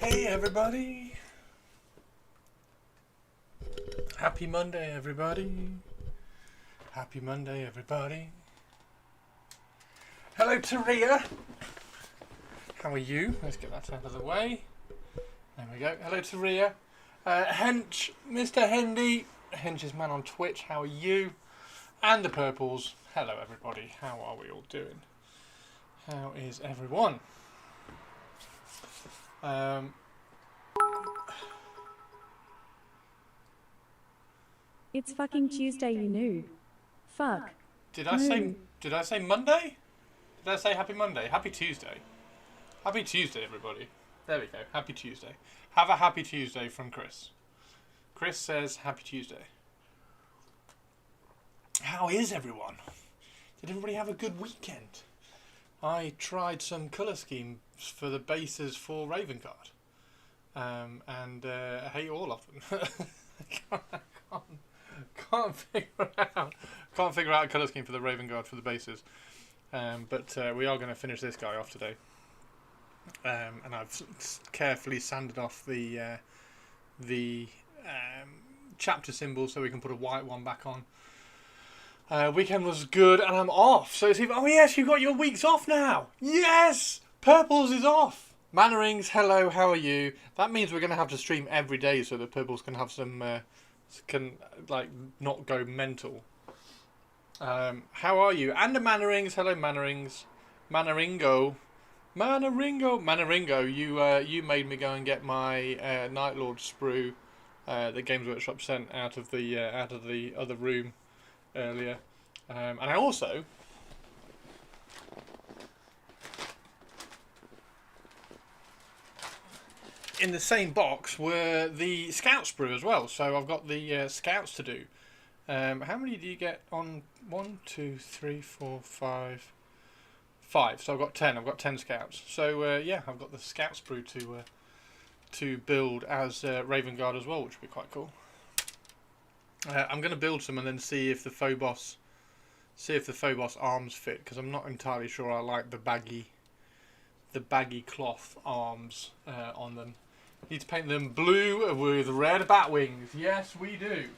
Hey everybody! Happy Monday everybody! Happy Monday everybody! Hello Taria! How are you? Let's get that out of the way. There we go. Hello Taria. Hench, Mr. Hendy. Hench's man on Twitch, how are you? And the Purples. Hello everybody. How are we all doing? How is everyone? It's fucking Tuesday, you noob. Fuck. Did I say Monday? Did I say Happy Monday? Happy Tuesday. Happy Tuesday, everybody. There we go. Happy Tuesday. Have a happy Tuesday from Chris. Chris says Happy Tuesday. How is everyone? Did everybody have a good weekend? I tried some colour schemes for the bases for Raven Guard. And I hate all of them. Can't figure out a colour scheme for the Raven Guard for the bases. But we are going to finish this guy off today. And I've carefully sanded off the chapter symbol so we can put a white one back on. Weekend was good and I'm off. So it's even, oh yes, you got your weeks off now. Yes! Purples is off. Mannerings, hello, how are you? That means we're going to have to stream every day so that Purples can have some, can like not go mental. How are you? And the Mannerings, hello Mannerings. Manneringo, you made me go and get my Night Lord sprue that Games Workshop sent out of the other room earlier, and I also in the same box were the Scout sprue as well. So I've got the Scouts to do. How many do you get on 1, 2, 3, 4, 5? 5. So I've got 10. I've got 10 Scouts. So yeah, I've got the Scout sprue to build as Raven Guard as well, which would be quite cool. I'm going to build some and then see if the Phobos arms fit, because I'm not entirely sure I like the baggy cloth arms on them. Need to paint them blue with red bat wings. Yes, we do.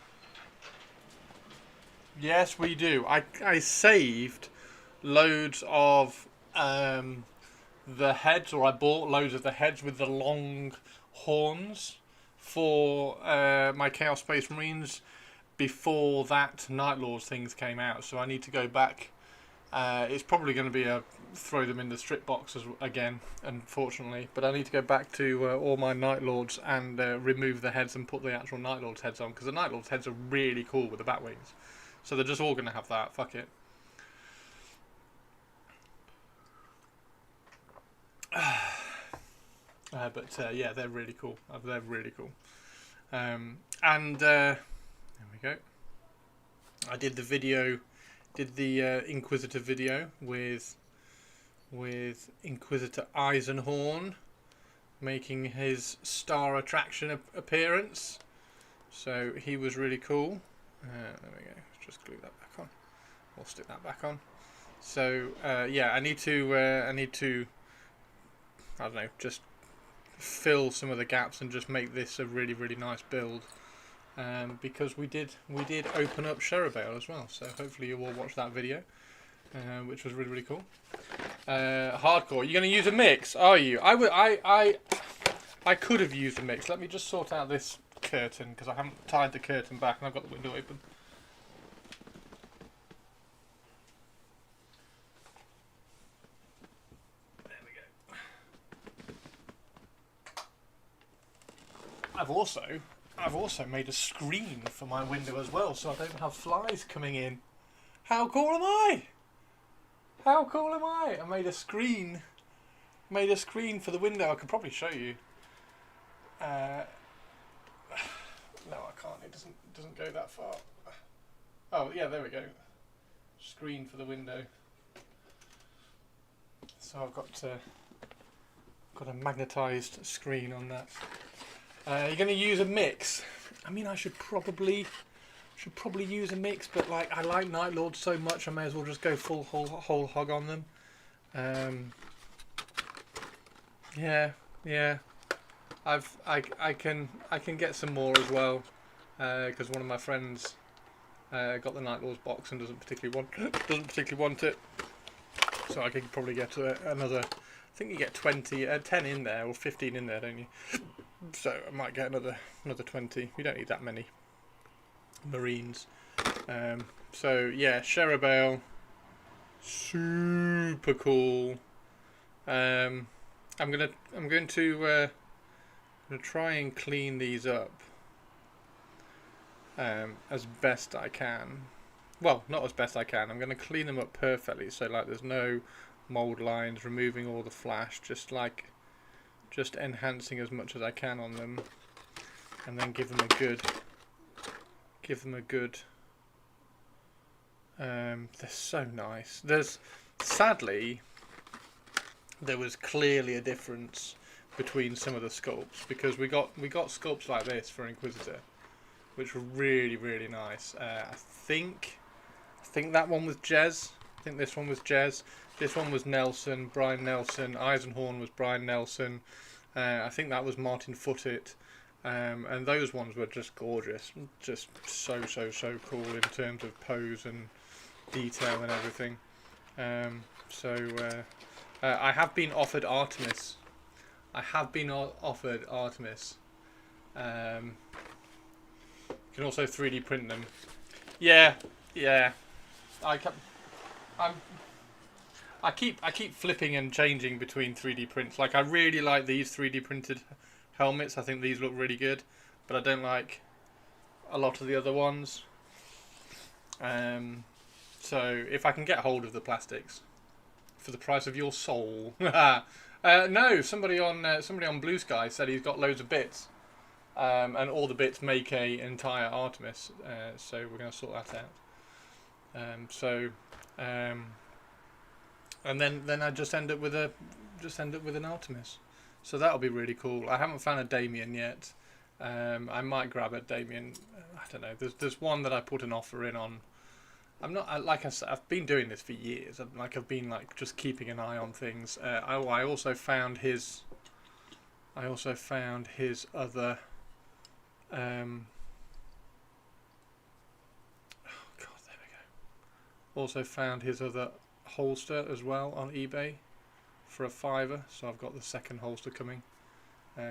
Yes, we do. I saved loads of the heads, or I bought loads of the heads with the long horns for my Chaos Space Marines before that Night Lords things came out. So I need to go back. It's probably going to be a throw them in the strip boxes again, unfortunately. But I need to go back to all my Night Lords and remove the heads and put the actual Night Lords heads on, because the Night Lords heads are really cool with the bat wings. So they're just all going to have that. Fuck it. But yeah, they're really cool. They're really cool. There we go. I did the video, Inquisitor video with Inquisitor Eisenhorn making his star attraction appearance. So he was really cool. There we go. Let's just glue that back on. We'll stick that back on. So yeah, I need to I don't know, just fill some of the gaps and just make this a really, really nice build. Because we did open up Sherabale as well, so hopefully you all watched that video, which was really, really cool. Hardcore, you're going to use a mix, are you? I could have used a mix. Let me just sort out this curtain, because I haven't tied the curtain back and I've got the window open. There we go. I've also made a screen for my window as well, so I don't have flies coming in. How cool am I? How cool am I? I made a screen for the window. I could probably show you. No, I can't. It doesn't go that far. Oh yeah, there we go. Screen for the window. So I've got a magnetised screen on that. You're going to use a mix. I mean, I should probably use a mix, but like I like Night Lords so much, I may as well just go full whole hog on them. Yeah. I can get some more as well, because one of my friends got the Night Lords box and doesn't particularly want it. So I could probably get another. I think you get 10 in there or 15 in there, don't you? So I might get another 20. You don't need that many Marines. So yeah, Sherabale, super cool. I'm going to try and clean these up as best I can. Well, not as best I can. I'm going to clean them up perfectly, so like there's no mold lines, removing all the flash, just enhancing as much as I can on them, and then give them a good. They're so nice. Sadly, there was clearly a difference between some of the sculpts, because we got sculpts like this for Inquisitor, which were really, really nice. I think that one was Jez. I think this one was Jez. This one was Nelson, Brian Nelson. Eisenhorn was Brian Nelson. I think that was Martin Footit. And those ones were just gorgeous. Just so cool in terms of pose and detail and everything. I have been offered Artemis. You can also 3D print them. Yeah. I keep flipping and changing between 3D prints. Like, I really like these 3D printed helmets. I think these look really good, but I don't like a lot of the other ones. So if I can get hold of the plastics for the price of your soul. No, somebody on Blue Sky said he's got loads of bits, and all the bits make a entire Artemis. So we're going to sort that out. And then I just end up with an Artemis. So that'll be really cool. I haven't found a Damien yet. I might grab a Damien. I don't know. There's one that I put an offer in on. I'm not, like I said, I've been doing this for years. I've been just keeping an eye on things. I also found his other. Oh God, there we go. Also found his other holster as well on eBay for $5. So I've got the second holster coming.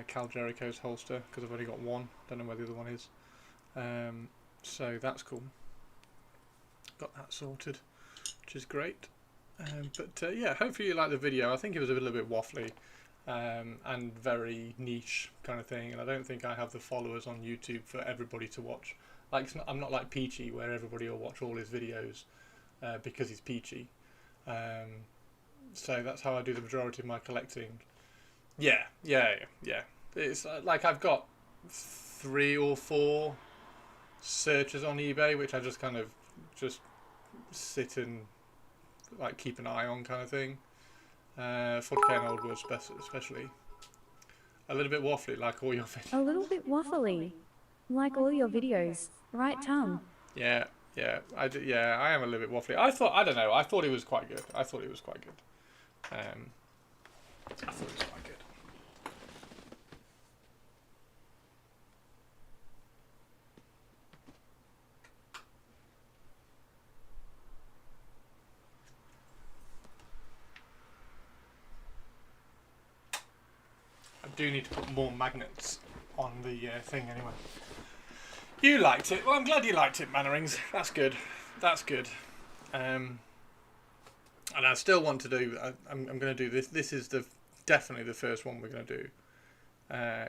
Cal Jericho's holster, because I've only got one. Don't know where the other one is. So that's cool. Got that sorted, which is great. Yeah, hopefully you like the video. I think it was a little bit waffly and very niche kind of thing, and I don't think I have the followers on YouTube for everybody to watch. I'm not like Peachy, where everybody will watch all his videos because he's Peachy. So that's how I do the majority of my collecting. Yeah. It's like I've got 3 or 4 searches on eBay, which I just kind of sit and keep an eye on, kind of thing. 40k and old world especially. A little bit waffly, like all your videos. A little bit waffly, like all your videos, right, Tom? Yeah, I am a little bit waffly. I thought it was quite good. I thought it was quite good. I do need to put more magnets on the thing anyway. You liked it. Well, I'm glad you liked it, Mannerings. That's good. And I still want to do. I'm going to do this. This is definitely the first one we're going to do.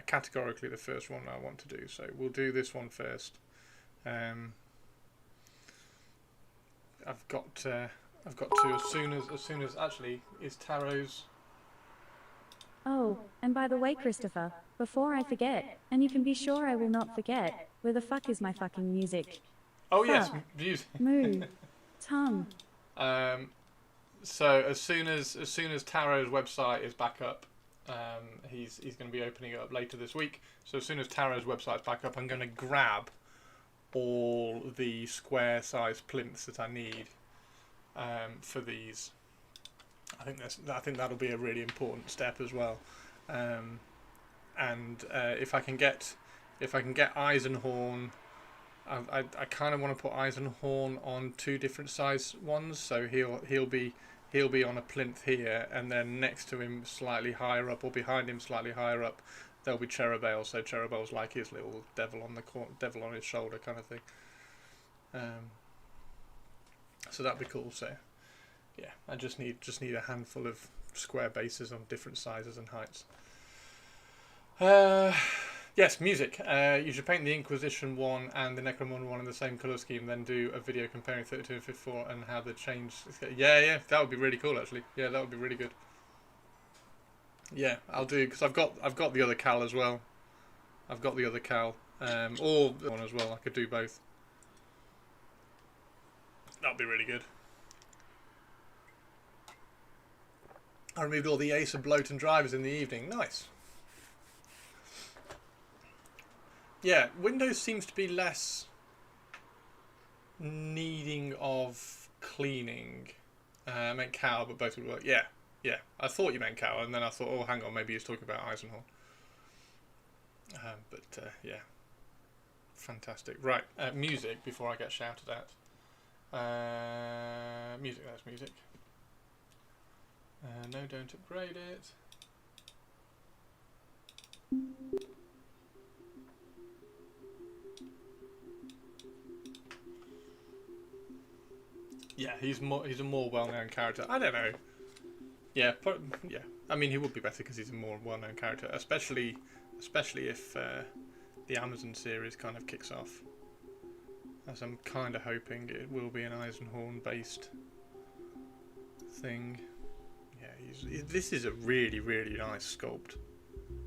Categorically, the first one I want to do. So we'll do this one first. I've got to as soon as actually is Tarot's. Oh, and by the way, Christopher, before I forget, and you can be sure I will not forget, where the fuck is my fucking music? Oh fuck. Yes, music. Moo. Tongue. So as soon as Tarot's website is back up, he's going to be opening it up later this week. So as soon as Tarot's website's back up, I'm going to grab all the square size plinths that I need for these. I think that'll be a really important step as well. and if I can get Eisenhorn, I kind of want to put Eisenhorn on 2 different size ones. So he'll be on a plinth here, and then next to him, slightly higher up, or behind him, slightly higher up, there'll be Cherubale. So Cherubale's like his little devil on his shoulder kind of thing. So that'd be cool. So yeah, I just need a handful of square bases on different sizes and heights. Yes, music. You should paint the Inquisition one and the Necromunda one in the same colour scheme, then do a video comparing 32 and 54 and how they change. Yeah, that would be really cool actually. Yeah, that would be really good. Yeah, I'll do, because I've got the other Cal as well. I've got the other Cal, or the one as well. I could do both. That'd be really good. I removed all the Ace and Bloaton drivers in the evening. Nice. Yeah, Windows seems to be less needing of cleaning. I meant Cal, but both would work. Yeah. I thought you meant Cal, and then I thought, oh, hang on, maybe he was talking about Eisenhorn. Yeah. Fantastic. Right, music, before I get shouted at. Music, that's music. No, don't upgrade it. Yeah, he's a more well-known character. I don't know. Yeah. I mean, he would be better because he's a more well-known character, especially if the Amazon series kind of kicks off. As I'm kind of hoping it will be an Eisenhorn-based thing. Yeah, this is a really, really nice sculpt.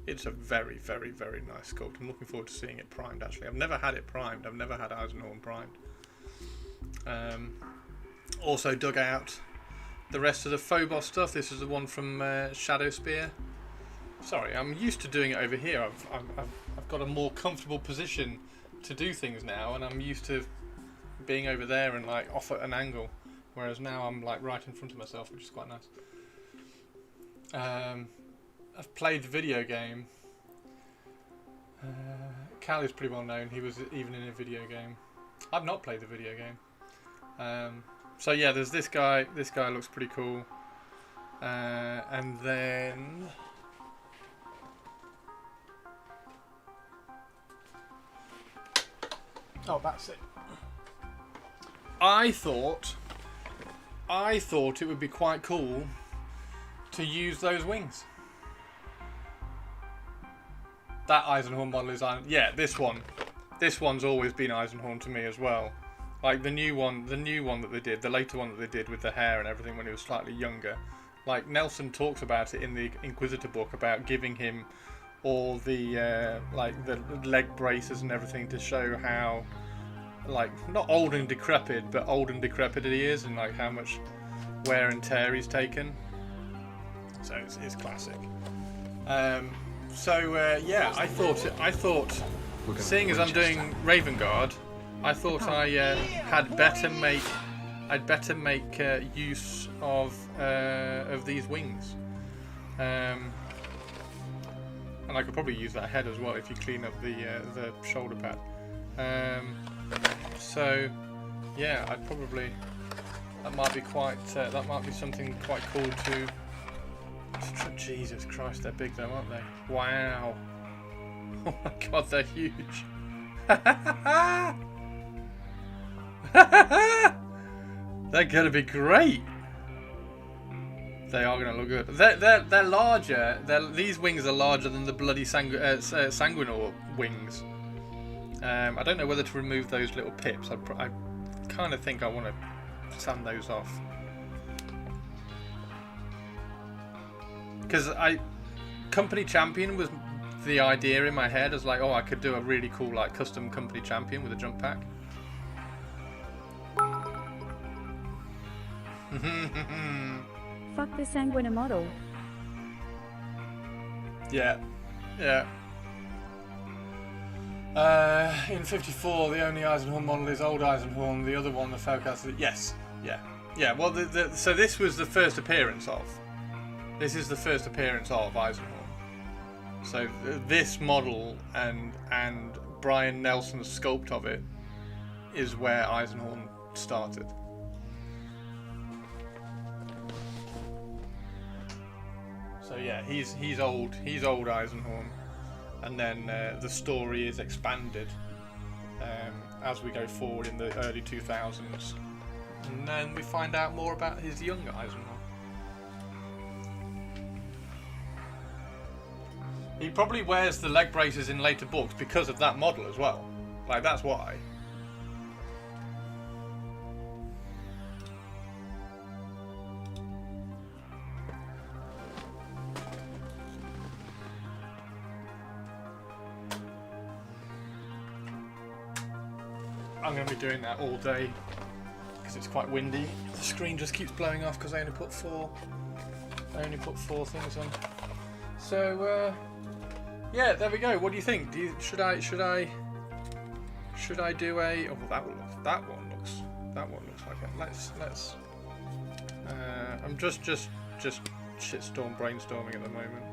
It's a very, very, very nice sculpt. I'm looking forward to seeing it primed, actually. I've never had it primed. I've never had Eisenhorn primed. Also dug out the rest of the Phobos stuff. This is the one from Shadowspear. Sorry, I'm used to doing it over here. I've got a more comfortable position to do things now, and I'm used to being over there and like off at an angle, whereas now I'm like right in front of myself, which is quite nice. I've played the video game. Cal is pretty well known. He was even in a video game. I've not played the video game. So yeah, there's this guy. This guy looks pretty cool. And then oh, that's it. I thought it would be quite cool to use those wings. That Eisenhorn model is this one. This one's always been Eisenhorn to me as well. Like the new one that they did, the later one that they did with the hair and everything when he was slightly younger. Like Nelson talks about it in the Inquisitor book about giving him all the like the leg braces and everything to show how like not old and decrepit, but old and decrepit he is, and like how much wear and tear he's taken. So it's classic. Yeah, I thought, seeing as I'm doing Raven Guard, I thought I'd better make use of these wings, and I could probably use that head as well if you clean up the shoulder pad. So yeah, that might be something quite cool to. Jesus Christ, they're big though, aren't they? Wow. Oh my god, they're huge. They're gonna be great. They are gonna look good. They're larger. These wings are larger than the bloody Sanguinor wings. I don't know whether to remove those little pips. I kind of think I want to sand those off. Because Company Champion was the idea in my head as like, oh, I could do a really cool like custom Company Champion with a jump pack. Fuck the Sanguina model. Yeah. In 54, the only Eisenhorn model is old Eisenhorn. The other one, the Felcast. Yes. Yeah. Well, so this was the first appearance of. This is the first appearance of Eisenhorn. So this model and Brian Nelson's sculpt of it is where Eisenhorn started. So yeah, he's old Eisenhorn, and then the story is expanded as we go forward in the early 2000s, and then we find out more about his younger Eisenhorn. He probably wears the leg braces in later books because of that model as well. Like, that's why. I'm going to be doing that all day because it's quite windy. The screen just keeps blowing off because I only put four things on. So yeah, there we go. What do you think? Should I do a? Oh, that one looks like it. Let's. I'm just shitstorm brainstorming at the moment.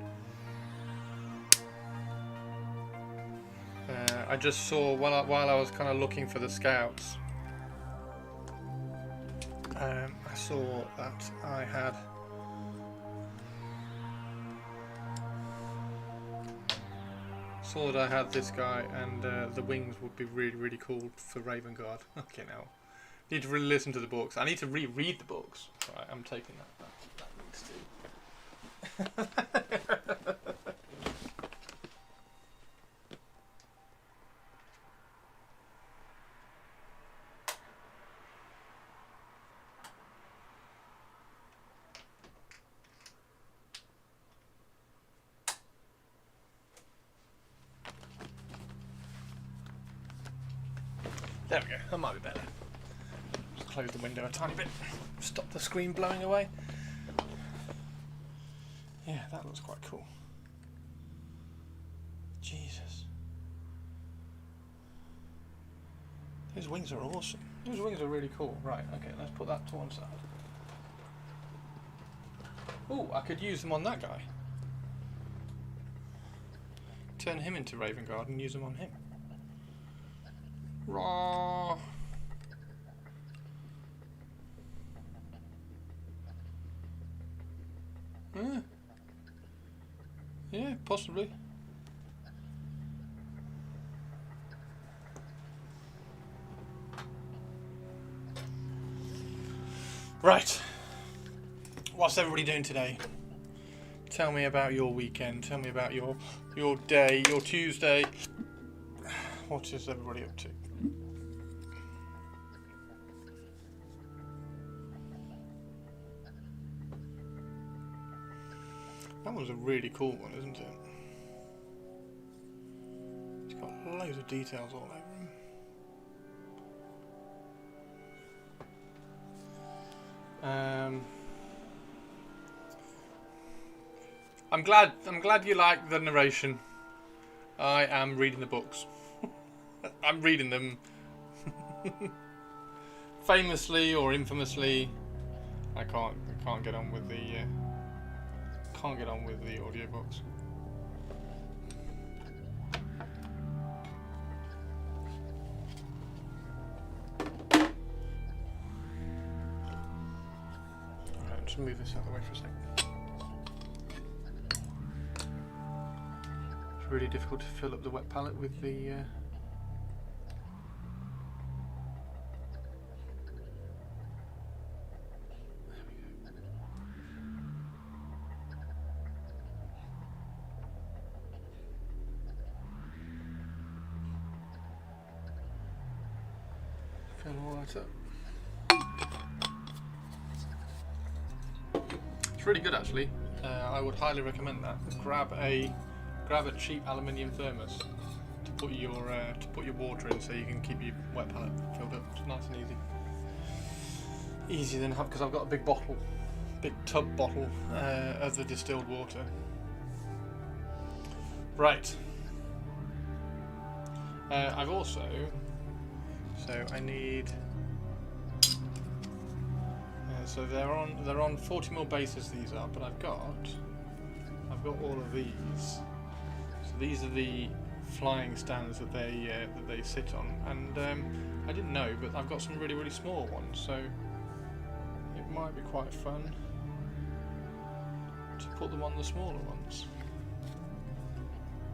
I just saw while I was kind of looking for the scouts. I saw that I had. Saw that I had this guy, and the wings would be really cool for Raven Guard. Okay, now need to really listen to the books. I need to reread the books. Right, I'm taking that needs to. There we go, that might be better. Just close the window a tiny bit, stop the screen blowing away. Yeah, that looks quite cool. Jesus. Those wings are awesome. Those wings are really cool. Right, okay, let's put that to one side. Ooh, I could use them on that guy. Turn him into Raven Guard and use them on him. Raw. Yeah, possibly. Right. What's everybody doing today? Tell me about your weekend. Tell me about your day, your Tuesday. What is everybody up to? That was a really cool one, isn't it? It's got loads of details all over him. I'm glad you like the narration. I am reading the books. I'm reading them famously or infamously. I can't get on with the audiobooks. Alright, just move this out of the way for a second. It's really difficult to fill up the wet palette with the fill all that up. It's really good actually. I would highly recommend that. Grab a cheap aluminium thermos to put your water in, so you can keep your wet palette filled up. It's nice and easy. Easier than because I've got a big tub bottle of the distilled water. Right. I've also. So I need. So they're on 40mm bases. These are, but I've got all of these. these are the flying stands that they sit on, and I didn't know, but I've got some really small ones, so it might be quite fun to put them on the smaller ones.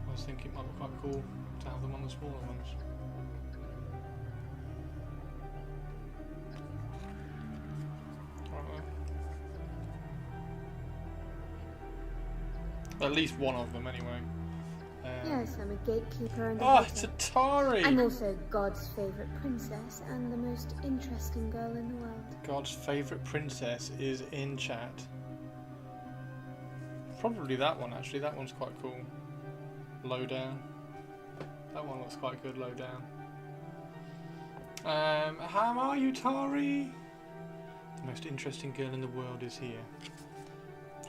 I was thinking it might be quite cool to have them on the smaller ones. At least one of them, anyway. Yes, I'm a gatekeeper and a oh, hater. it's Atari! I'm also God's favourite princess and the most interesting girl in the world. God's favourite princess is in chat. Probably that one, actually. That one's quite cool. Low down. That one looks quite good, low down. How are you, Tari? The most interesting girl in the world is here.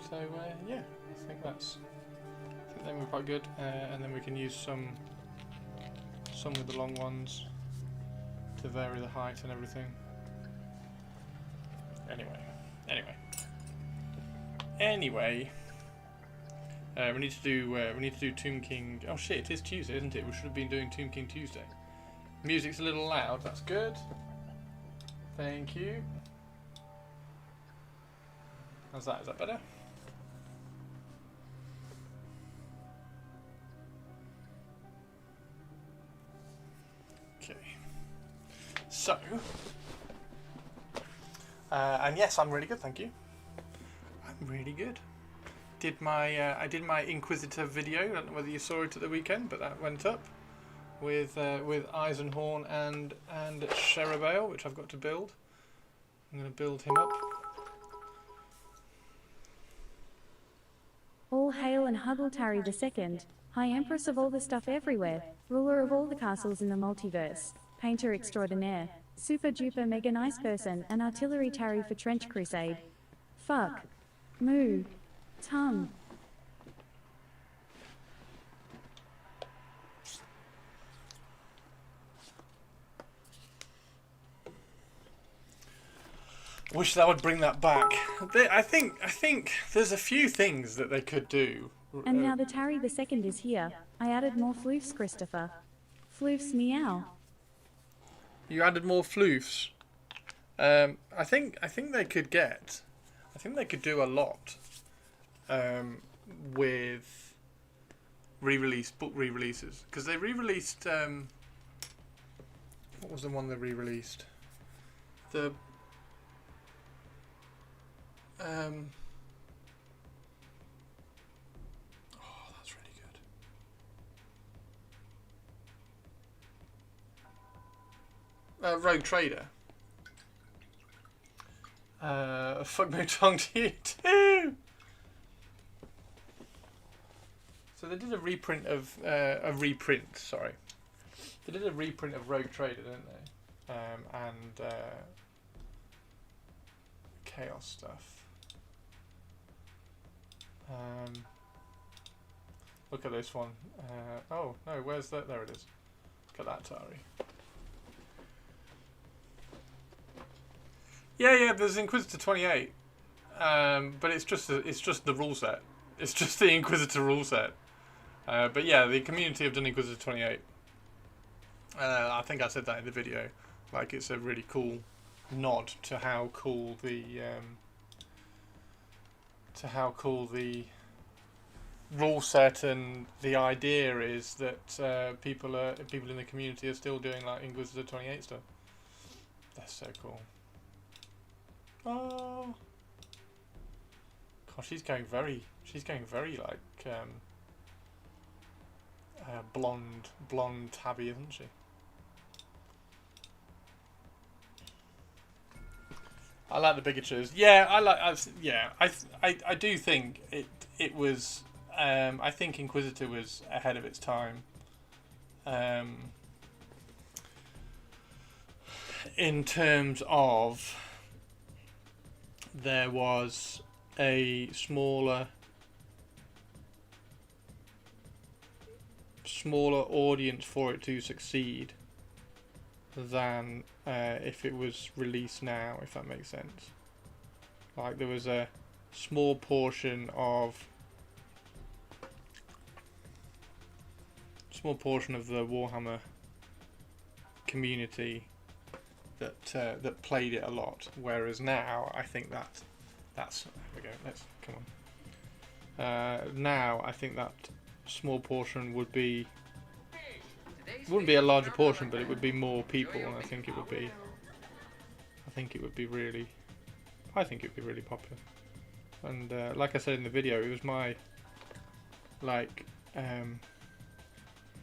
So, yeah, I think they were quite good. And then we can use some with the long ones to vary the height and everything. Anyway. We need to do Tomb King. Oh shit! It is Tuesday, isn't it? We should have been doing Tomb King Tuesday. Music's a little loud. That's good. Thank you. How's that? Is that better? Okay. So, and yes, I'm really good. Thank you. I'm really good. I did my Inquisitor video. I don't know whether you saw it at the weekend, but that went up with Eisenhorn and Sherabael, which I've got to build. I'm going to build him up. All hail and Huggle-Tari II, High Empress of all the stuff everywhere, ruler of all the castles in the multiverse, painter extraordinaire, super duper mega nice person, and artillery Tari for Trench Crusade. Fuck. Moo. Tongue. Wish that would bring that back. I think there's a few things that they could do. And now the Tari II is here. I added more floofs, Christopher. Floofs meow. You added more floofs. I think they could do a lot with book re-releases, because they re-released what was the one they re-released? The oh, that's really good. Rogue Trader. Fuck me tongue to you too. So they did a reprint of sorry. They did a reprint of Rogue Trader, didn't they? And Chaos stuff. Look at this one. Oh no, where's that? There it is. Look at that Tari. Yeah. There's Inquisitor 28, but it's just the rule set. It's just the Inquisitor rule set. But yeah, the community have done Inquisitor 28. I think I said that in the video. Like, it's a really cool nod to how cool the rule set and the idea is that people in the community are still doing like Inquisitor 28 stuff. That's so cool. Oh, gosh, she's going very like blonde tabby, isn't she? I like the bigatures. Yeah, I do think it was. I think Inquisitor was ahead of its time. In terms of, there was a smaller audience for it to succeed than if it was released now, if that makes sense. Like, there was a small portion of small portion of the Warhammer community that played it a lot. Whereas now, I think that's there we go. Let's come on. Now I think that small portion wouldn't be a larger portion, but it would be more people, and I think it would be really popular. And like I said in the video, it was my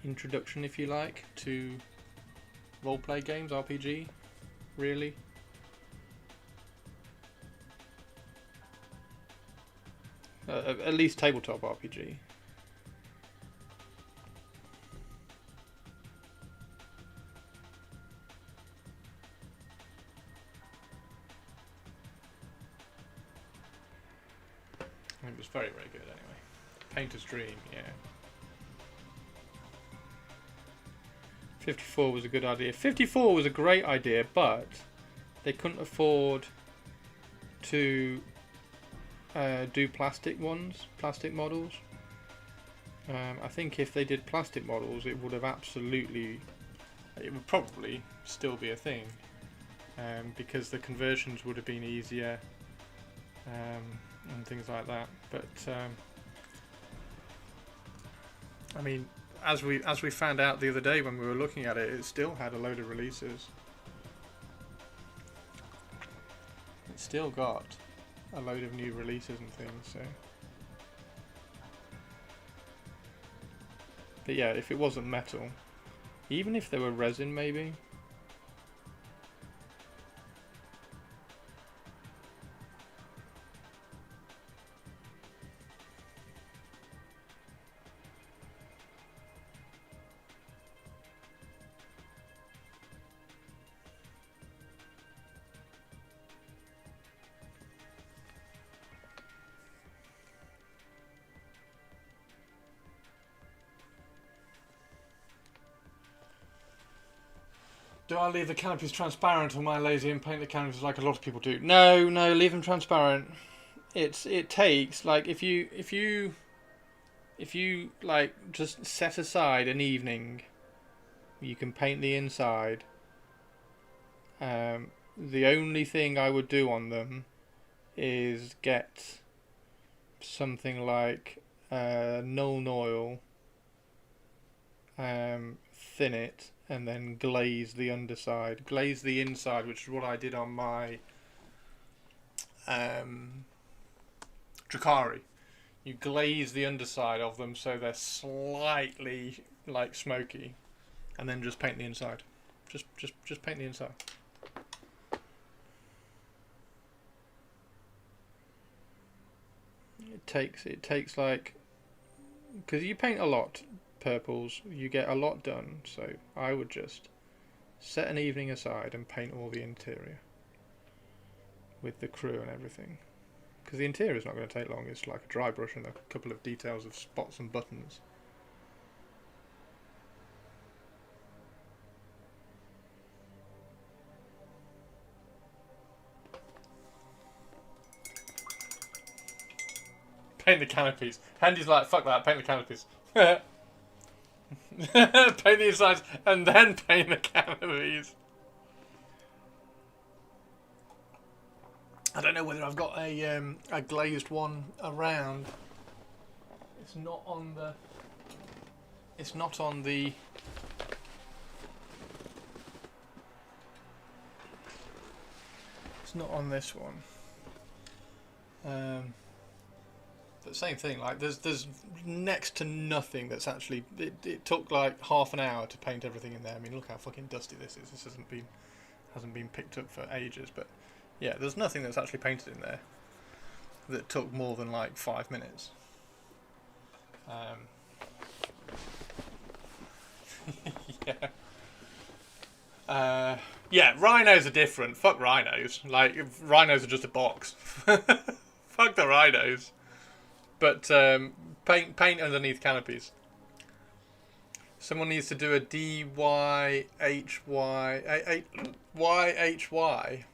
introduction, if you like, to roleplay games, RPG, really. At least tabletop RPG. It was very, very good anyway. Painter's Dream, yeah. 54 was a good idea. 54 was a great idea, but they couldn't afford to do plastic models. I think if they did plastic models, it would probably still be a thing, because the conversions would have been easier, and things like that. But I mean, as we found out the other day when we were looking at it, it still had a load of releases. It's still got a load of new releases and things. So, but yeah, if it wasn't metal, even if they were resin, maybe. Do I leave the canopies transparent, or am I lazy and paint the canopies like a lot of people do? No, leave them transparent. It takes, like, if you like just set aside an evening, you can paint the inside. The only thing I would do on them is get something like Nuln Oil, thin it, and then glaze the underside. Glaze the inside, which is what I did on my Drukhari. You glaze the underside of them so they're slightly like smoky, and then just paint the inside. Just paint the inside. It takes like, because you paint a lot purples, you get a lot done, so I would just set an evening aside and paint all the interior with the crew and everything, because the interior is not going to take long. It's like a dry brush and a couple of details of spots and buttons. Paint the canopies. Handy's like, fuck that, paint the canopies. Paint the insides and then paint the canopies. I don't know whether I've got a glazed one around. It's not on the. It's not on the. It's not on this one. But same thing, like there's next to nothing that's actually. It took like half an hour to paint everything in there. I mean, look how fucking dusty this is. This hasn't been picked up for ages. But yeah, there's nothing that's actually painted in there that took more than like 5 minutes. Yeah. Yeah, rhinos are different. Fuck rhinos. Like, rhinos are just a box. Fuck the rhinos. But paint underneath canopies. Someone needs to do a DYHY. YHY.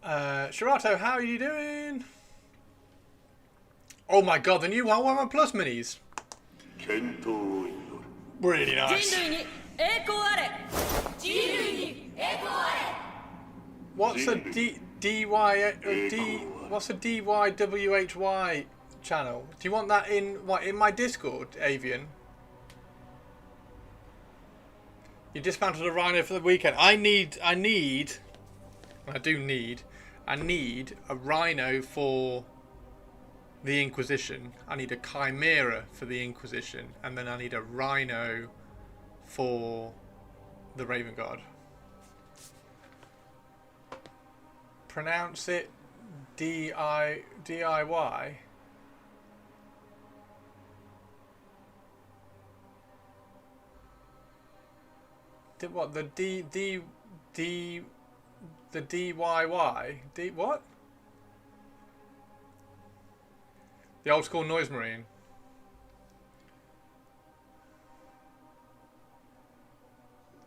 Shirato, how are you doing? Oh my god, the new Warhammer Plus minis. Really nice. What's a what's a DYWHY channel? Do you want that in my Discord, Avian? You dismounted a rhino for the weekend. I need a rhino for the Inquisition. I need a chimera for the Inquisition, and then I need a rhino for the Raven Guard. Pronounce it DIY. What the the DYY? What? The old school noise marine.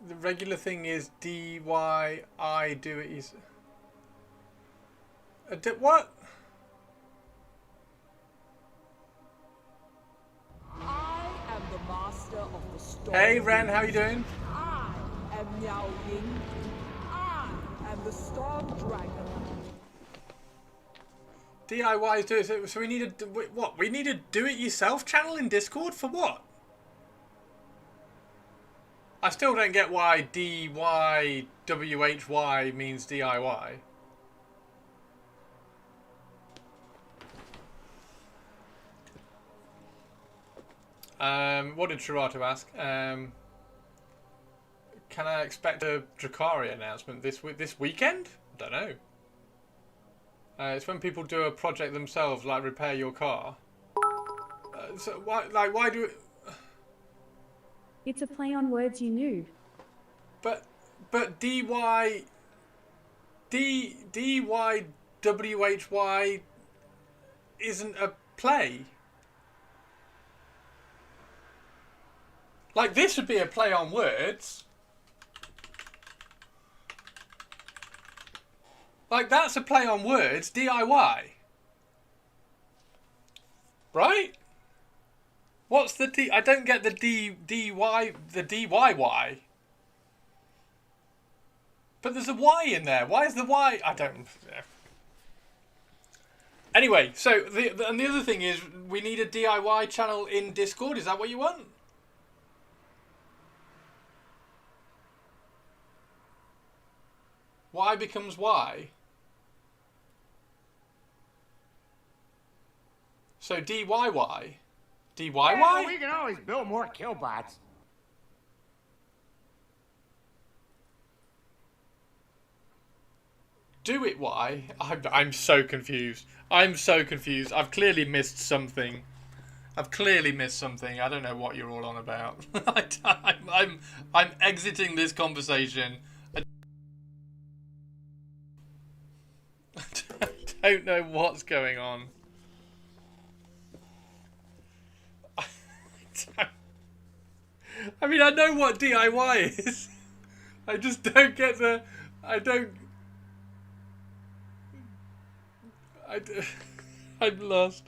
The regular thing is DYI do it is. What? I am the master of the storm. Hey Ren, how you doing? I am Miao Ying. I am the storm dragon. DIY is do it. So we need a what? We need a do-it-yourself channel in Discord for what? I still don't get why DYWHY means DIY. What did Shirato ask? Can I expect a Drakari announcement this weekend? I don't know. It's when people do a project themselves, like repair your car. So why do it? It's a play on words, you noob. But DYWHY isn't a play. Like, this would be a play on words. Like, that's a play on words, DIY. Right? What's the D? I don't get the DYY. But there's a Y in there. Why is the Y? I don't know. Anyway, so the other thing is we need a DIY channel in Discord. Is that what you want? Y becomes Y. So DYY. DYY? Yeah, we can always build more killbots. Do it Y? I'm so confused. I'm so confused. I've clearly missed something. I don't know what you're all on about. I'm exiting this conversation. I don't know what's going on. I mean, I know what DIY is. I just don't get the... I'm lost.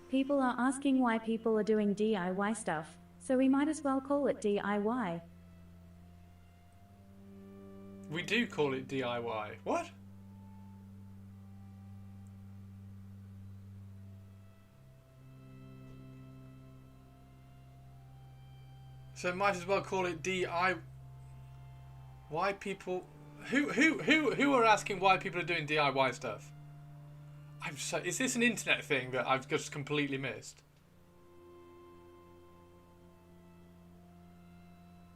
People are asking why people are doing DIY stuff, so we might as well call it DIY. We do call it DIY. What? So might as well call it DIY. Why people? Who are asking why people are doing DIY stuff? Is this an internet thing that I've just completely missed?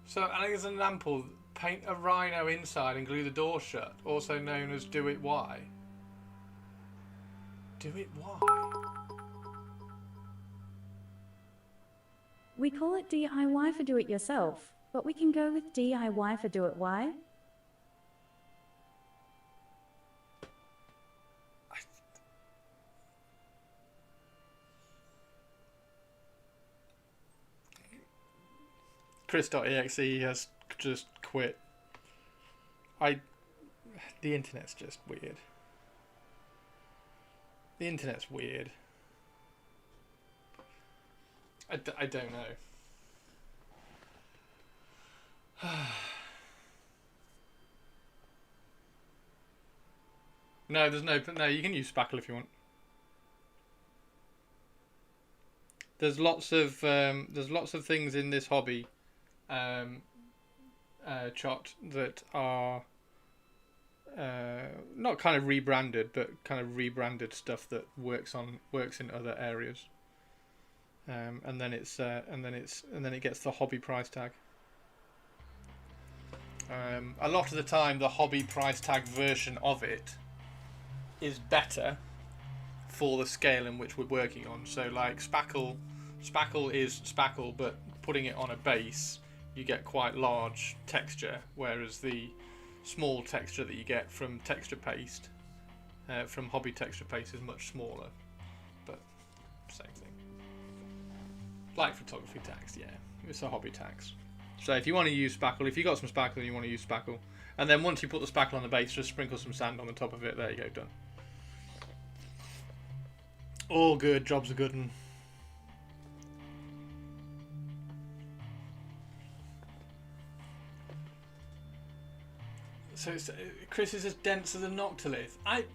So, as an example, paint a rhino inside and glue the door shut, also known as Do It Why. Do It Why? We call it DIY for do it yourself, but we can go with DIY for do it why. Chris.exe has just quit. The internet's just weird. The internet's weird. I don't know. No, there's no. You can use Spackle if you want. There's lots of things in this hobby, chart that are not kind of rebranded, but kind of rebranded stuff that works in other areas. And then it gets the hobby price tag. A lot of the time, the hobby price tag version of it is better for the scale in which we're working on. So like Spackle is Spackle, but putting it on a base, you get quite large texture, whereas the small texture that you get from texture paste, from hobby texture paste, is much smaller, but same thing. Like photography tags, yeah, it's a hobby tags. So if you want to use Spackle, if you got some Spackle and you want to use Spackle, and then once you put the Spackle on the base, just sprinkle some sand on the top of it. There you go, done. All good, job's a good one. So Chris is as dense as a Noctilith. I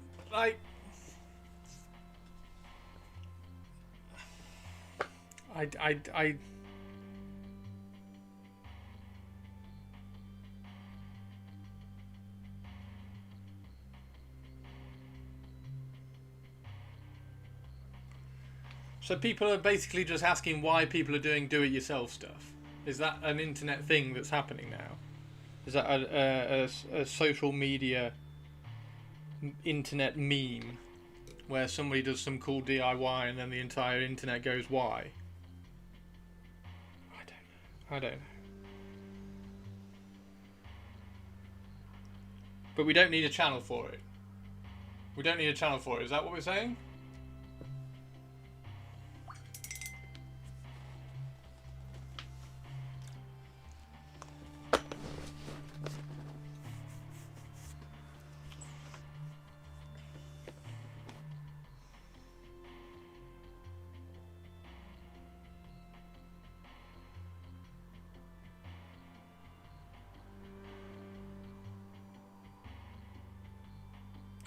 So people are basically just asking why people are doing do-it-yourself stuff. Is that an internet thing that's happening now? Is that a social media internet meme where somebody does some cool DIY and then the entire internet goes, why? I don't know. But we don't need a channel for it. We don't need a channel for it. Is that what we're saying?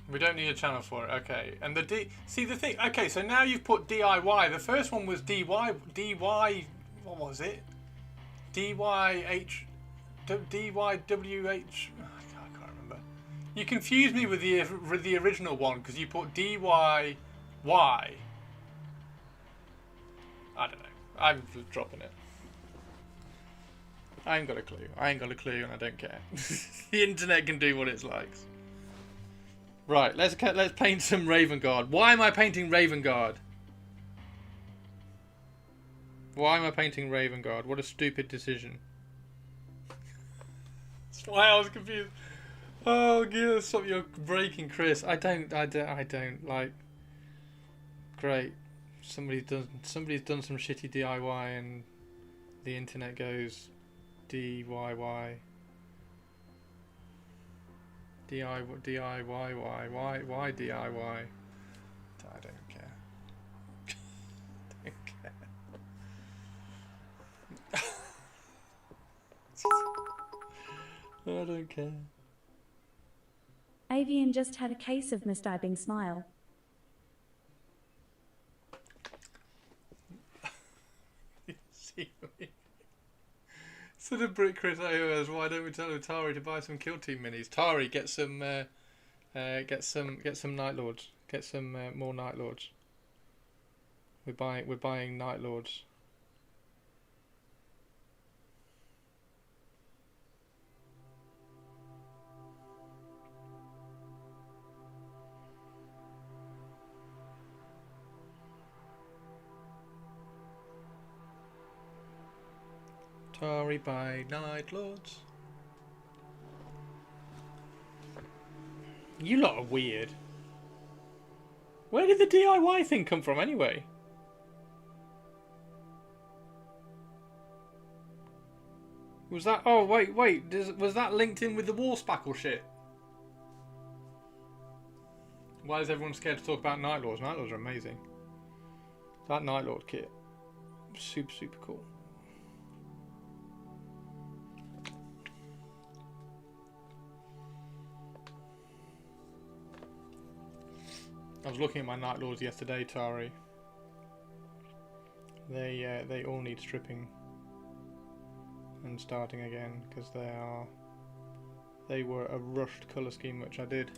We don't need a channel for it, okay. And the see the thing, okay, so now you've put DIY. The first one was DY, what was it? DYH, DYWH, I can't remember. You confused me with the original one because you put DYY. I don't know. I'm dropping it. I ain't got a clue. I ain't got a clue and I don't care. The internet can do what it likes. Right, let's paint some Raven Guard. Why am I painting Raven Guard? Why am I painting Raven Guard? What a stupid decision. That's why I was confused. Oh, God, stop your breaking, Chris. I don't like. Great. Somebody's done some shitty DIY and the internet goes DIY. DIY, why DIY? I don't care. Don't care. I don't care. Avian just had a case of mistyping smile. See me. So the Brit Chris AOS, why don't we tell Atari to buy some Kill Team minis? Tari, get some Night Lords. Get some more Night Lords. We're buying Night Lords. Atari by Night Lords. You lot are weird. Where did the DIY thing come from anyway? Was that... Oh, wait. Was that linked in with the war spackle shit? Why is everyone scared to talk about Night Lords? Night Lords are amazing. That Night Lord kit. Super, super cool. I was looking at my Night Lords yesterday, Tari. They all need stripping and starting again because they were a rushed colour scheme, which I did.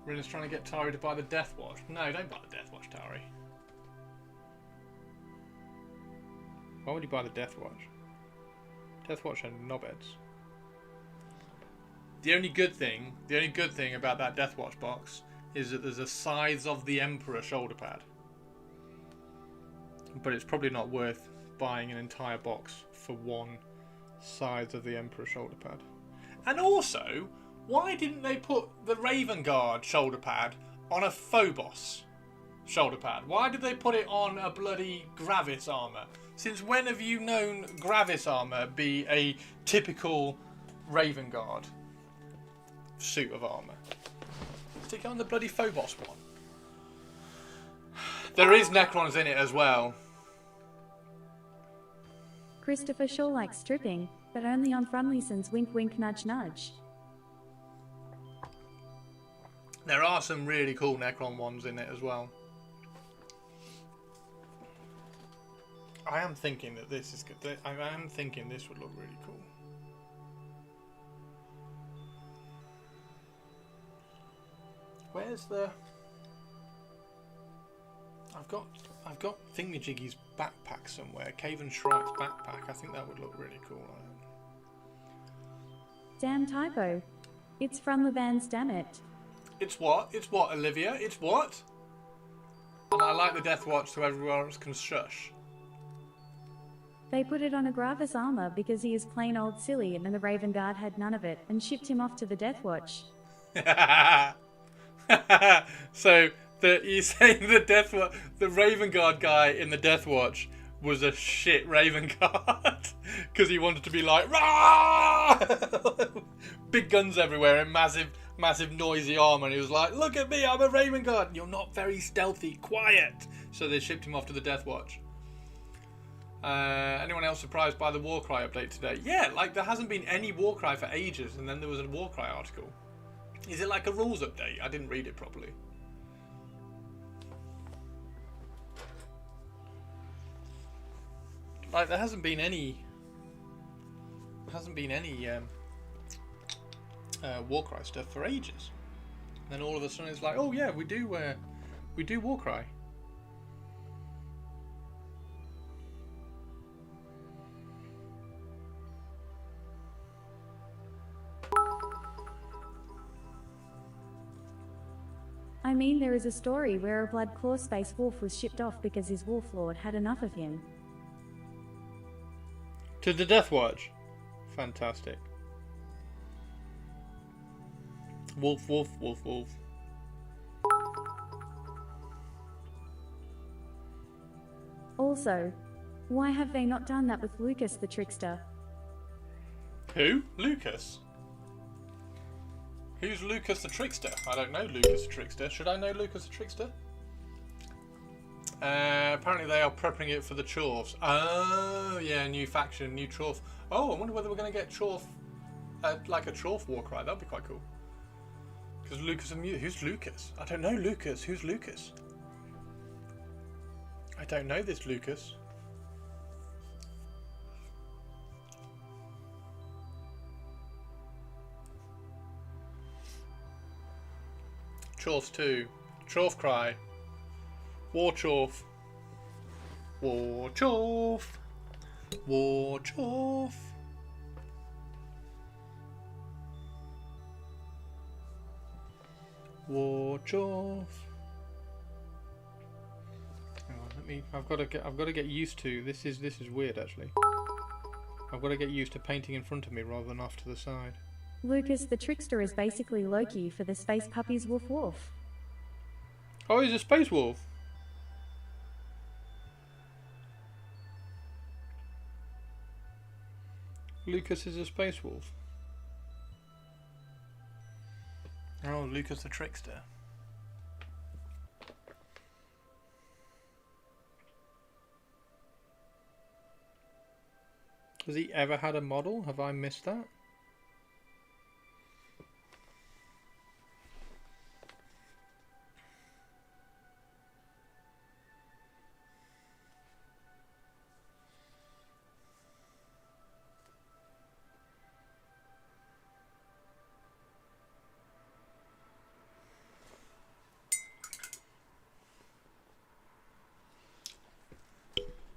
Rinna's trying to get Tari to buy the Death Watch. No, don't buy the Death Watch, Tari. Why would you buy the Death Watch? Death Watch had knobheads. The only good thing about that Death Watch box is that there's a Sides of the Emperor shoulder pad. But it's probably not worth buying an entire box for one Sides of the Emperor shoulder pad. And also, why didn't they put the Raven Guard shoulder pad on a Phobos shoulder pad? Why did they put it on a bloody Gravis armour? Since when have you known Gravis armour be a typical Raven Guard suit of armour? Stick it on the bloody Phobos one. There is Necrons in it as well. Christopher Shaw likes stripping, but only on Frunlison's wink wink nudge nudge. There are some really cool Necron ones in it as well. I am thinking that this is good. I am thinking this would look really cool. Where's the... I've got Thingamajiggy's backpack somewhere. Caven Shrike's backpack. I think that would look really cool. Damn typo. It's Frunlivans, damn it. It's what? It's what, Olivia? It's what? And I like the Death Watch so everyone else can shush. They put it on a Gravis armor because he is plain old silly and the Raven Guard had none of it and shipped him off to the Death Watch. So, you're saying the Raven Guard guy in the Death Watch was a shit Raven Guard? Because he wanted to be like, rah! Big guns everywhere and massive noisy armor, and he was like, look at me, I'm a Raven Guard. You're not very stealthy, quiet. So they shipped him off to the Death Watch. Anyone else surprised by the Warcry update today? Yeah, like there hasn't been any Warcry for ages, and then there was a Warcry article. Is it like a rules update? I didn't read it properly. Like there hasn't been any Warcry stuff for ages. And then all of a sudden it's like, oh yeah, we do Warcry. I mean, there is a story where a Bloodclaw Space Wolf was shipped off because his Wolf Lord had enough of him. To the Death Watch. Fantastic. Wolf, wolf, wolf, wolf. Also, why have they not done that with Lucas the Trickster? Who? Lucas? Who's Lucas the Trickster? I don't know Lucas the Trickster. Should I know Lucas the Trickster? Apparently they are prepping it for the Chorfs. Oh, yeah, new faction, new Chorf. Oh, I wonder whether we're going to get Chorf, like a Chorf Warcry. That'd be quite cool. Because Lucas and who's Lucas? I don't know Lucas. Who's Lucas? I don't know this Lucas. Chorfs 2. Chorf Cry. War Chorf. War Chorf. War Chorf. War Chorf. me. I've got to get used to this. Is weird actually. I've got to get used to painting in front of me rather than off to the side. Lucas the Trickster is basically Loki for the space puppies woof woof. Oh, he's a space wolf. Lucas is a space wolf. Oh, Lucas the Trickster. Has he ever had a model? Have I missed that?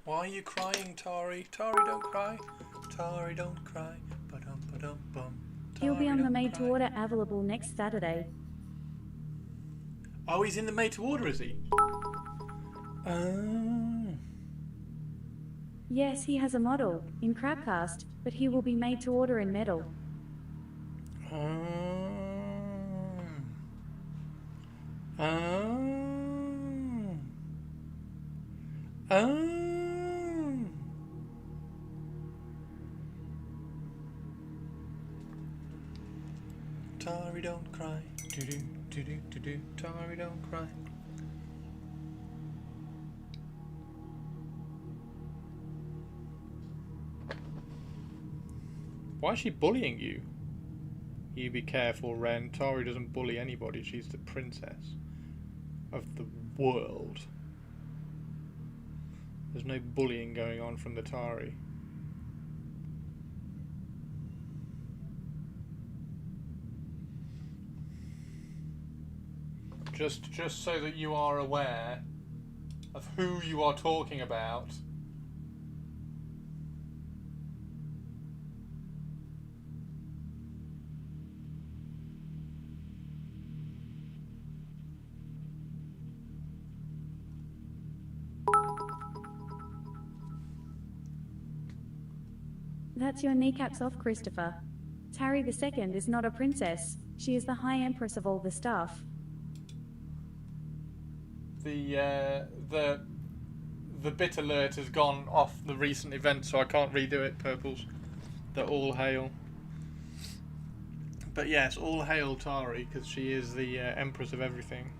Why are you crying, Tari? Tari, don't cry. Tari, don't cry. Ba-dum, ba-dum, bum. He'll be Tari, on the don't Made to cry. Order available next Saturday. Oh, he's in the Made to Order, is he? Oh. Yes, he has a model in Crapcast, but he will be made to order in metal. Oh. Tari, don't cry. Do-do, do-do, do-do. Tari, don't cry. Why is she bullying you? You be careful, Ren. Tari doesn't bully anybody. She's the princess of the world. There's no bullying going on from the Tari. Just so that you are aware of who you are talking about. That's your kneecaps off, Christopher. Tari II is not a princess. She is the High Empress of all the stuff. The bit alert has gone off the recent event, so I can't redo it, Purples. The all hail. But yes, all hail Tari, because she is the Empress of everything.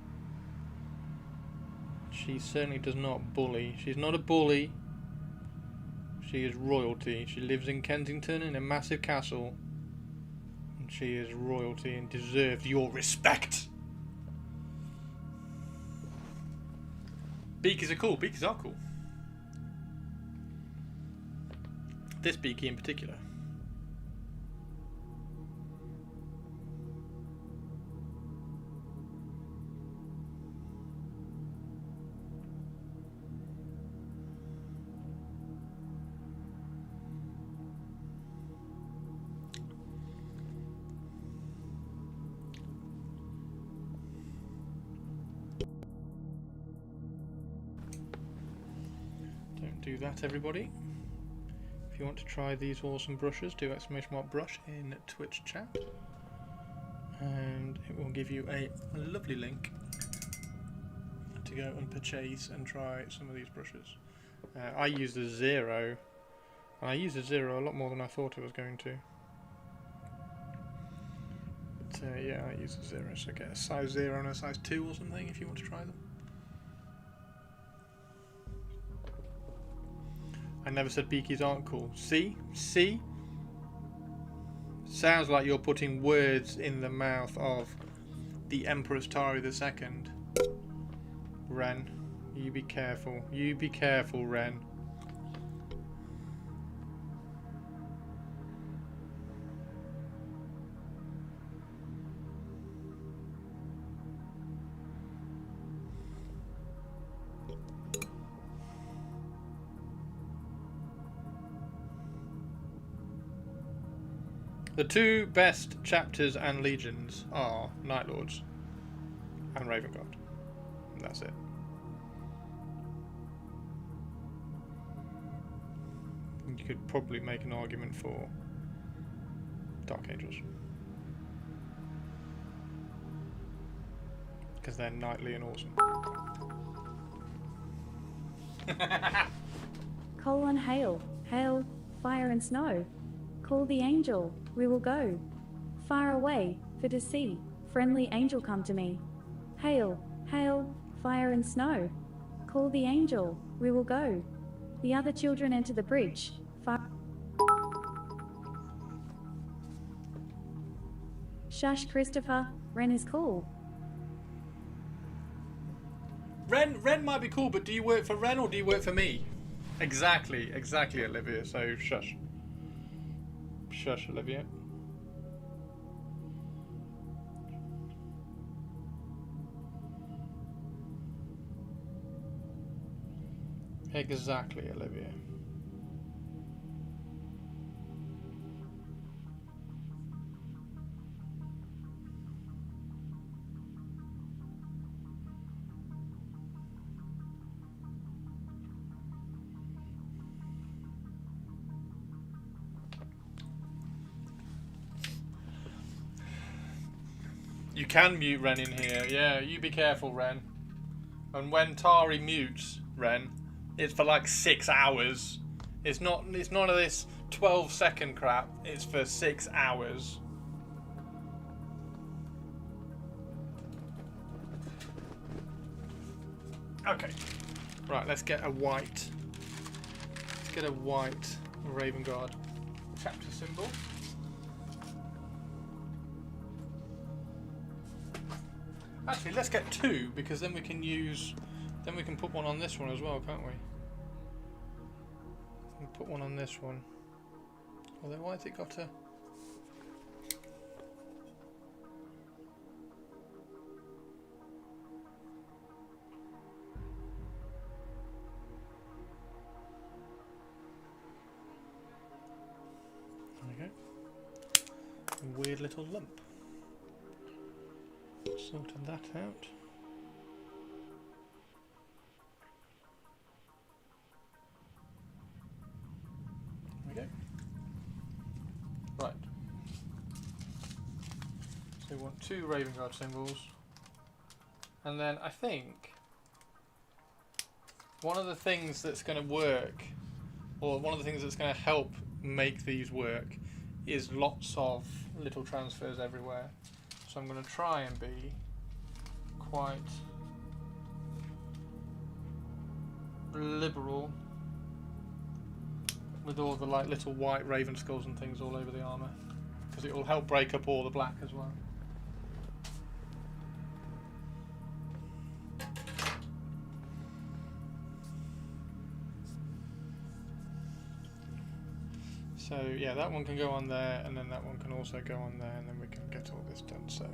She certainly does not bully. She's not a bully. She is royalty. She lives in Kensington in a massive castle. And she is royalty and deserves your respect. Beakies are cool. Beakies are cool. This Beaky in particular. Do that, everybody. If you want to try these awesome brushes, do !brush in Twitch chat, and it will give you a lovely link to go and purchase and try some of these brushes. I use the Zero, and I use the Zero a lot more than I thought I was going to. But yeah, I use the Zero, so get a size 0 and a size 2 or something if you want to try them. I never said beakies aren't cool. See? See? Sounds like you're putting words in the mouth of the Empress Tari II. Ren, you be careful. You be careful, Ren. The two best chapters and legions are Night Lords and Raven Guard. And that's it. you could probably make an argument for Dark Angels. Because they're knightly and awesome. Hail, hail, fire and snow. Call the angel, we will go. Far away, for to see, friendly angel come to me. Hail, hail, fire and snow. Call the angel, we will go. The other children enter the bridge. Shush, Christopher, Ren is cool. Ren might be cool, but do you work for Ren or do you work for me? Exactly, Olivia. So shush. Shush, Olivia. Exactly, Olivia. You can mute Ren in here. Yeah, you be careful, Ren. And when Tari mutes Ren, it's for like 6 hours. It's none of this 12-second crap. It's for 6 hours. Okay. Right, let's get a white. Let's get a white Raven Guard chapter symbol. Actually, let's get 2 because then we can use. Then we can put one on this one as well, can't we? We can put one on this one. Although, why has it got a? There we go. A weird little lump. Sorted that out. There we go. Right. So we want 2 Raven Guard symbols. And then I think one of the things that's going to work, or one of the things that's going to help make these work, is lots of little transfers everywhere. So I'm going to try and be quite liberal with all the like little white raven skulls and things all over the armour, because it will help break up all the black as well. So yeah, that one can go on there, and then that one can also go on there, and then we can get all this done. So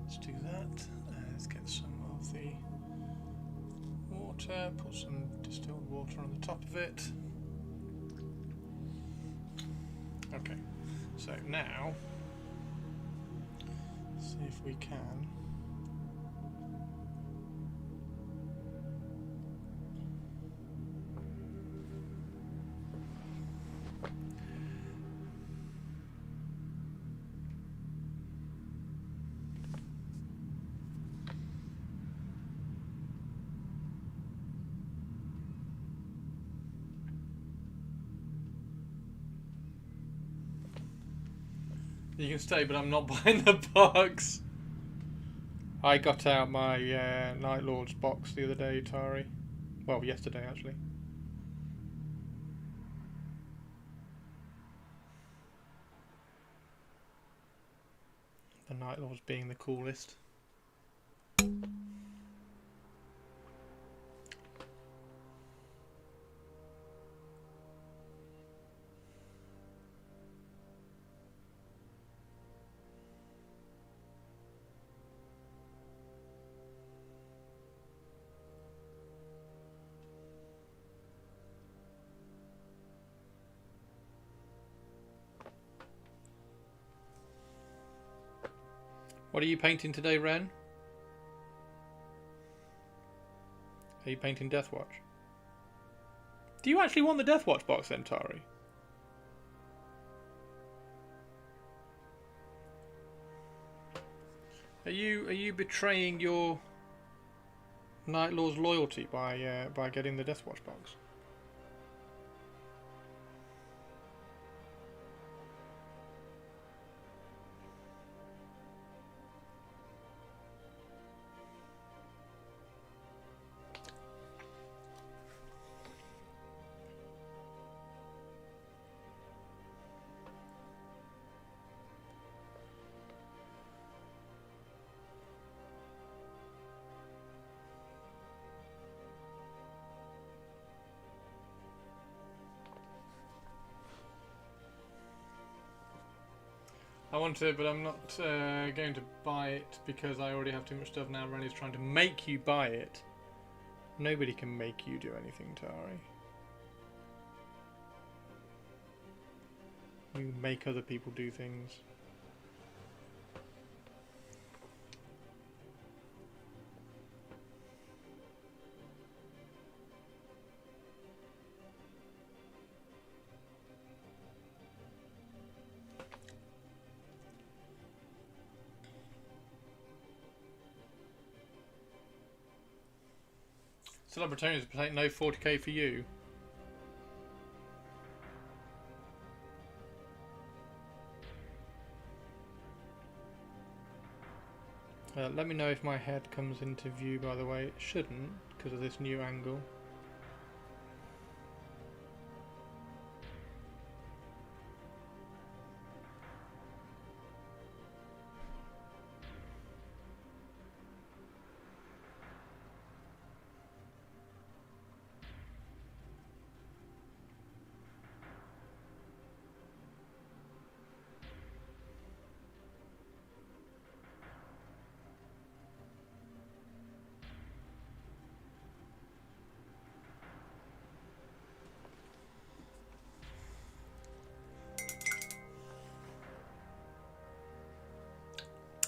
let's do that. Let's get some of the water, put some distilled water on the top of it. Okay, so now see if we can. You can stay, but I'm not buying the box. I got out my Night Lords box the other day, Tari. Well, yesterday actually. The Night Lords being the coolest. What are you painting today, Ren? Are you painting Deathwatch? Do you actually want the Deathwatch box then, Tari? Are you betraying your Night Lord's loyalty by getting the Deathwatch box? I want to, but I'm not going to buy it because I already have too much stuff now. Rennie's trying to make you buy it. Nobody can make you do anything, Tari. You make other people do things. Celebratories, no 40k for you. Let me know if my head comes into view, by the way. It shouldn't, because of this new angle.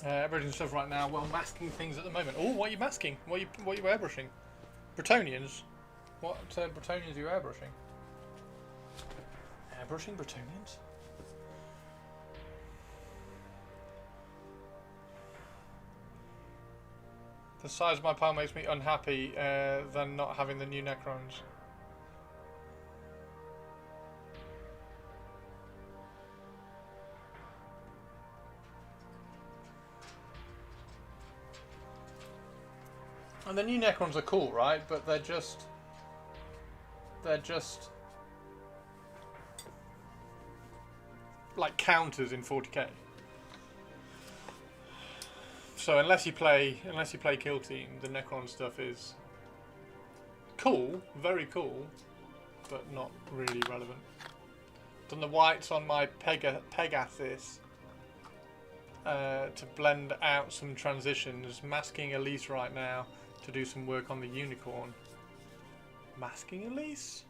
Airbrushing stuff right now. Well, masking things at the moment. Oh, what are you masking? What are you airbrushing? Bretonnians? What Bretonnians are you airbrushing? Airbrushing Bretonnians? The size of my pile makes me unhappy than not having the new Necrons. And the new Necrons are cool, right? But they're just like counters in 40k. So unless you play Kill Team, the Necron stuff is cool, very cool, but not really relevant. Done the whites on my Pegasus to blend out some transitions. Masking Elise right now to do some work on the Unicorn. Masking Elise?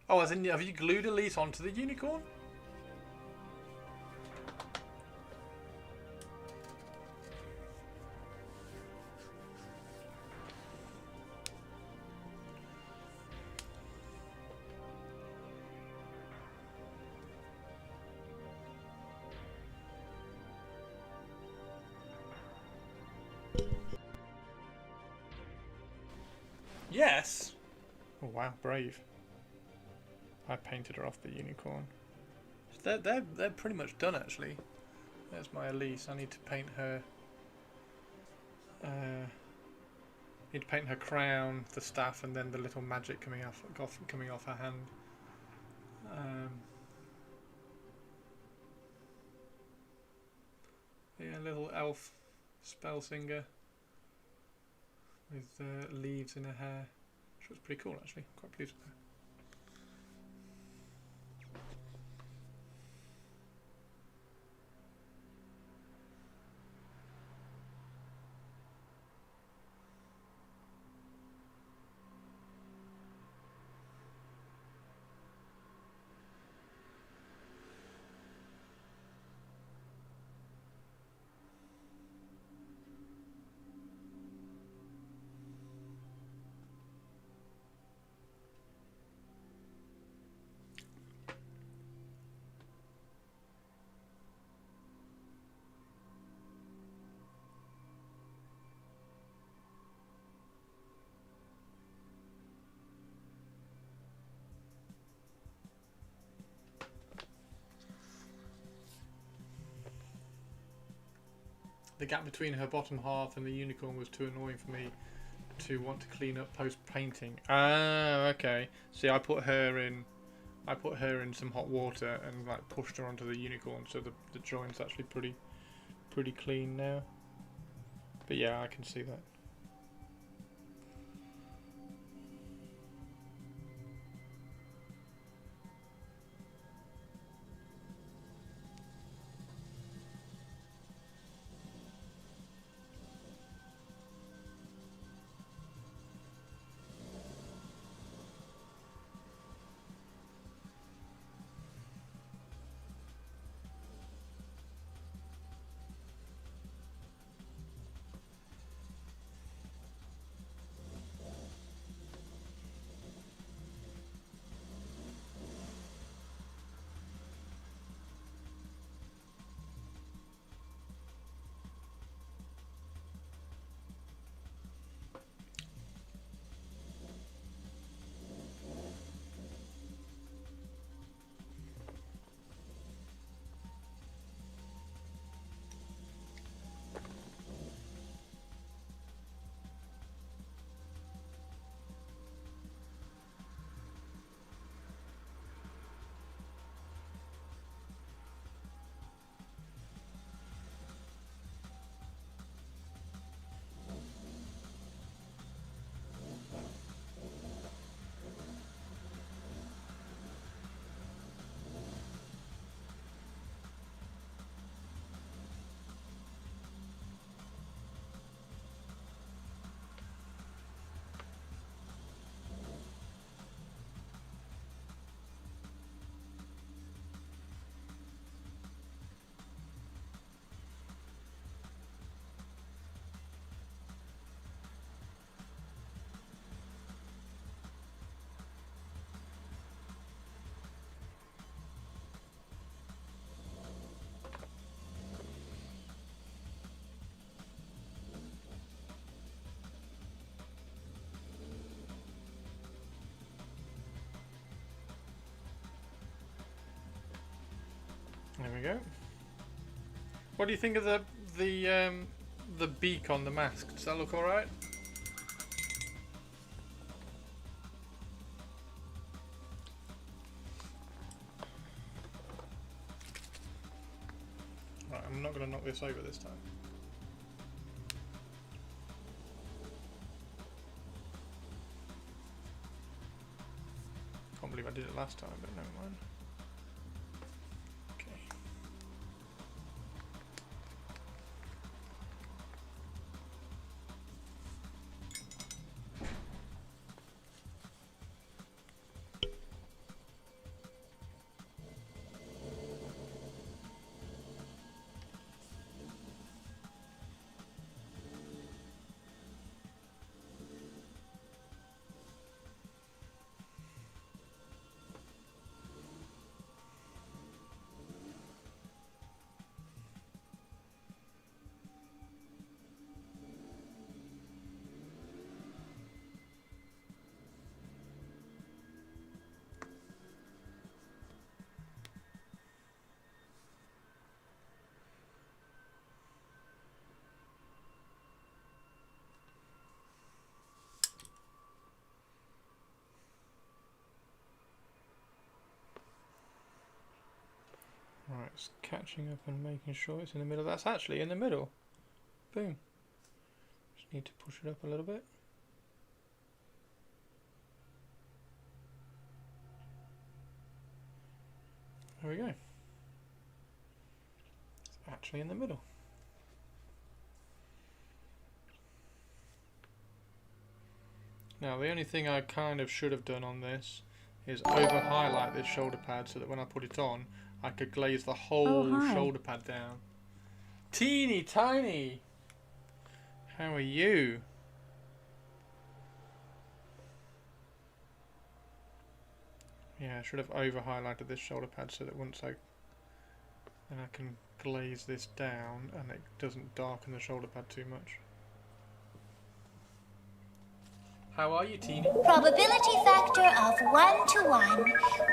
Oh, as in, have you glued Elise onto the Unicorn? Yes. Oh wow, brave. I painted her off the Unicorn. They're pretty much done actually. There's my Elise. I need to paint her. Need to paint her crown, the staff, and then the little magic coming off her hand. Yeah, little elf spell singer with leaves in her hair. Which was pretty cool actually. Quite pleased with her. the gap between her bottom half and the unicorn was too annoying for me to want to clean up post painting. Ah, okay. See, I put her in some hot water and like pushed her onto the unicorn, so the joint's actually pretty clean now. But yeah, I can see that. There we go. What do you think of the beak on the mask? Does that look alright? Right, I'm not going to knock this over this time. Can't believe I did it last time, but never mind. Right, it's catching up and making sure it's in the middle. That's actually in the middle. Boom. Just need to push it up a little bit. There we go. It's actually in the middle. Now the only thing I kind of should have done on this is over highlight this shoulder pad so that when I put it on I could glaze the whole shoulder pad down. Teeny tiny! How are you? Yeah, I should have over highlighted this shoulder pad so that once I can glaze this down and it doesn't darken the shoulder pad too much. How are you, Teeny? Probability factor of 1 to 1.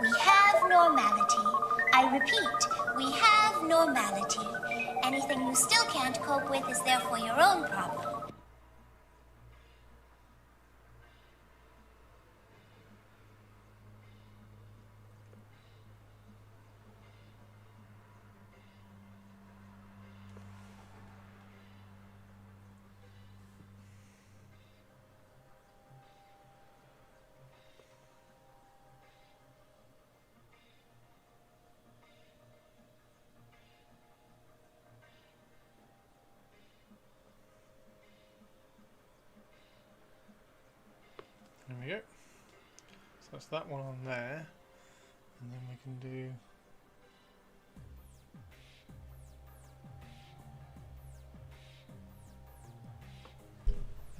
We have normality. I repeat, we have normality. Anything you still can't cope with is therefore your own problem. There we go. So that's that one on there, and then we can do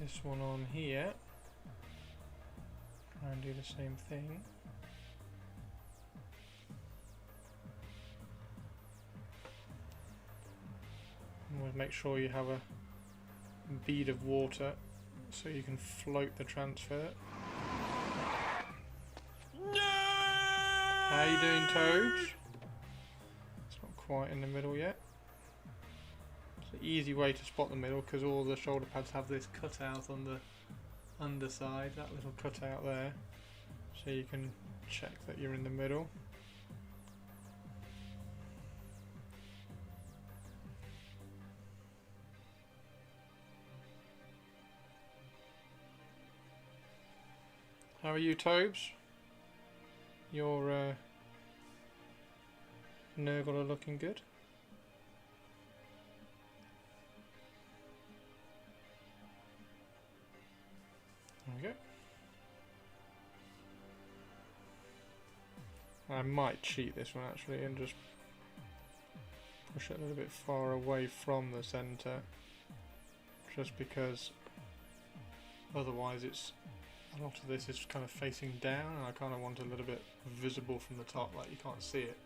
this one on here. Try and do the same thing. And we'll make sure you have a bead of water so you can float the transfer. How you doing, Toad? It's not quite in the middle yet. It's an easy way to spot the middle because all the shoulder pads have this cutout on the underside, that little cutout there, so you can check that you're in the middle. How are you, Tobes? Your Nurgle are looking good. There we go. I might cheat this one actually and just push it a little bit far away from the centre, just because otherwise it's a lot of this is kind of facing down and I kind of want a little bit visible from the top, like you can't see it.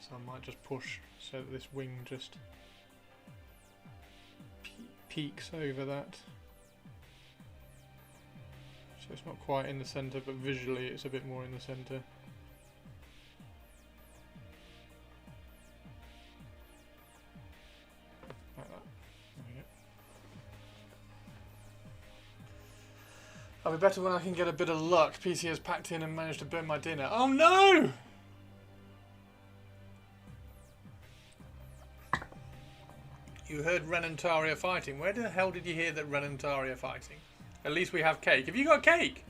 So I might just push so that this wing just peeks over that. So it's not quite in the centre, but visually it's a bit more in the centre. Like that. There we go. I'll be better when I can get a bit of luck. PC has packed in and managed to burn my dinner. Oh no! You heard Ren and Tari are fighting. Where the hell did you hear that Ren and Tari are fighting? At least we have cake. Have you got cake?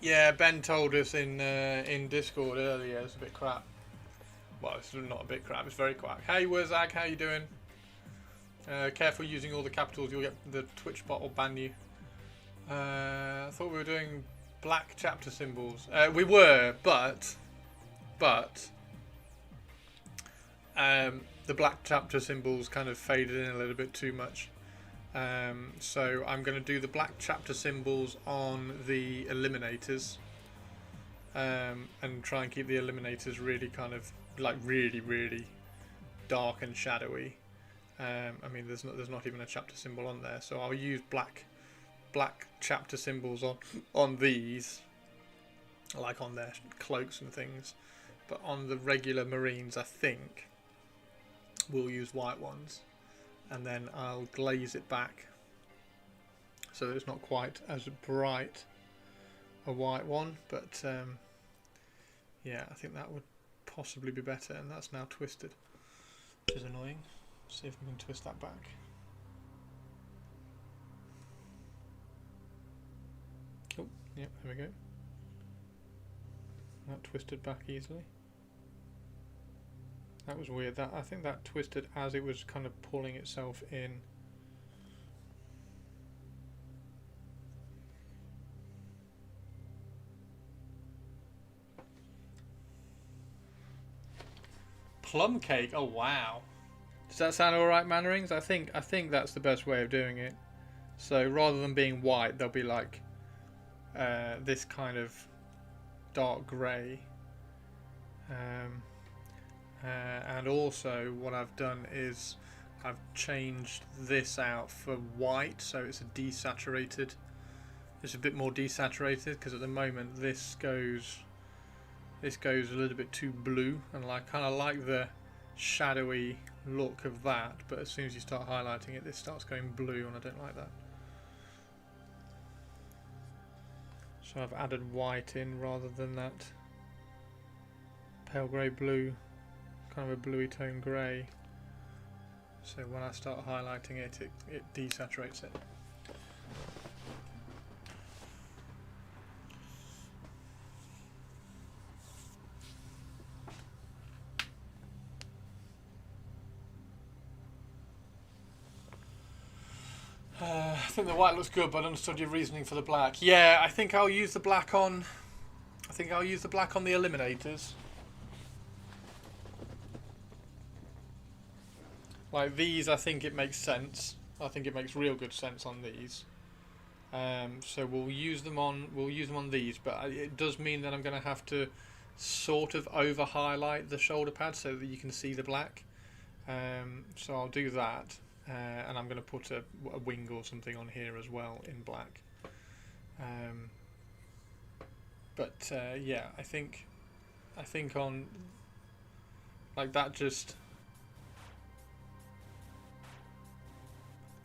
Yeah, Ben told us in Discord earlier. It's a bit crap. Well, it's not a bit crap. It's very crap. Hey, Wurzag, how you doing? Careful using all the capitals. You'll get the Twitch bot will ban you. I thought we were doing black chapter symbols. We were, but the black chapter symbols kind of faded in a little bit too much. So I'm going to do the black chapter symbols on the eliminators, and try and keep the eliminators really kind of like really dark and shadowy. I mean, there's not even a chapter symbol on there, so I'll use black chapter symbols on these, like on their cloaks and things, but on the regular Marines I think we'll use white ones, and then I'll glaze it back so that it's not quite as bright a white one, but yeah, I think that would possibly be better. And that's now twisted, which is annoying. See if we can twist that back. Oh, yep, there we go. That twisted back easily. That was weird. That I think that twisted as it was kind of pulling itself in. Plum cake. Oh wow. Does that sound alright, Mannerings? I think that's the best way of doing it. So rather than being white, they'll be like this kind of dark grey. And also what I've done is I've changed this out for white, so it's a desaturated. It's a bit more desaturated because at the moment this goes a little bit too blue, and I kind of like the shadowy look of that, but as soon as you start highlighting it, this starts going blue, and I don't like that. So I've added white in rather than that pale grey blue, kind of a bluey tone grey. So when I start highlighting it, it desaturates it. I think the white looks good, but I understood your reasoning for the black. Yeah, I think I'll use the black on. I think I'll use the black on the eliminators. Like these, I think it makes sense. I think it makes real good sense on these. So we'll use them on. We'll use them on these, but it does mean that I'm going to have to sort of over highlight the shoulder pad so that you can see the black. So I'll do that. And I'm going to put a wing or something on here as well in black. Yeah, I think on like that just.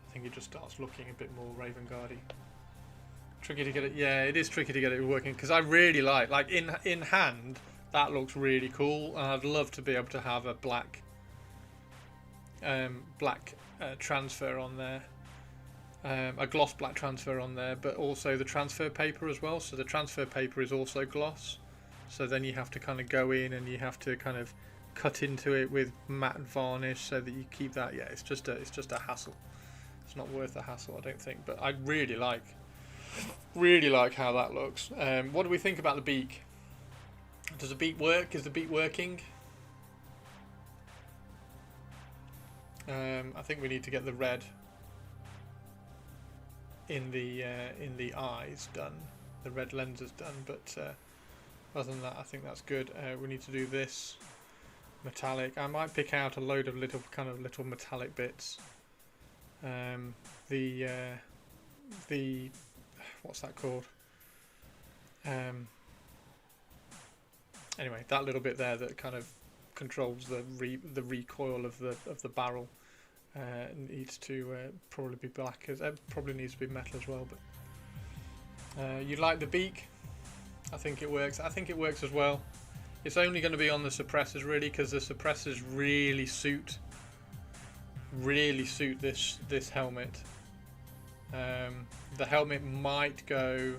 I think it just starts looking a bit more Raven Guardy. Tricky to get it. Yeah, it is tricky to get it working because I really like in hand that looks really cool, and I'd love to be able to have a black. Transfer on there, a gloss black transfer on there, but also the transfer paper as well. So the transfer paper is also gloss, so then you have to kind of go in and you have to kind of cut into it with matte varnish so that you keep that. Yeah, it's just a hassle. It's not worth the hassle, I don't think. But I really like how that looks. What do we think about the beak? Does the beak work? Is the beak working? I think we need to get the red in the eyes done, the red lenses done, but other than that I think that's good. We need to do this metallic. I might pick out a load of little metallic bits. The what's that called? Anyway, that little bit there that kind of controls the recoil of the barrel needs to probably be black, as it probably needs to be metal as well. But you like the beak? I think it works. I think it works as well. It's only going to be on the suppressors really, because the suppressors really suit this helmet. The helmet might go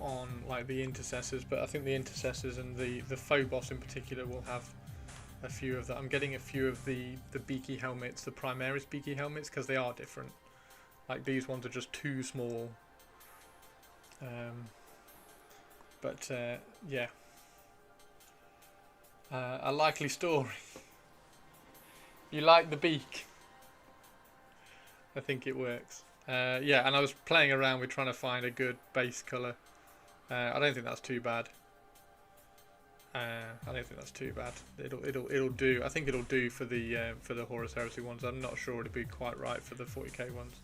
on like the intercessors, but I think the intercessors and the Phobos in particular will have a few of that. I'm getting a few of the beaky helmets, the Primaris beaky helmets, because they are different. Like these ones are just too small. Yeah, a likely story. You like the beak? I think it works. Yeah, and I was playing around with trying to find a good base colour. I don't think that's too bad. It'll do. I think it'll do for the Horus Heresy ones. I'm not sure it'll be quite right for the 40k ones.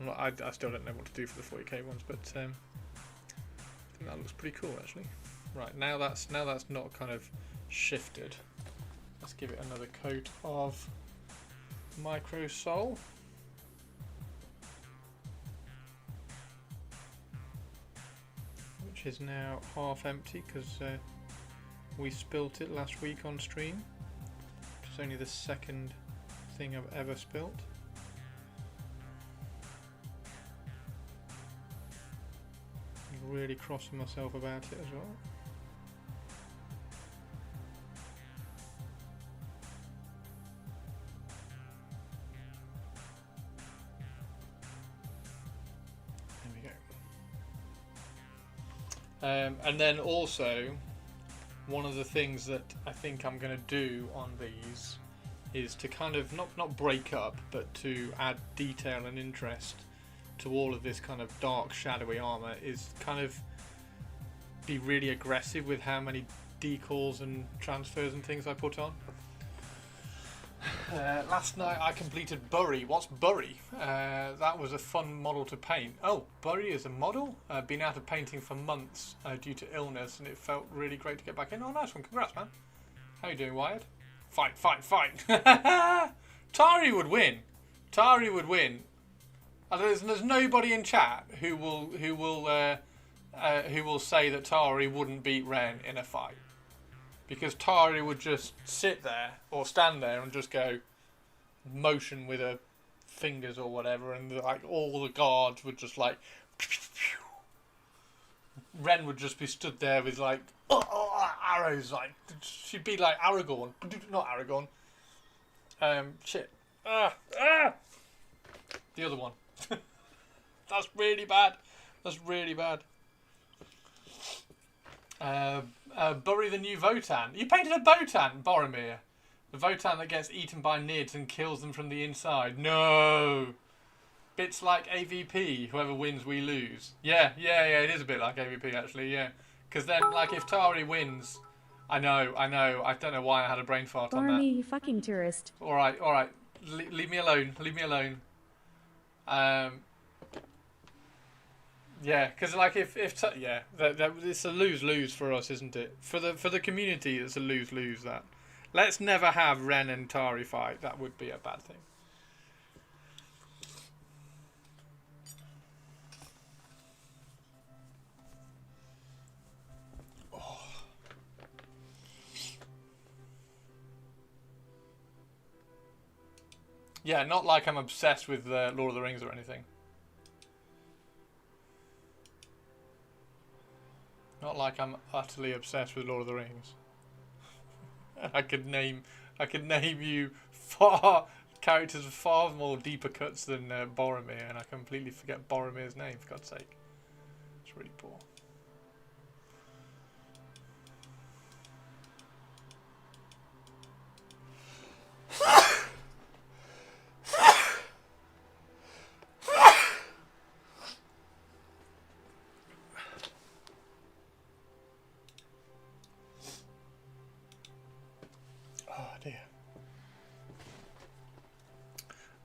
I still don't know what to do for the 40k ones, but I think that looks pretty cool actually. Right, now that's not kind of shifted. Let's give it another coat of Microsol. Which is now half empty because we spilt it last week on stream. It's only the second thing I've ever spilt. I'm really crossing myself about it as well. And then also, one of the things that I think I'm going to do on these is to kind of not break up, but to add detail and interest to all of this kind of dark, shadowy armor, is kind of be really aggressive with how many decals and transfers and things I put on. Last night I completed Bury. What's Bury? That was a fun model to paint. Oh, Bury is a model? Been out of painting for months due to illness, and it felt really great to get back in. Oh, nice one. Congrats, man. How you doing, Wyatt? Fight, fight, fight! Tari would win. Tari would win. There's nobody in chat who will say that Tari wouldn't beat Ren in a fight, because Tari would just sit there or stand there and just go motion with her fingers or whatever, and like all the guards would just like. Ren would just be stood there with like arrows, like she'd be like Aragorn, not Aragorn. Shit. The other one. That's really bad. That's really bad. Bury the new Votan. You painted a Votan, Boromir. The Votan that gets eaten by Nids and kills them from the inside. No. Bits like AVP. Whoever wins, we lose. Yeah. It is a bit like AVP, actually, yeah. Because then, like, if Tari wins... I know. I don't know why I had a brain fart on that. Boromir, you fucking tourist. Alright. Leave me alone. Leave me alone. Yeah, because like it's a lose-lose for us, isn't it? For the community, it's a lose-lose. That let's never have Ren and Tari fight. That would be a bad thing. Oh. Yeah, not like I'm obsessed with Lord of the Rings or anything. Not like I'm utterly obsessed with Lord of the Rings. I could name you characters with far more deeper cuts than Boromir, and I completely forget Boromir's name, for God's sake. It's really poor.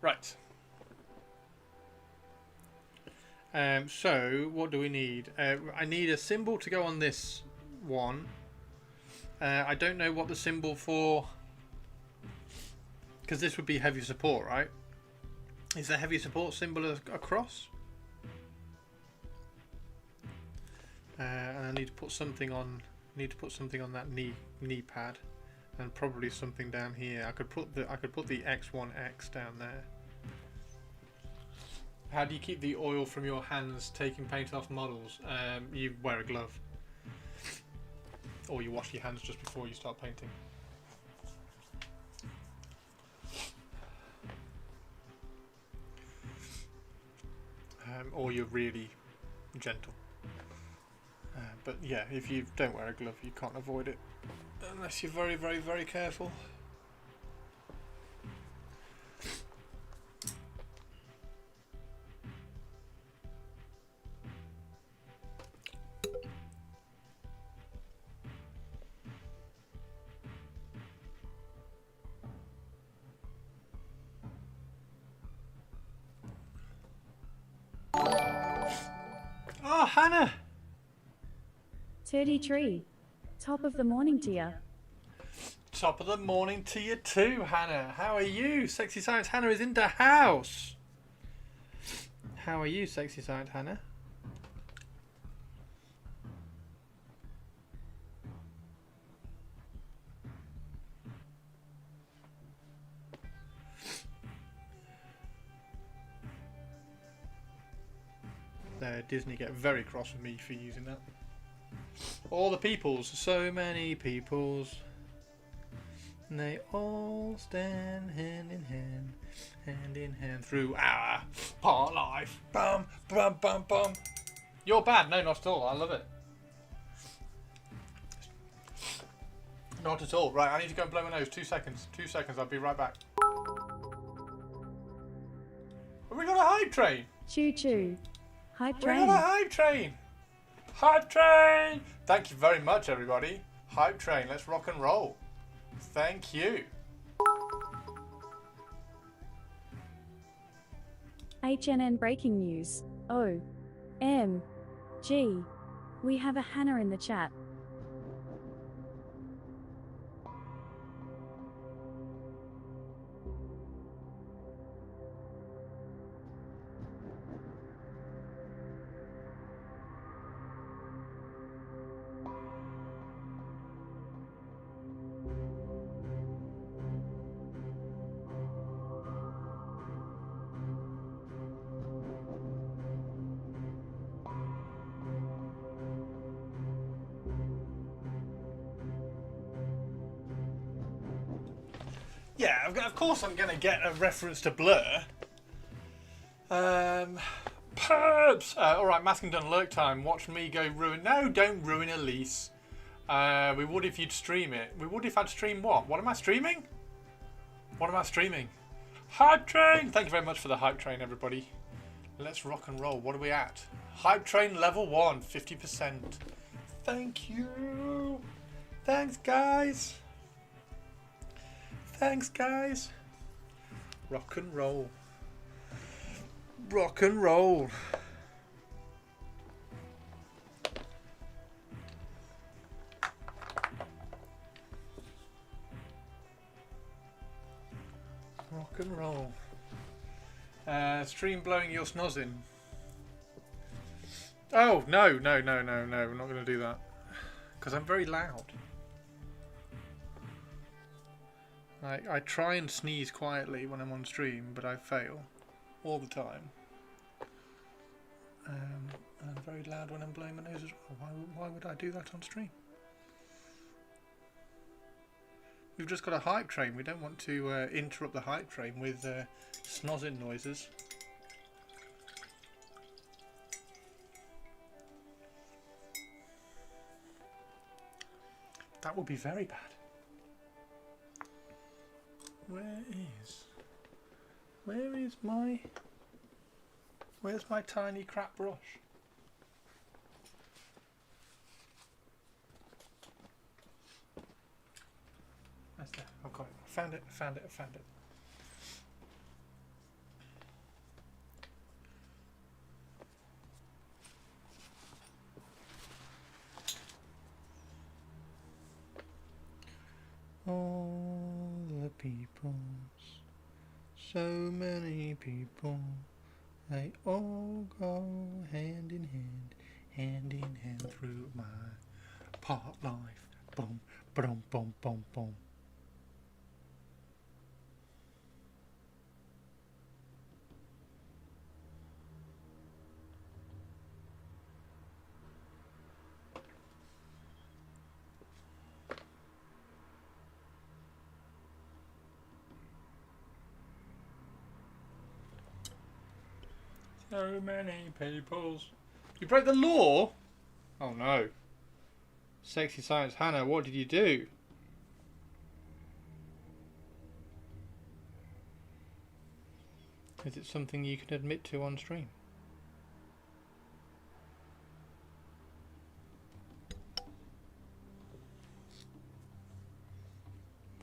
Right. So, what do we need? I need a symbol to go on this one. I don't know what the symbol for... Because this would be heavy support, right? Is the heavy support symbol a cross? And I need to put something on... that knee pad. And probably something down here. I could put the X1X down there. How do you keep the oil from your hands taking paint off models? You wear a glove. Or you wash your hands just before you start painting. Or you're really gentle. But yeah, if you don't wear a glove, you can't avoid it. Unless you're very, very, very careful. Oh, Hannah! 33. Top of the morning to ya. Top of the morning to you too, Hannah. How are you? Sexy Science Hannah is in the house. How are you, Sexy Science Hannah? Disney get very cross with me for using that. All the peoples, so many peoples. And they all stand hand in hand through our part life. Bum, bum, bum, bum. You're bad. No, not at all. I love it. Not at all. Right, I need to go and blow my nose. 2 seconds. 2 seconds. I'll be right back. Have we got a hype train? Choo choo. Hype We train. got a hype train. Hype train. Thank you very much, everybody. Hype train. Let's rock and roll. Thank you. HNN breaking news. OMG. We have a Hannah in the chat. Yeah, of course I'm going to get a reference to Blur. Perps! Alright, masking done, lurk time. Watch me go ruin... No, don't ruin Elise. We would if you'd stream it. We would if I'd stream what? What am I streaming? What am I streaming? Hype Train! Thank you very much for the Hype Train, everybody. Let's rock and roll. What are we at? Hype Train level 1, 50%. Thank you. Thanks, guys. Thanks, guys. Rock and roll. Rock and roll. Rock and roll. Stream blowing your snozzing. Oh, no. We're not going to do that. Because I'm very loud. I try and sneeze quietly when I'm on stream, but I fail. All the time. And I'm very loud when I'm blowing my nose as well. Why would I do that on stream? We've just got a hype train. We don't want to interrupt the hype train with snozzing noises. That would be very bad. Where's my tiny crap brush? That's there. I've got it. I found it. All the peoples, so many people, they all go hand in hand through my part life. Boom, boom, boom, boom, boom. So many peoples. You broke the law? Oh no. Sexy Science Hannah, what did you do? Is it something you can admit to on stream?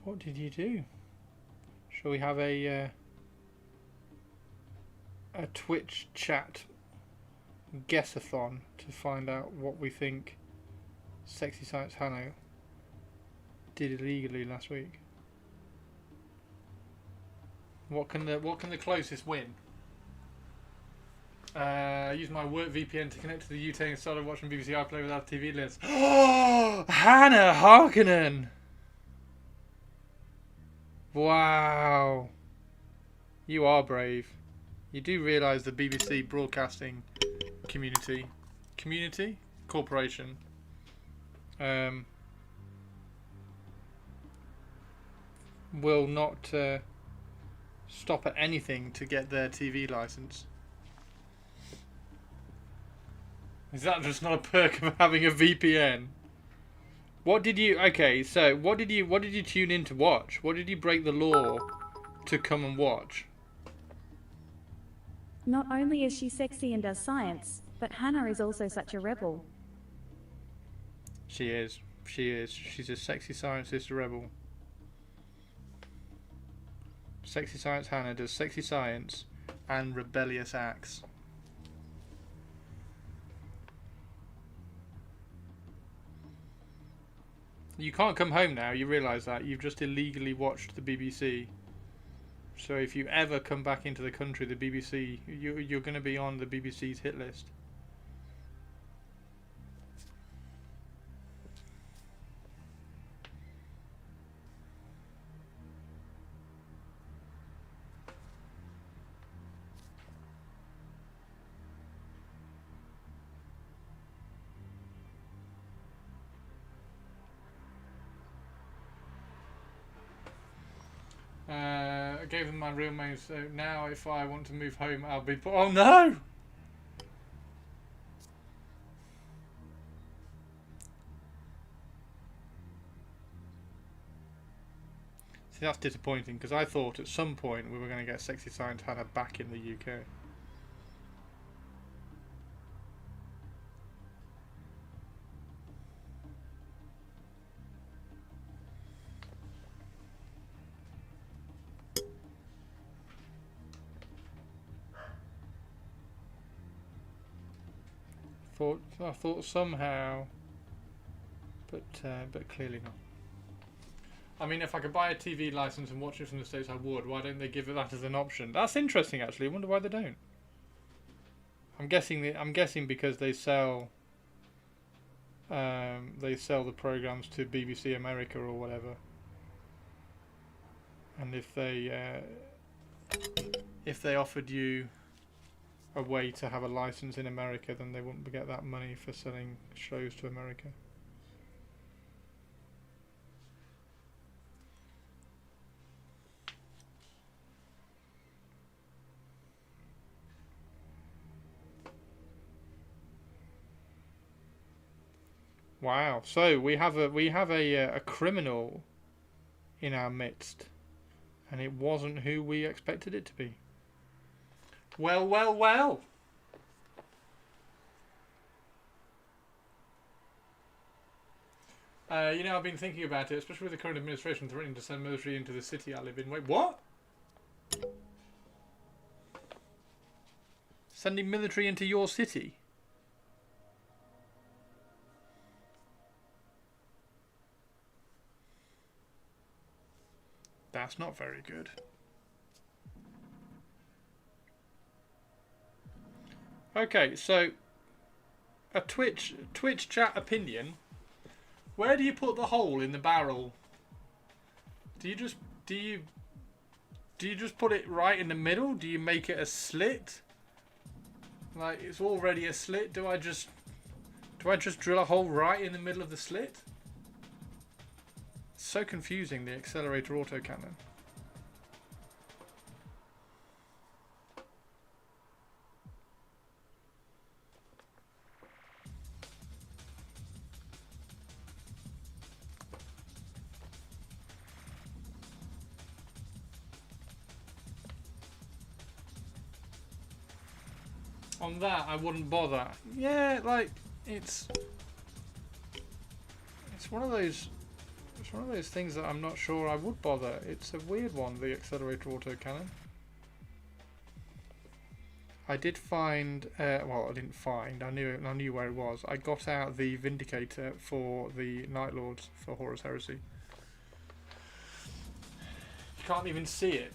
What did you do? Shall we have a Twitch chat guess-a-thon to find out what we think Sexy Science Hannah did illegally last week? What can the closest win? I use my work VPN to connect to the UK and started watching BBC iPlayer without a TV list. Oh, Hannah Harkonnen! Wow, you are brave. You do realise the BBC broadcasting corporation will not stop at anything to get their TV licence. Is that just not a perk of having a VPN? What did you... Okay, so what did you tune in to watch? What did you break the law to come and watch? Not only is she sexy and does science, but Hannah is also such a rebel. She is. She's a sexy scientist rebel. Sexy Science Hannah does sexy science and rebellious acts. You can't come home now, you realise that. You've just illegally watched the BBC. So if you ever come back into the country, the BBC, you're going to be on the BBC's hit list. I gave them my real name, so now if I want to move home, I'll be... Oh no! See, that's disappointing, because I thought at some point we were going to get Sexy Science Hannah back in the UK. I thought somehow, but clearly not. I mean, if I could buy a TV license and watch it from the States, I would. Why don't they give it that as an option? That's interesting, actually. I wonder why they don't. I'm guessing because they sell the programs to BBC America or whatever. And if they offered you a way to have a license in America, then they wouldn't get that money for selling shows to America. Wow. So we have a criminal in our midst, and it wasn't who we expected it to be. Well, well, well. You know, I've been thinking about it, especially with the current administration threatening to send military into the city I live in. Wait, what? Sending military into your city? That's not very good. Okay, so a Twitch chat opinion. Where do you put the hole in the barrel? Do you just put it right in the middle? Do you make it a slit? Like it's already a slit. Do I just drill a hole right in the middle of the slit? It's so confusing, the accelerator autocannon. On that, I wouldn't bother. Yeah, like it's one of those things that I'm not sure I would bother. It's a weird one, the accelerator autocannon. I did find, well, I didn't find. I knew where it was. I got out the Vindicator for the Night Lords for Horus Heresy. You can't even see it.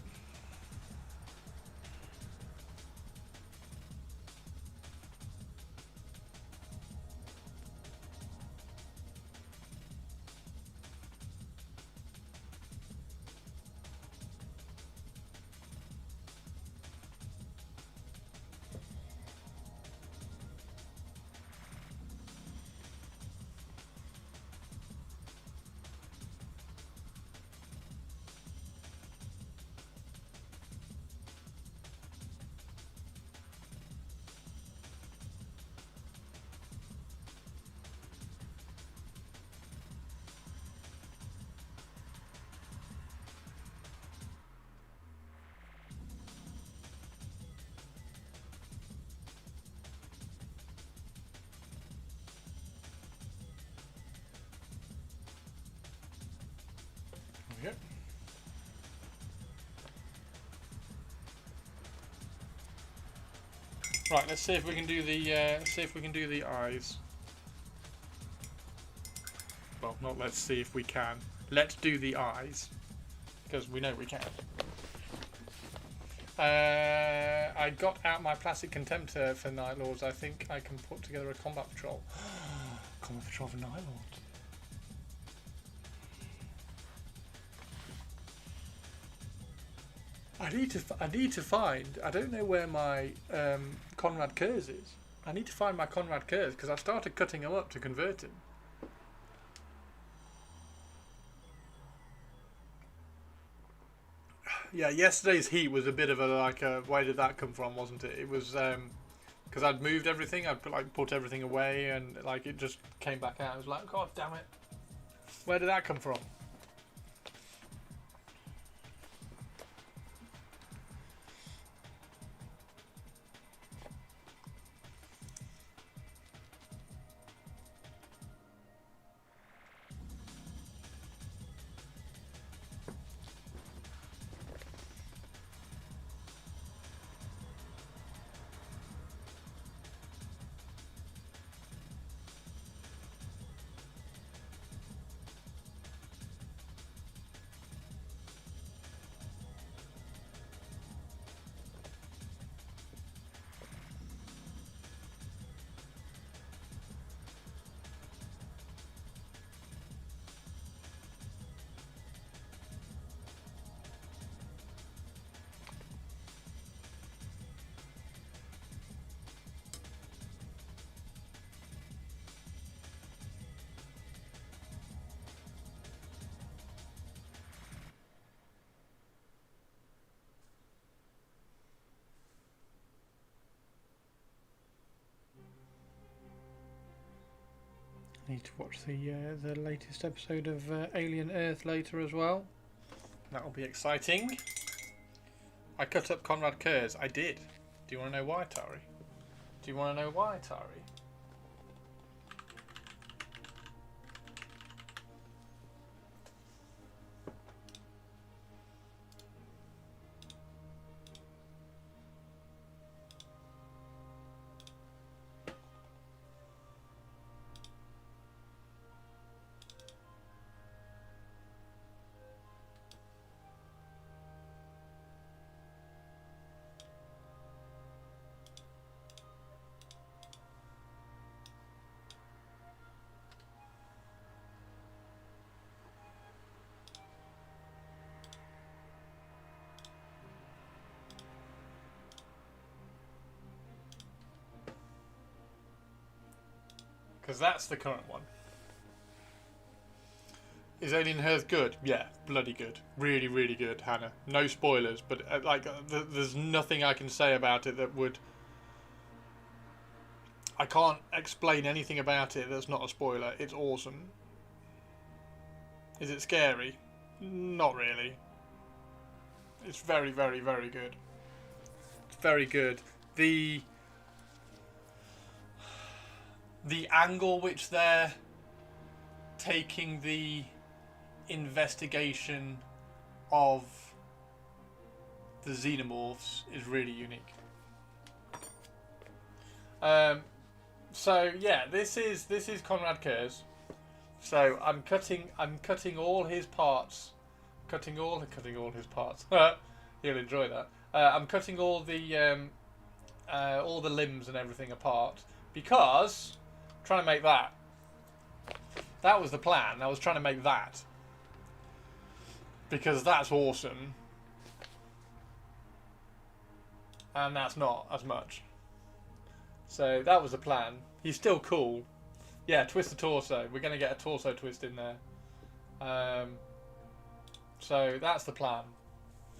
Yep. Right, let's see if we can do the eyes. Well, not let's see if we can. Let's do the eyes, because we know we can. I got out my plastic contemptor for Night Lords. I think I can put together a combat patrol. Combat patrol for Night Lords. I need to find. I don't know where my Conrad Kurz is. I need to find my Conrad Kurz because I started cutting him up to convert him. Yeah, yesterday's heat was a bit of a like a where did that come from, wasn't it? It was because I'd moved everything, I'd put everything away, and like it just came back out. I was like, God damn it, where did that come from? Need to watch the latest episode of Alien Earth later as well. That'll be exciting. I cut up Conrad Kurz. I did. Do you want to know why, Tari? Do you want to know why, Tari? Because that's the current one. Is Alien Earth good? Yeah, bloody good. Really, really good, Hannah. No spoilers, but there's nothing I can say about it that would... I can't explain anything about it that's not a spoiler. It's awesome. Is it scary? Not really. It's very, very, very good. It's very good. The angle which they're taking the investigation of the xenomorphs is really unique. So yeah, this is Conrad Kurz. So I'm cutting all his parts, cutting all his parts. You'll enjoy that. I'm cutting all the limbs and everything apart because. Trying to make that. That was the plan. I was trying to make that. Because that's awesome. And that's not as much. So that was the plan. He's still cool. Yeah, twist the torso. We're going to get a torso twist in there. So that's the plan.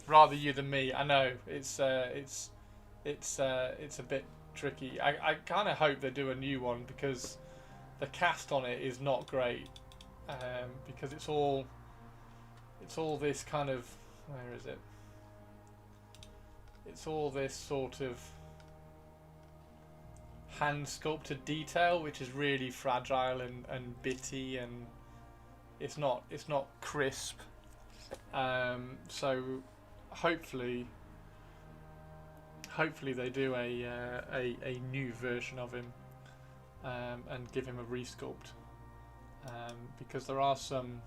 Rather you than me. I know. It's a bit tricky. I kind of hope they do a new one because the cast on it is not great, because it's all this kind of, where is it? It's all this sort of hand sculpted detail which is really fragile and bitty, and it's not crisp. So hopefully they do a new version of him and give him a resculpt, because there are some.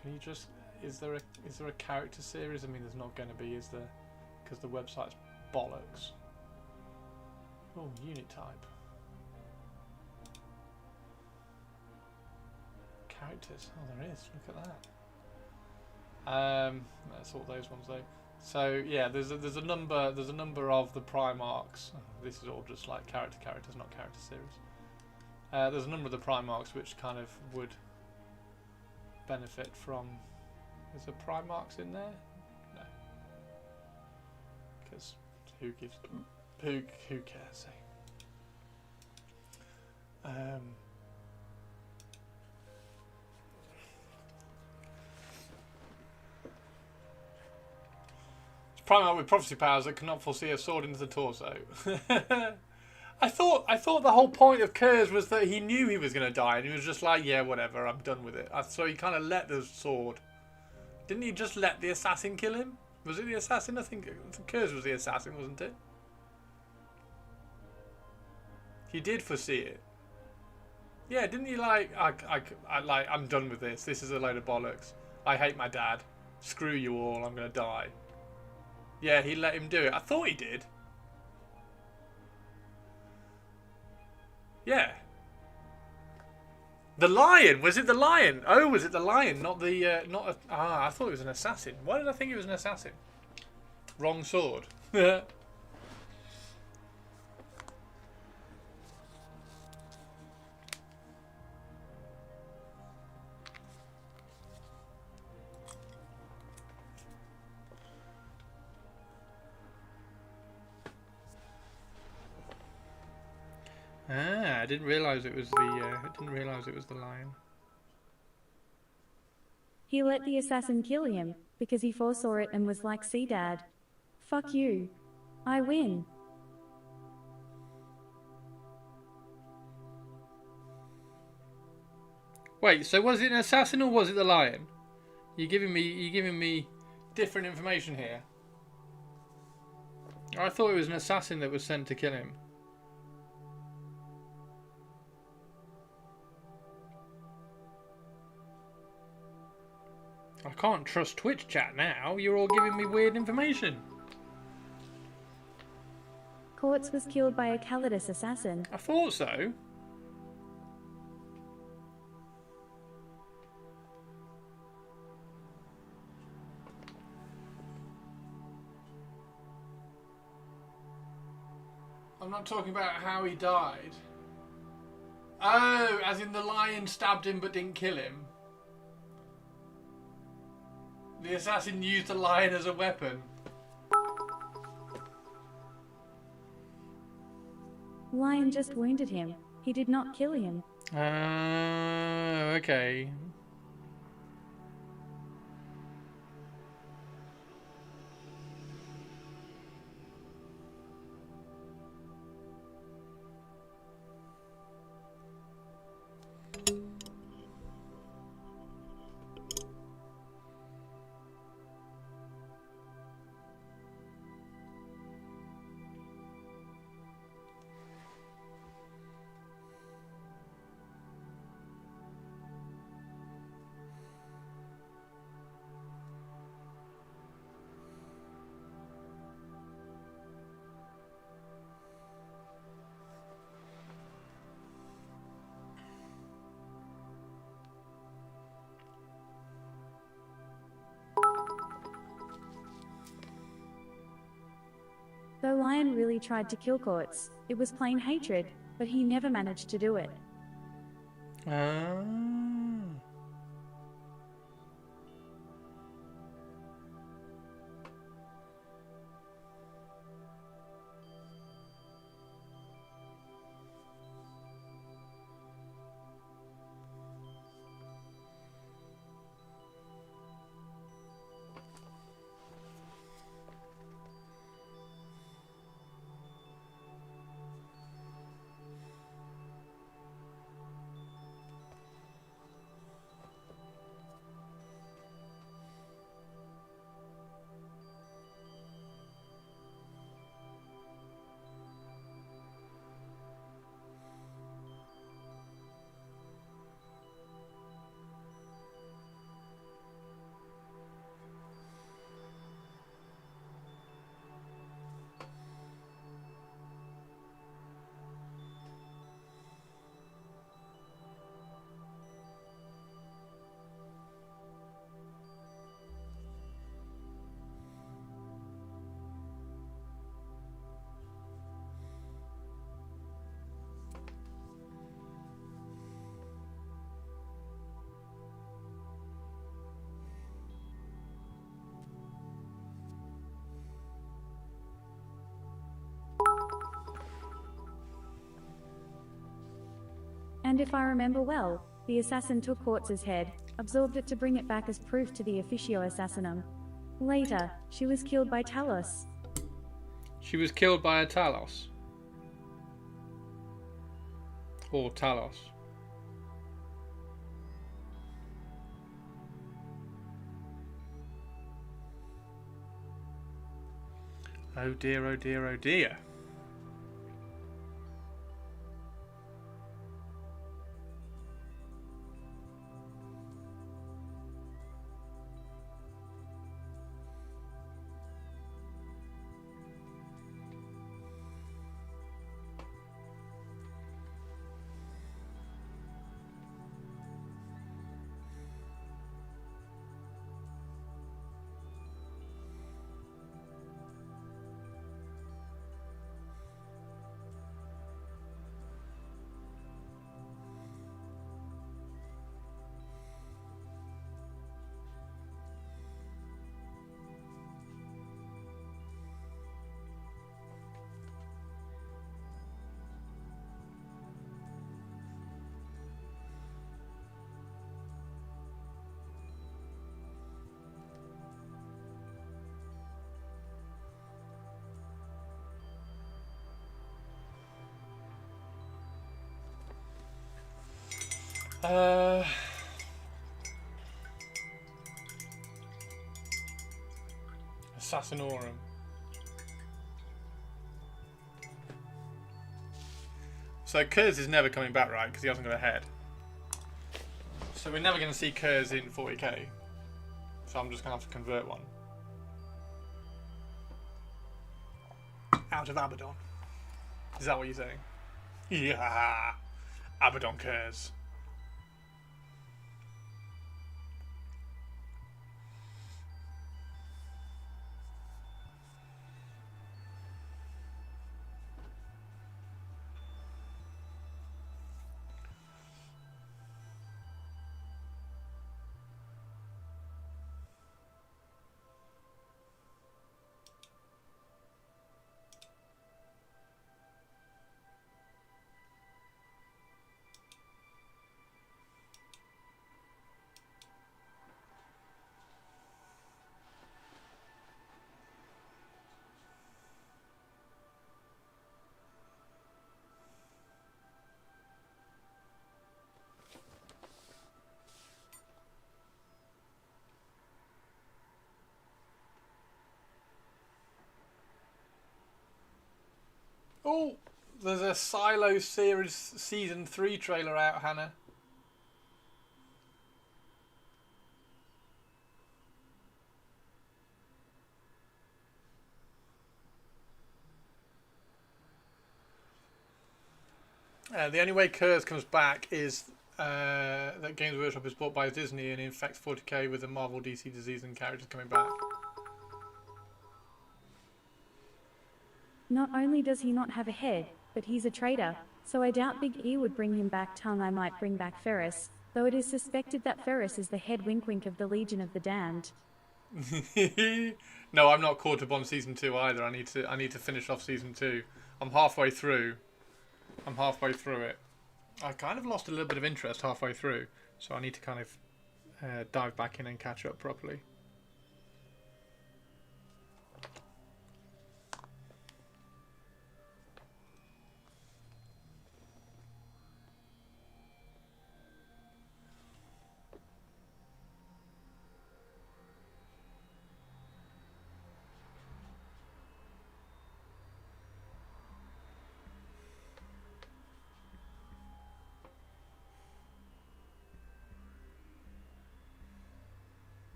Can you just? Is there a character series? I mean, there's not going to be, is there? Because the website's bollocks. Oh, unit type. Characters. Oh, there is. Look at that. Let's sort those ones though. So yeah, there's a number of the Primarchs. Oh, this is all just like characters, not character series. There's a number of the Primarchs which kind of would benefit from. Is there Primarchs in there? No. because who cares? Eh? It's Primarch with prophecy powers that cannot foresee a sword into the torso. I thought the whole point of Kurz was that he knew he was going to die, and he was just like, yeah, whatever, I'm done with it. So he kind of let the sword. Didn't he just let the assassin kill him? Was it the assassin? I think Kurz was the assassin, wasn't it? He did foresee it. Yeah, didn't he I'm done with this. This is a load of bollocks. I hate my dad. Screw you all. I'm going to die. Yeah, he let him do it. I thought he did. Yeah. The lion. Was it the lion? Oh, was it the lion? Not the I thought it was an assassin. Why did I think it was an assassin? Wrong sword. I didn't realise it was the. I didn't realise it was the lion. He let the assassin kill him, because he foresaw it and was like, see dad. Fuck you. I win. Wait, so was it an assassin or was it the lion? You're giving me different information here. I thought it was an assassin that was sent to kill him. I can't trust Twitch chat now. You're all giving me weird information. Quartz was killed by a Calidus assassin. I thought so. I'm not talking about how he died. Oh, as in the lion stabbed him but didn't kill him. The assassin used the lion as a weapon. Lion just wounded him. He did not kill him. Okay. Though Lion really tried to kill Quartz, it was plain hatred, but he never managed to do it. And if I remember well, the assassin took Quartz's head, absorbed it to bring it back as proof to the Officio Assassinum. Later, she was killed by Talos. She was killed by a Talos. Or Talos. Oh dear, oh dear, oh dear. Assassinorum. So Kurz is never coming back, right? Because he hasn't got a head. So we're never going to see Kurz in 40k. So I'm just going to have to convert one. Out of Abaddon. Is that what you're saying? Yeah. Abaddon Kurz. Oh, there's a Silo Series Season 3 trailer out, Hannah. The only way Kurz comes back is that Games Workshop is bought by Disney and infects 40k with the Marvel DC disease and characters coming back. Not only does he not have a head, but he's a traitor, so I doubt Big E would bring him back. Tongue I might bring back Ferris, though it is suspected that Ferris is the head wink of the Legion of the Damned. No, I'm not caught up on season 2 either. I need to finish off season 2. I'm halfway through. It. I kind of lost a little bit of interest halfway through, so I need to kind of dive back in and catch up properly.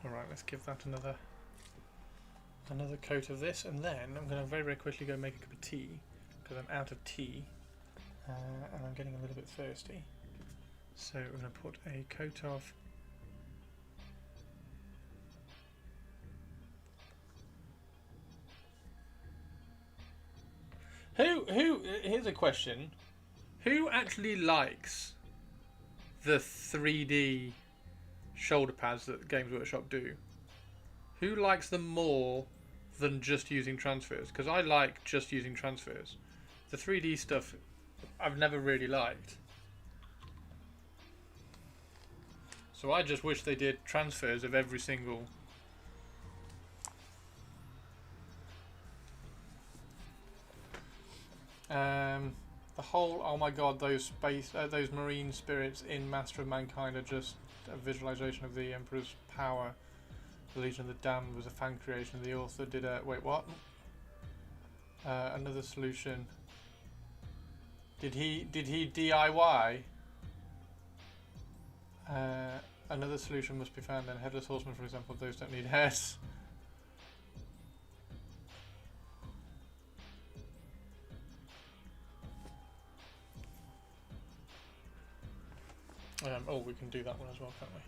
Alright, let's give that another coat of this, and then I'm going to very, very quickly go make a cup of tea, because I'm out of tea. And I'm getting a little bit thirsty. So we're going to put a coat of here's a question. Who actually likes the 3D shoulder pads that Games Workshop do? Who likes them more than just using transfers? Because I like just using transfers. The 3D stuff I've never really liked. So I just wish they did transfers of every single. The whole, oh my god, those marine spirits in Master of Mankind are just a visualization of the Emperor's power. The Legion of the Damned was a fan creation. The author did a, wait, what? Another solution. Did he DIY? Another solution must be found then. Headless Horsemen, for example, those don't need heads. Oh, we can do that one as well, can't we?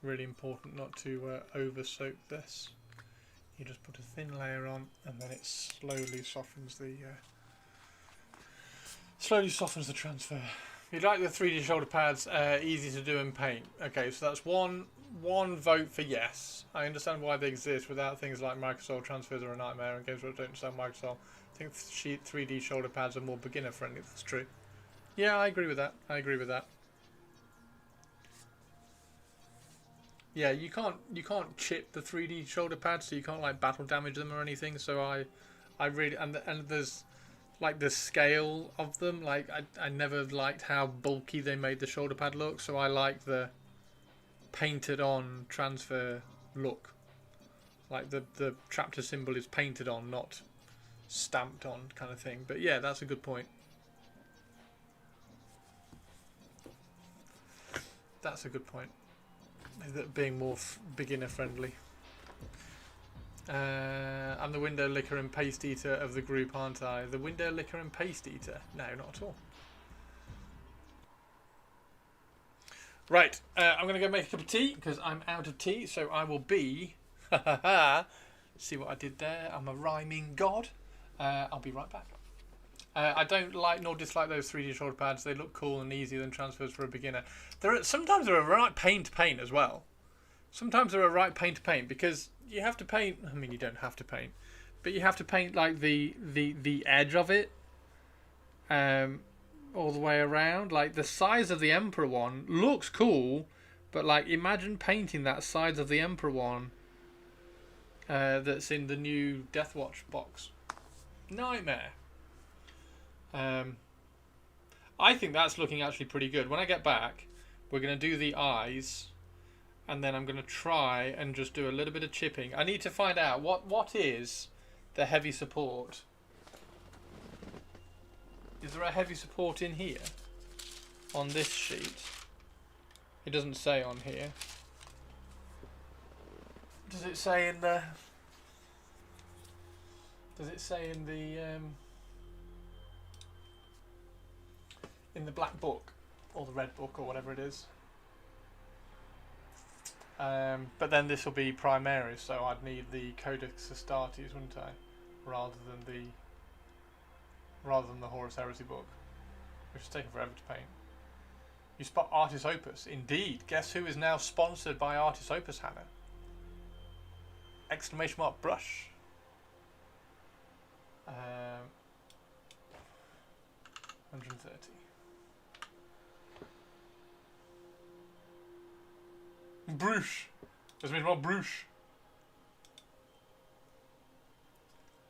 Really important not to over soak this. You just put a thin layer on, and then it slowly softens the transfer. If you like the 3D shoulder pads, easy to do and paint. Okay, so that's one vote for yes. I understand why they exist. Without things like Microsoft, transfers are a nightmare, and games that don't understand Microsoft. I think 3D shoulder pads are more beginner friendly. That's true. Yeah, I agree with that. Yeah, you can't chip the 3D shoulder pads, so you can't like battle damage them or anything. So I really and there's like the scale of them. Like I never liked how bulky they made the shoulder pad look. So I like the painted on transfer look. Like the chapter symbol is painted on, not stamped on, kind of thing. But yeah, that's a good point. That's a good point. That being more beginner friendly. I'm the window licker and paste eater of the group, aren't I? The window licker and paste eater? No, not at all. Right, I'm going to go make a cup of tea because I'm out of tea, so I will be. See what I did there? I'm a rhyming god. I'll be right back. I don't like nor dislike those 3D shoulder pads. They look cool and easier than transfers for a beginner. Sometimes they're a right pain to paint as well. Sometimes they're a right pain to paint because you have to paint. I mean, you don't have to paint, but you have to paint like the edge of it, all the way around. Like the size of the Emperor one looks cool, but like imagine painting that size of the Emperor one that's in the new Deathwatch box. Nightmare. I think that's looking actually pretty good. When I get back, we're going to do the eyes, and then I'm going to try and just do a little bit of chipping. I need to find out what is the heavy support. Is there a heavy support in here on this sheet? It doesn't say on here. Does it say in the? Does it say in the black book or the red book or whatever it is? But then this will be Primaris, so I'd need the Codex Astartes, wouldn't I? Rather than the Horus Heresy book, which has taken forever to paint. You spot Artis Opus. Indeed. Guess who is now sponsored by Artis Opus, Hannah? Exclamation mark brush. 130. Bruges. Exclamation mark Bruges.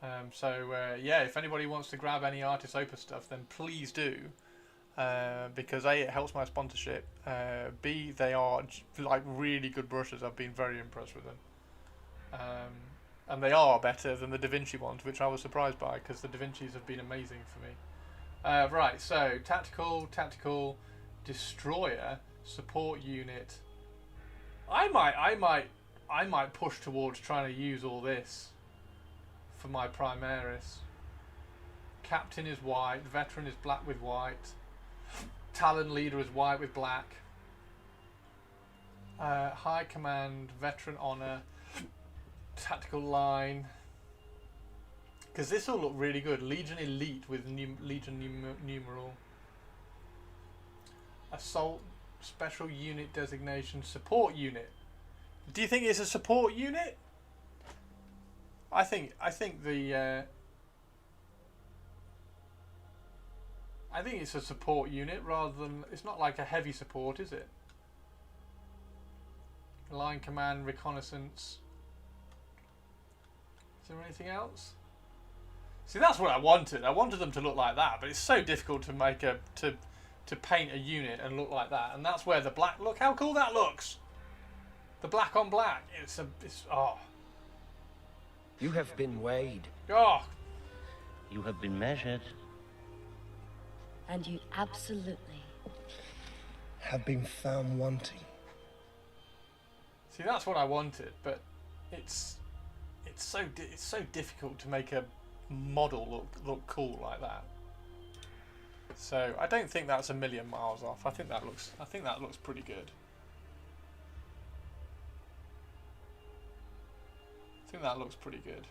Yeah, if anybody wants to grab any Artis Opus stuff, then please do, because A, it helps my sponsorship, B, they are like really good brushes. I've been very impressed with them. And they are better than the Da Vinci ones, which I was surprised by because the Da Vinci's have been amazing for me. Right, so tactical destroyer support unit. I might push towards trying to use all this for my Primaris. Captain is white, veteran is black with white, Talon leader is white with black. High command, veteran honor, tactical line. Because this will look really good. Legion elite with Legion numeral. Assault special unit designation, support unit. Do you think it's a support unit? I think it's a support unit rather than, it's not like a heavy support, is it? Line command, reconnaissance. Is there anything else? See, that's what I wanted. I wanted them to look like that, but it's so difficult to make to paint a unit and look like that. And that's where the black, look how cool that looks. The black on black. It's oh. You have been weighed. Oh. You have been measured. And you absolutely have been found wanting. See, that's what I wanted, but it's so difficult to make a model look cool like that. So I don't think that's a million miles off. I think that looks pretty good. I think that looks pretty good.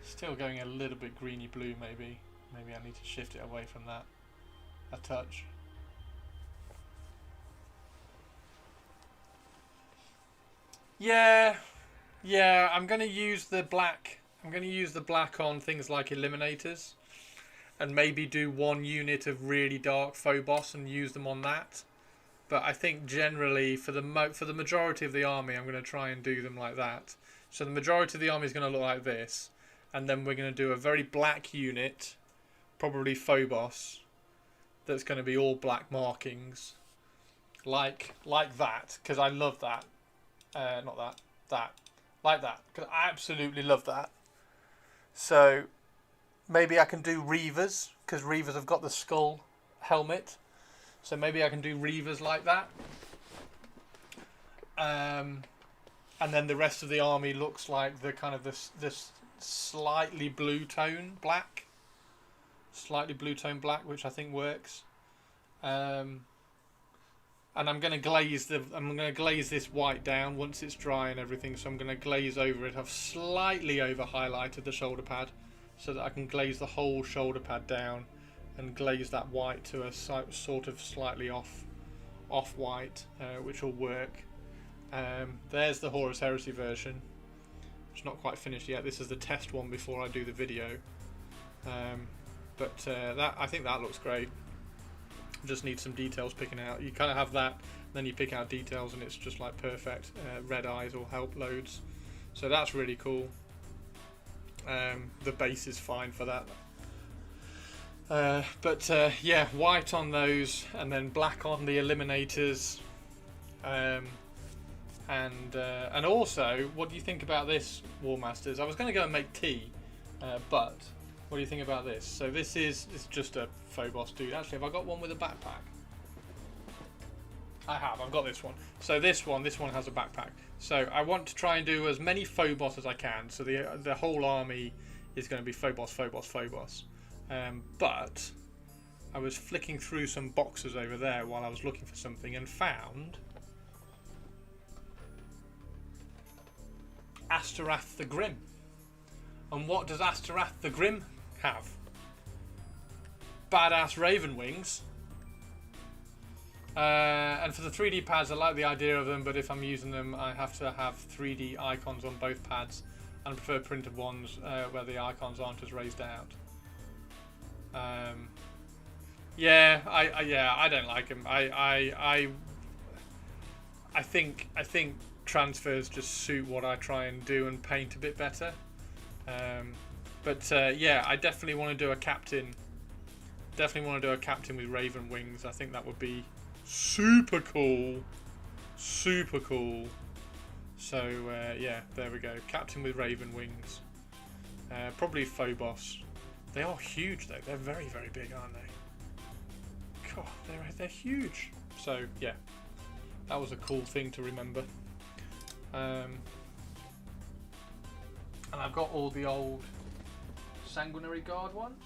Still going a little bit greeny blue, maybe. Maybe I need to shift it away from that a touch. Yeah, I'm going to use the black. I'm going to use the black on things like eliminators, and maybe do one unit of really dark Phobos and use them on that. But I think generally for the majority of the army, I'm going to try and do them like that. So the majority of the army is going to look like this, and then we're going to do a very black unit, probably Phobos, that's going to be all black markings, like that, because I love that. Not that, like that, because I absolutely love that. So maybe I can do Reavers, because Reavers have got the skull helmet. So maybe I can do Reavers like that. And then the rest of the army looks like the kind of this slightly blue tone black. Slightly blue tone black, which I think works. And I'm going to glaze this white down once it's dry and everything. So I'm going to glaze over it. I've slightly over highlighted the shoulder pad so that I can glaze the whole shoulder pad down and glaze that white to a sort of slightly off white, which will work. There's the Horus Heresy version. It's not quite finished yet. This is the test one before I do the video. But I think that looks great. Just need some details picking out. You kind of have that, then you pick out details, and it's just like perfect. Red eyes will help loads, so that's really cool. The base is fine for that. Yeah, white on those, and then black on the eliminators. And also, what do you think about this, War Masters? I was going to go and make tea, but what do you think about this? So it's just a Phobos dude. Actually, have I got one with a backpack? I have. I've got this one. So this one has a backpack. So I want to try and do as many Phobos as I can. So the whole army is going to be Phobos. But I was flicking through some boxes over there while I was looking for something and found Astorath the Grim. And what does Astorath the Grim have? Badass Raven wings. And for the 3D pads, I like the idea of them, but if I'm using them, I have to have 3D icons on both pads, and I prefer printed ones where the icons aren't as raised out. I don't like them. I think transfers just suit what I try and do and paint a bit better. Yeah, I definitely want to do a captain. Definitely want to do a captain with Raven wings. I think that would be super cool. So yeah, there we go. Captain with raven wings. Probably Phobos. They are huge though. They're very, very big, aren't they? God, they're huge. So yeah, that was a cool thing to remember. And I've got all the old Sanguinary Guard ones.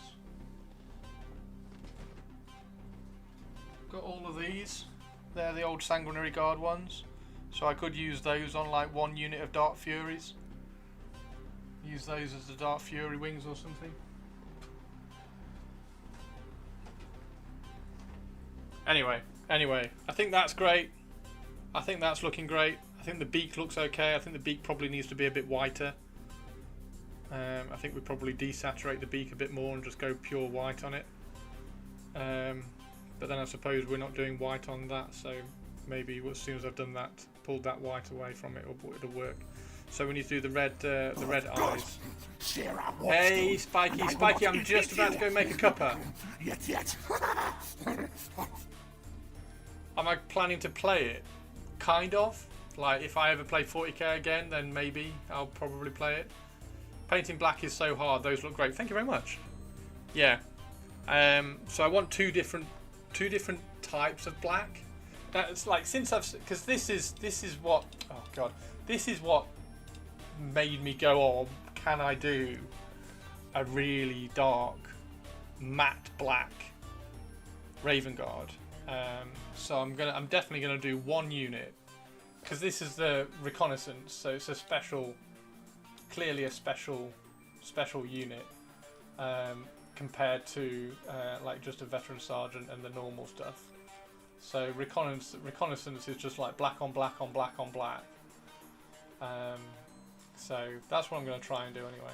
Got all of these. They're the old Sanguinary Guard ones. So I could use those on like one unit of Dark Furies. Use those as the Dark Fury wings or something. Anyway, I think that's great. I think that's looking great. I think the beak looks okay. I think the beak probably needs to be a bit whiter. I think we probably desaturate the beak a bit more and just go pure white on it. But then I suppose we're not doing white on that, so maybe as soon as I've done that, pulled that white away from it, it'll work. So we need to do the red eyes. Hey, Spiky, I'm just about to go make a cuppa. Am I planning to play it? Kind of. Like, if I ever play 40k again, then maybe I'll probably play it. Painting black is so hard. Those look great. Thank you very much. Yeah. So I want two different types of black. That's like, since because this is what, oh god, this is what made me go, oh, can I do a really dark matte black Raven Guard? So I'm definitely gonna do one unit, because this is the reconnaissance, so it's a special, clearly a special unit, compared to like just a veteran sergeant and the normal stuff. So reconnaissance is just like black on black on black on black. So that's what I'm going to try and do anyway.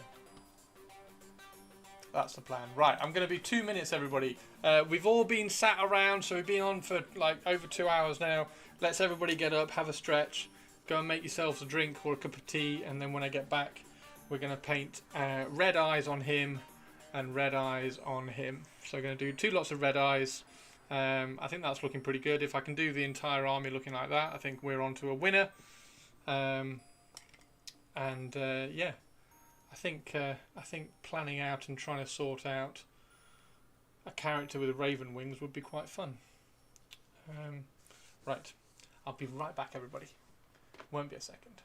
That's the plan. Right, I'm going to be 2 minutes, everybody. We've all been sat around, so we've been on for like over 2 hours now. Let's everybody get up, have a stretch, go and make yourselves a drink or a cup of tea, and then when I get back, we're going to paint red eyes on him and red eyes on him. So we're going to do 2 lots of red eyes. I think that's looking pretty good. If I can do the entire army looking like that, I think we're on to a winner. Yeah, I think planning out and trying to sort out a character with raven wings would be quite fun. Right, I'll be right back, everybody. Won't be a second.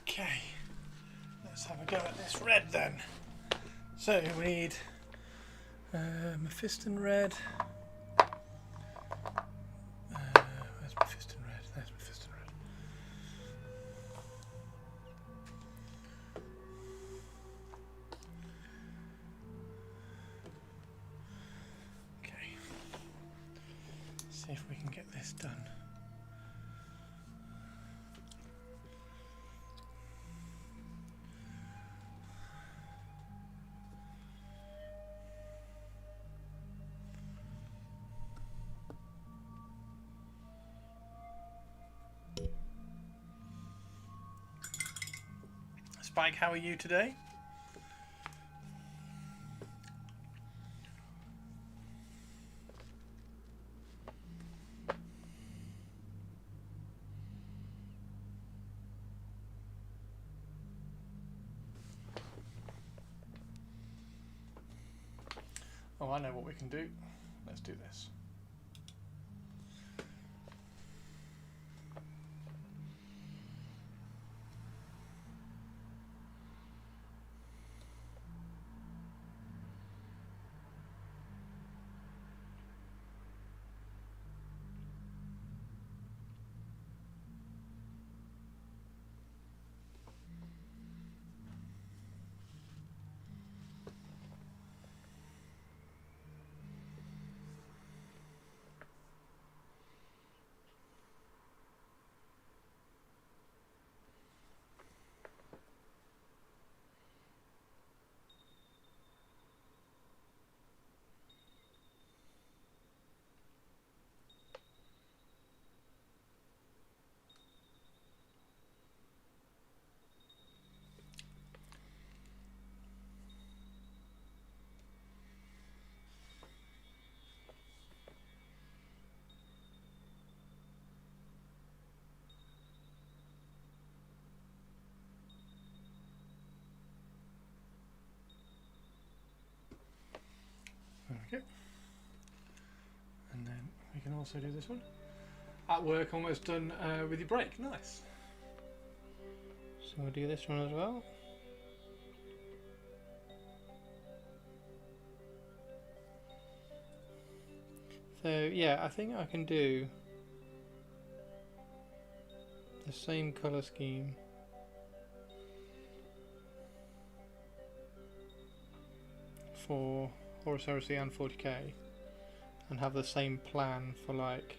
Okay, let's have a go at this red then. So we need Mephiston red. Where's Mephiston red? There's Mephiston red. Okay, see if we can get this done. Spike, how are you today? Oh, I know what we can do. Let's do this. Okay. And then we can also do this one. At work, almost done with your break. Nice. So we'll do this one as well. So yeah, I think I can do the same colour scheme for Horus Heresy and 40k and have the same plan for like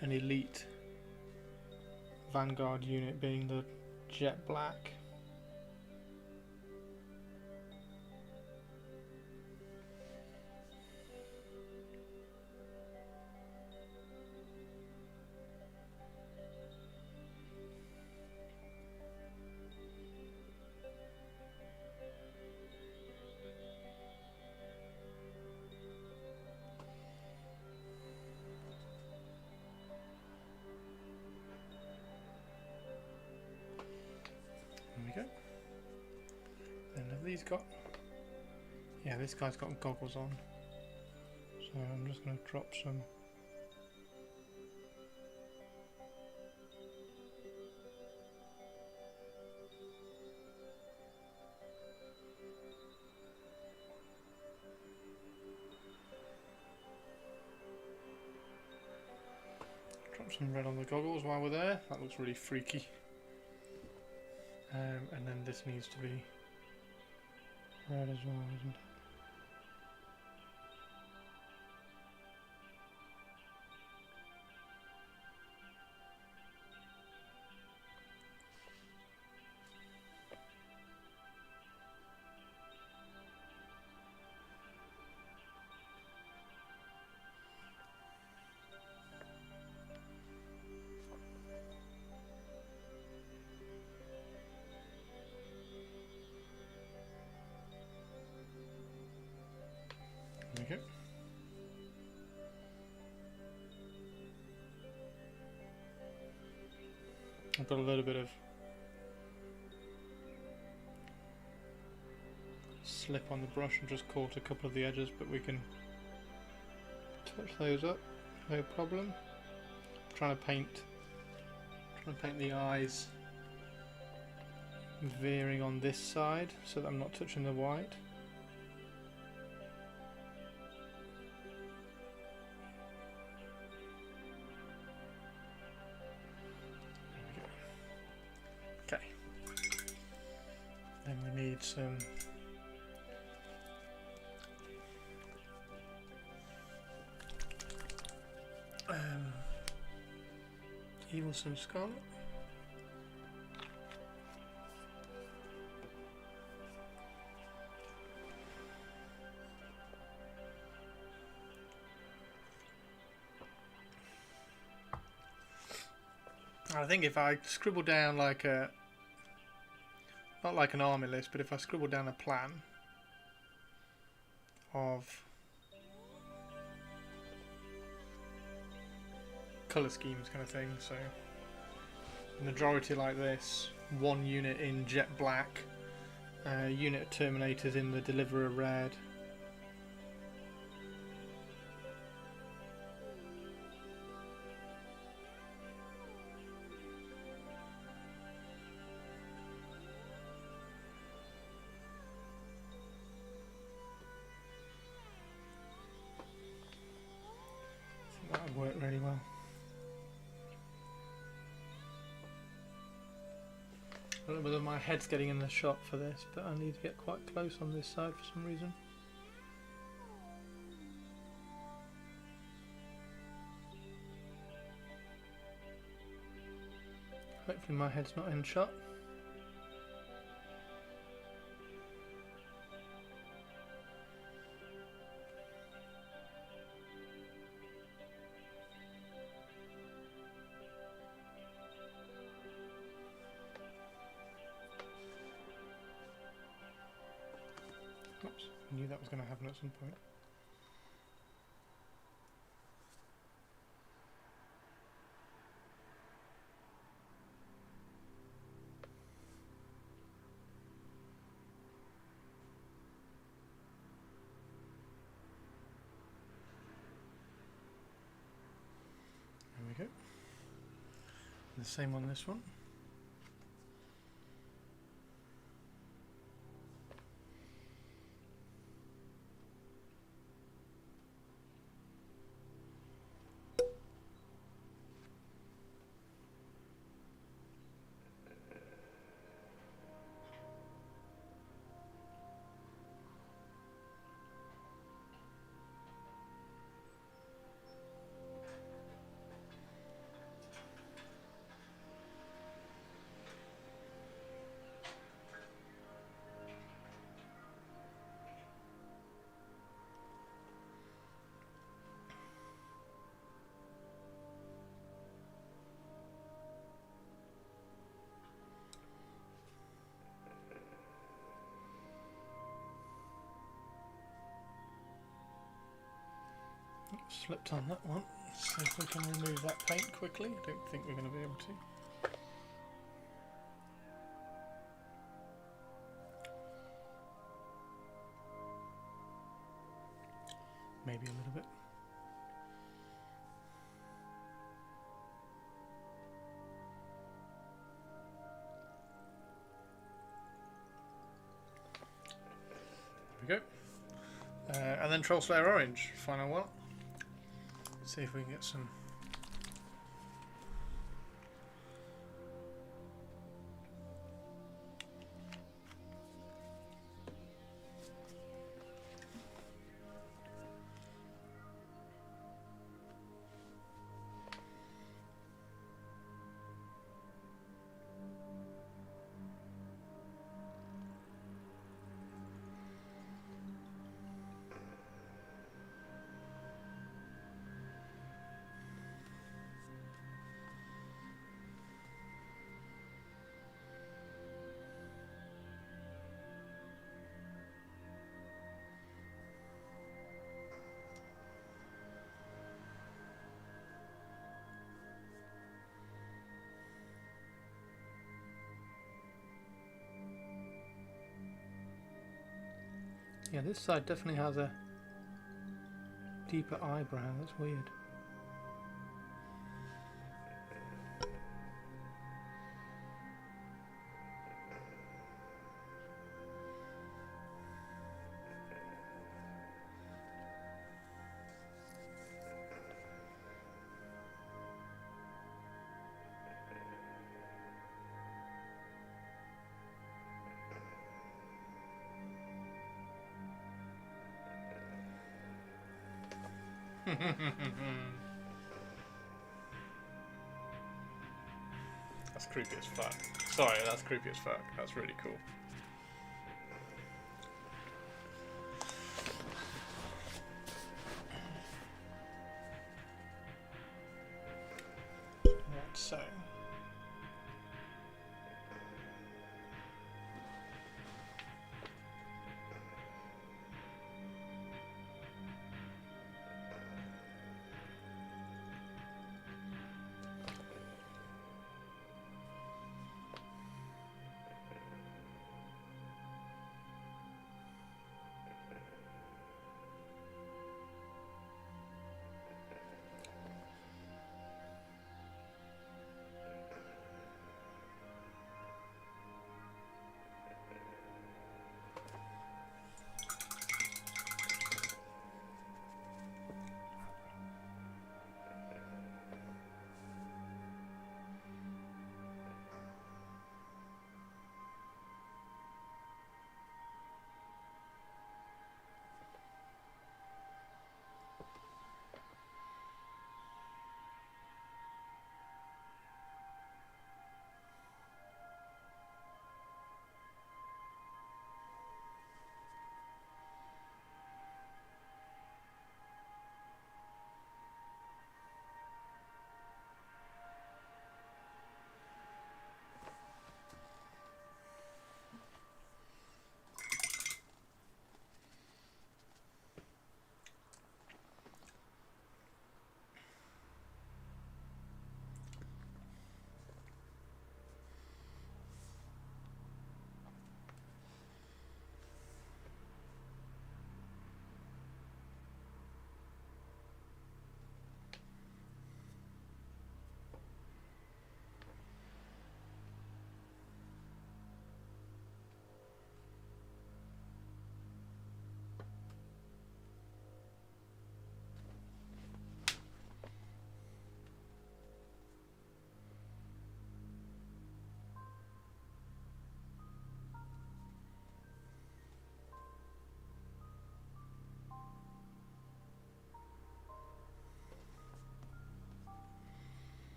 an elite Vanguard unit being the jet black. There we go. And have these got... Yeah, this guy's got goggles on. So I'm just going to drop some... Drop some red on the goggles while we're there. That looks really freaky. And then this needs to be red as well, isn't it? I've got a little bit of slip on the brush and just caught a couple of the edges, but we can touch those up, no problem. Trying to paint the eyes veering on this side so that I'm not touching the white. There we go. Okay. Then we need some Evil-Sunz Scarlet. I think if I scribble down like a, not like an army list, but if I scribble down a plan of colour schemes kind of thing, so majority like this, one unit in jet black, unit of Terminators in the Deliverer red, I think that would work really well. I don't know whether my head's getting in the shot for this, but I need to get quite close on this side for some reason. Hopefully my head's not in shot. Oops, I knew that was going to happen at some point. There we go. And the same on this one. Slipped on that one. See if we can remove that paint quickly. I don't think we're going to be able to. Maybe a little bit. There we go. And then Troll Slayer Orange, final one. See if we can get some. Yeah, this side definitely has a deeper eyebrow. That's weird. That's creepy as fuck. Sorry, that's creepy as fuck. That's really cool. Right, so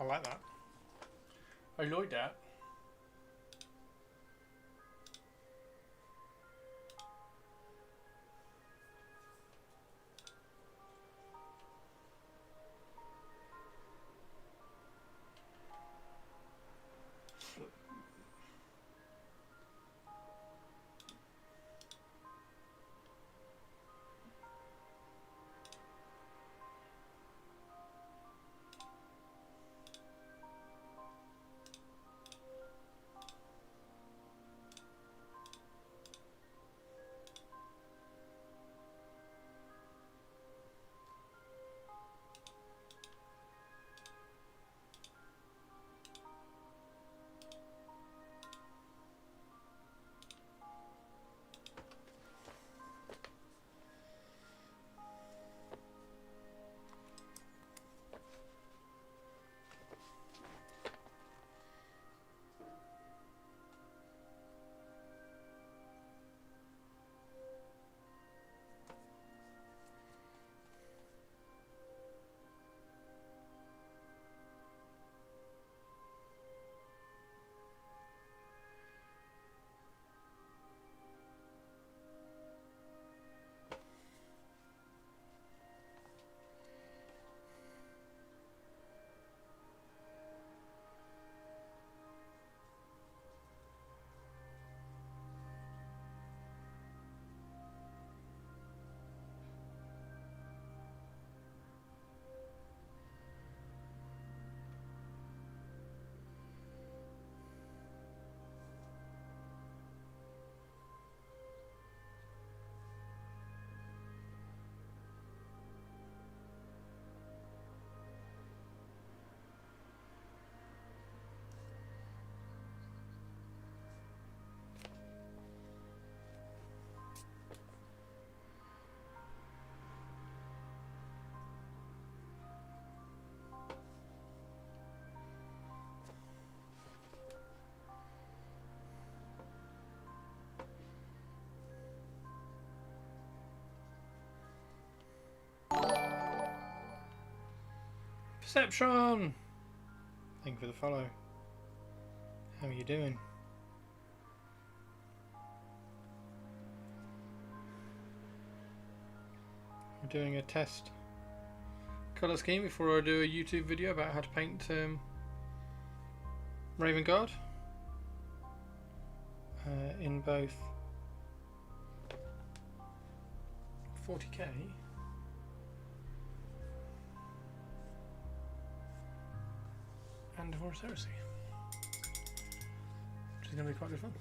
I like that. I like that. Perception! Thank you for the follow. How are you doing? I'm doing a test colour scheme before I do a YouTube video about how to paint Raven Guard in both 40k and Horus Heresy, which is going to be quite good fun.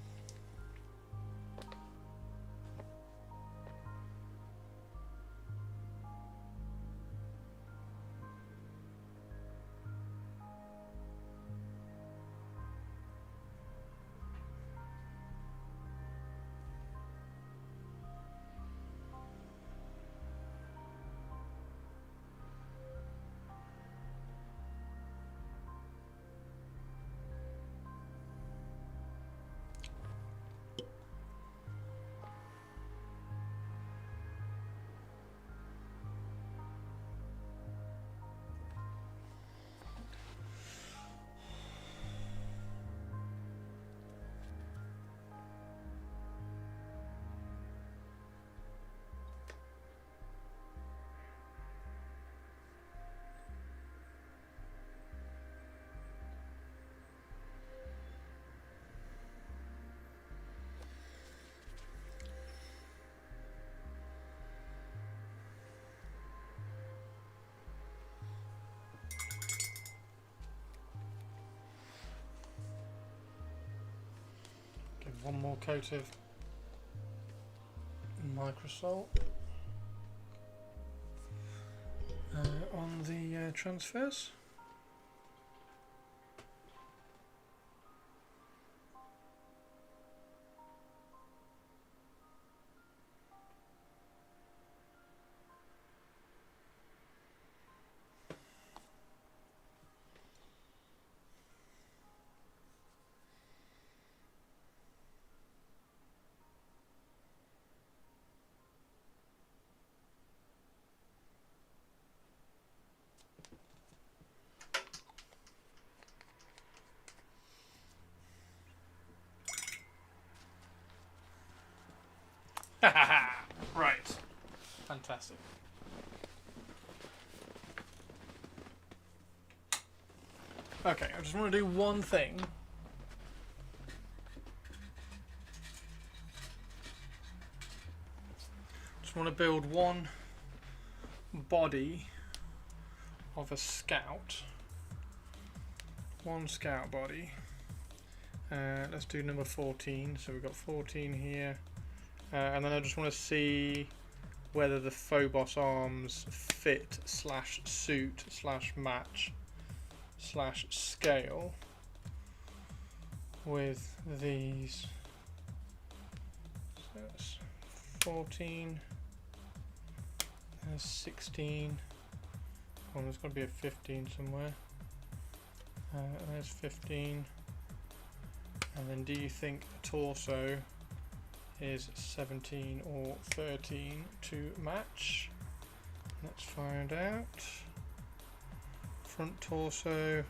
One more coat of Microsol on the transfers. Right. Fantastic. Okay, I just want to do one thing. Just want to build one body of a scout. One scout body. Let's do number 14. So we've got 14 here. And then I just want to see whether the Phobos arms fit / suit / match / scale with these. So that's 14. There's 16. Oh, there's got to be a 15 somewhere. There's 15. And then do you think a torso is 17 or 13 to match? Let's find out. Front torso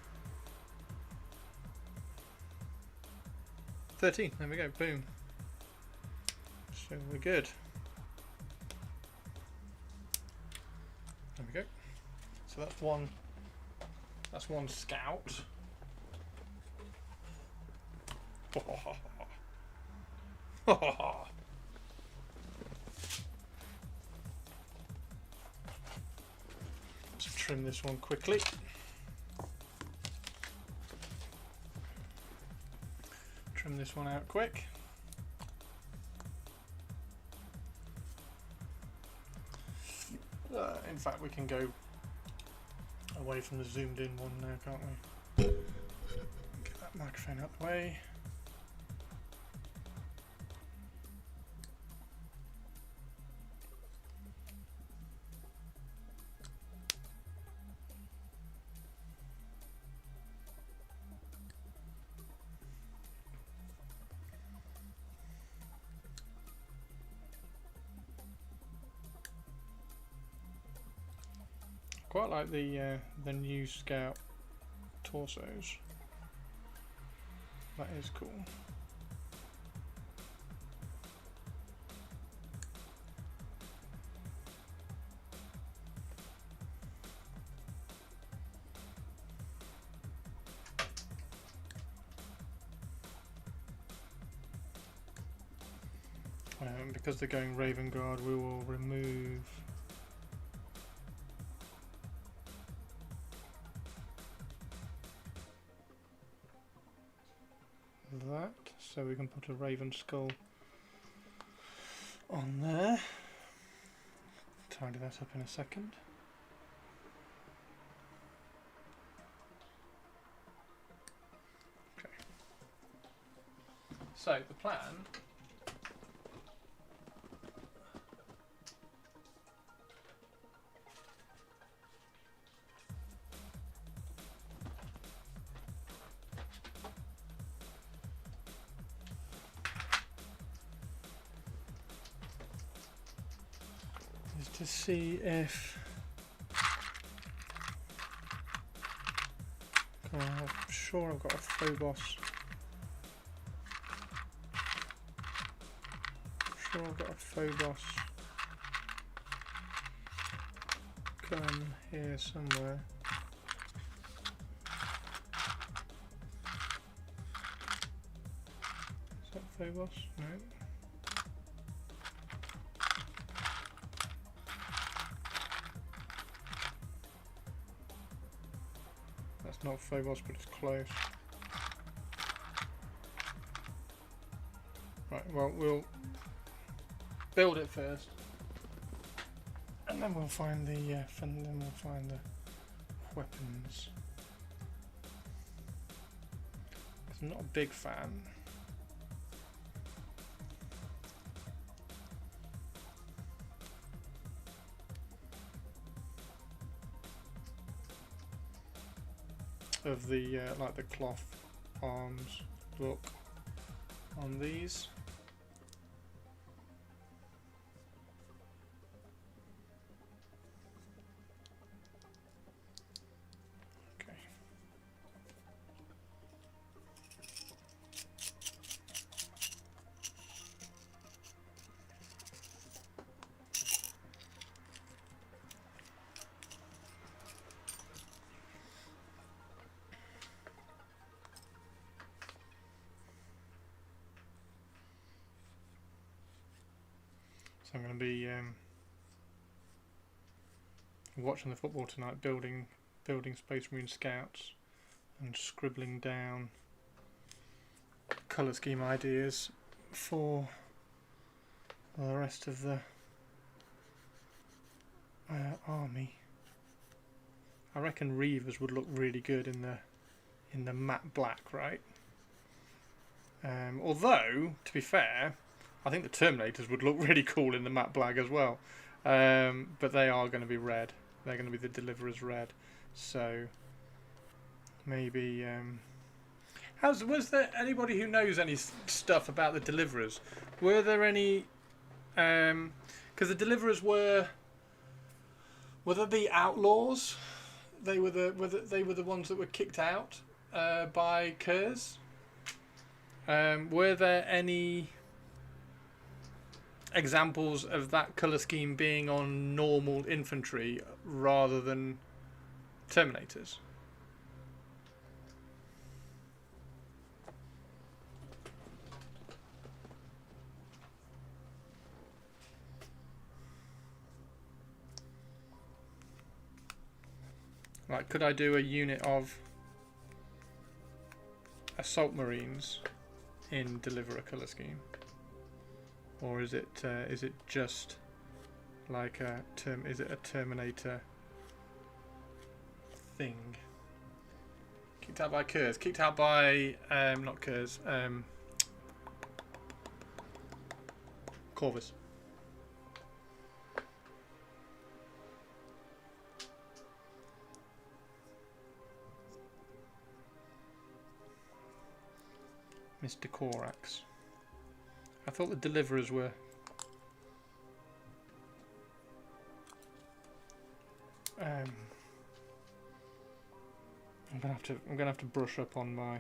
13. There we go. Boom. So we're good. There we go. So that's one. That's one scout. Let's trim this one quickly. Trim this one out quick. In fact, we can go away from the zoomed in one now, can't we? Get that microphone out the way. Quite like the new Scout torsos. That is cool. Because they're going Raven Guard, we will remove that, so we can put a Raven Skull on there. Tidy that up in a second. Okay. So the plan to see if I'm sure I've got a Phobos. Sure I've got a Phobos gun here somewhere. Is that Phobos? No. That's not Phobos, but it's close. Right, well, we'll build it first, and then we'll find the weapons. 'Cause I'm not a big fan. Of the like the cloth arms look on these. Okay. So I'm going to be watching the football tonight, building Space Marine Scouts and scribbling down colour scheme ideas for the rest of the army. I reckon Reavers would look really good in the matte black, right? Although, to be fair, I think the Terminators would look really cool in the matte black as well. But they are going to be red. They're going to be the Deliverers red. So maybe was there anybody who knows any stuff about the Deliverers? Were there any? Because the Deliverers were they the outlaws? They were the ones that were kicked out by Kurz. Were there any examples of that colour scheme being on normal infantry rather than Terminators? Like, could I do a unit of Assault Marines in Deliverer colour scheme? Or is it just like a is it a Terminator thing? Kicked out by Kurz. Kicked out by not Kurz. Corvus. Mr. Corax. I thought the Deliverers were I'm gonna have to brush up on my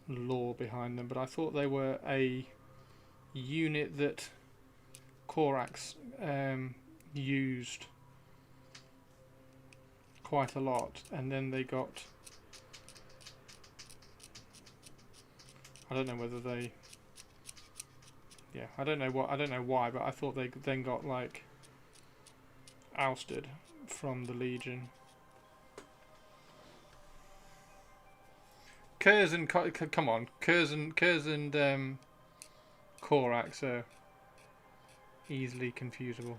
lore behind them, but I thought they were a unit that Korax used quite a lot, and then they got, I don't know whether they, yeah, I don't know why, but I thought they then got like ousted from the Legion. Kurz and come on, Kurz and Korax are easily confusable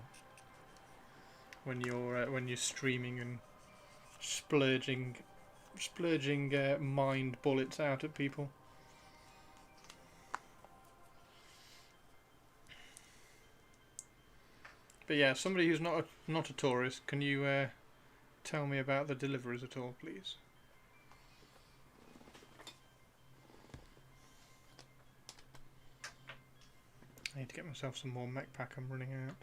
when you're streaming and splurging mind bullets out at people. But yeah, somebody who's not a tourist, can you tell me about the Deliverers at all, please? I need to get myself some more mech pack. I'm running out.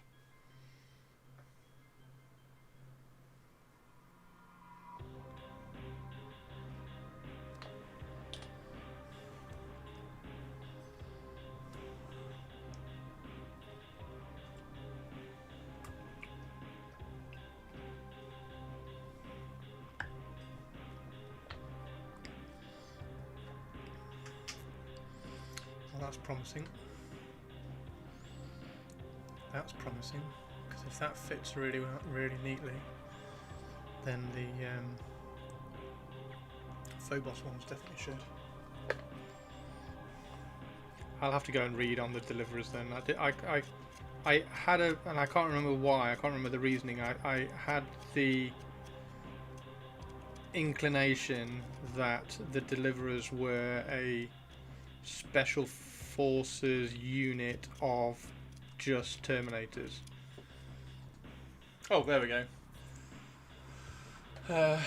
Well, that's promising. That's promising, because if that fits really neatly, then the Phobos ones definitely should. I'll have to go and read on the Deliverers then. I had a, and I can't remember why, I can't remember the reasoning. I had the inclination that the Deliverers were a special forces unit of just Terminators. Oh, there we go. So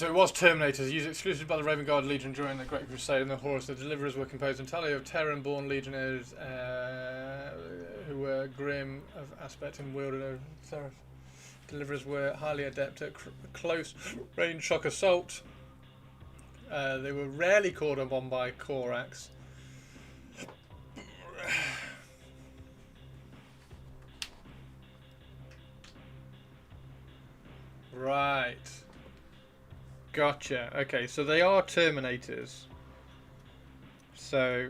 it was Terminators, used exclusively by the Raven Guard Legion during the Great Crusade and the Horus. The Deliverers were composed entirely of Terran-born legionnaires who were grim of aspect and wielded a seraph. Deliverers were highly adept at close-range shock assault. They were rarely called upon by Korax. Right. Gotcha. Okay, so they are Terminators. So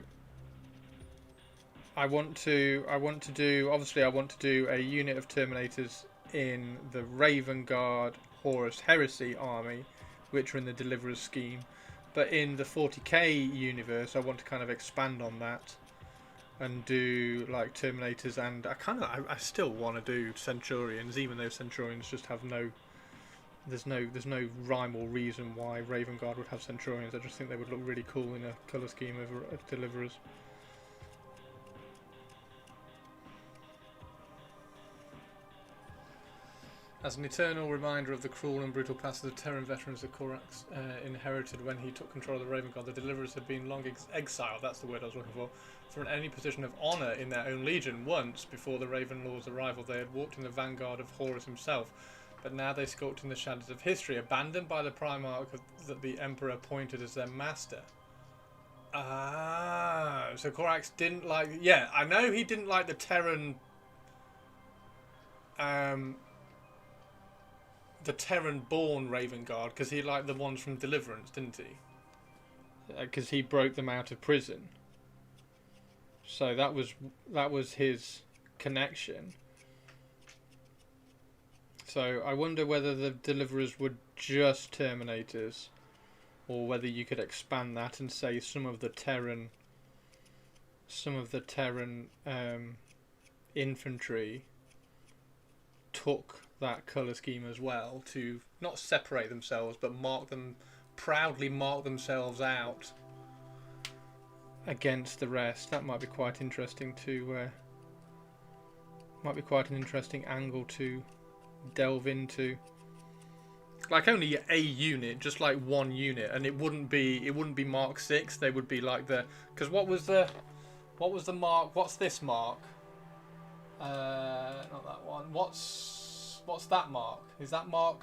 I want to do a unit of Terminators in the Raven Guard Horus Heresy army, which are in the Deliverers scheme. But in the 40k universe, I want to kind of expand on that and do like Terminators, and I still want to do Centurions, even though Centurions just have no. There's no rhyme or reason why Raven Guard would have Centurions. I just think they would look really cool in a colour scheme of Deliverers. As an eternal reminder of the cruel and brutal past of the Terran veterans that Korax inherited when he took control of the Raven Guard, the Deliverers had been long exiled, that's the word I was looking for any position of honour in their own legion. Once, before the Raven Lord's arrival, they had walked in the vanguard of Horus himself. But now they skulked in the shadows of history, abandoned by the Primarch that the Emperor appointed as their master. Ah, so Korax didn't like... Yeah, I know he didn't like the Terran... the Terran-born Raven Guard, because he liked the ones from Deliverance, didn't he? Because he broke them out of prison. So that was his connection. So I wonder whether the Deliverers were just Terminators, or whether you could expand that and say some of the Terran infantry took that colour scheme as well, to not separate themselves but proudly mark themselves out against the rest. That might be quite interesting to might be quite an interesting angle to delve into. Like only a unit, just like one unit, and it wouldn't be Mark 6. They would be like the, because what was the mark? What's this mark? Not that one. What's that mark? Is that mark?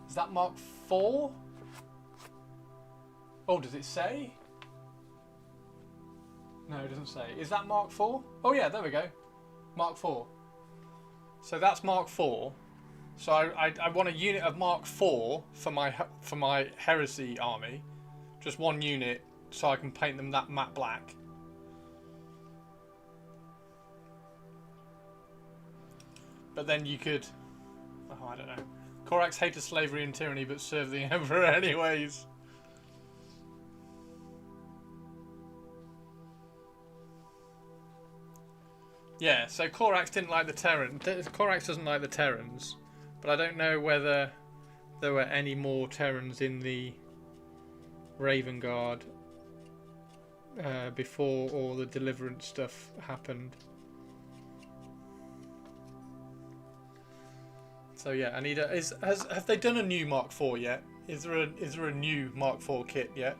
Is that Mark 4? Oh, does it say? No, it doesn't say. Is that Mark 4? Oh yeah, there we go. Mark 4. So that's Mark 4. So I want a unit of Mark 4 for my Heresy army. Just one unit, so I can paint them that matte black. But then you could... Oh, I don't know. Corax hated slavery and tyranny, but served the Emperor anyways. Yeah, so Corax didn't like the Terran. Corax doesn't like the Terrans, but I don't know whether there were any more Terrans in the Raven Guard before all the Deliverance stuff happened. So yeah, Anita, have they done a new Mark IV yet? Is there a new Mark IV kit yet?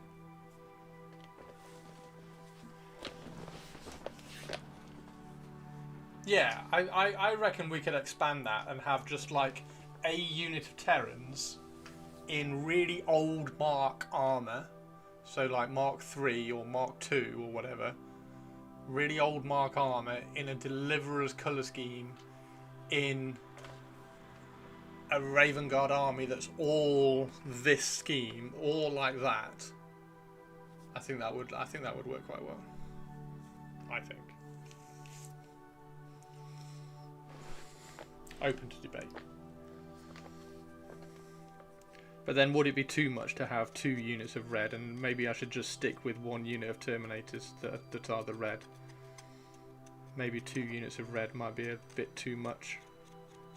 Yeah, I reckon we could expand that and have just like a unit of Terrans in really old Mark armor, so like Mark III or Mark II or whatever, really old Mark armor in a Deliverer's colour scheme in a Raven Guard army that's all this scheme, all like that. I think that would work quite well. I think. Open to debate. But then would it be too much to have 2 units of red, and maybe I should just stick with 1 unit of Terminators that are the red. Maybe 2 units of red might be a bit too much.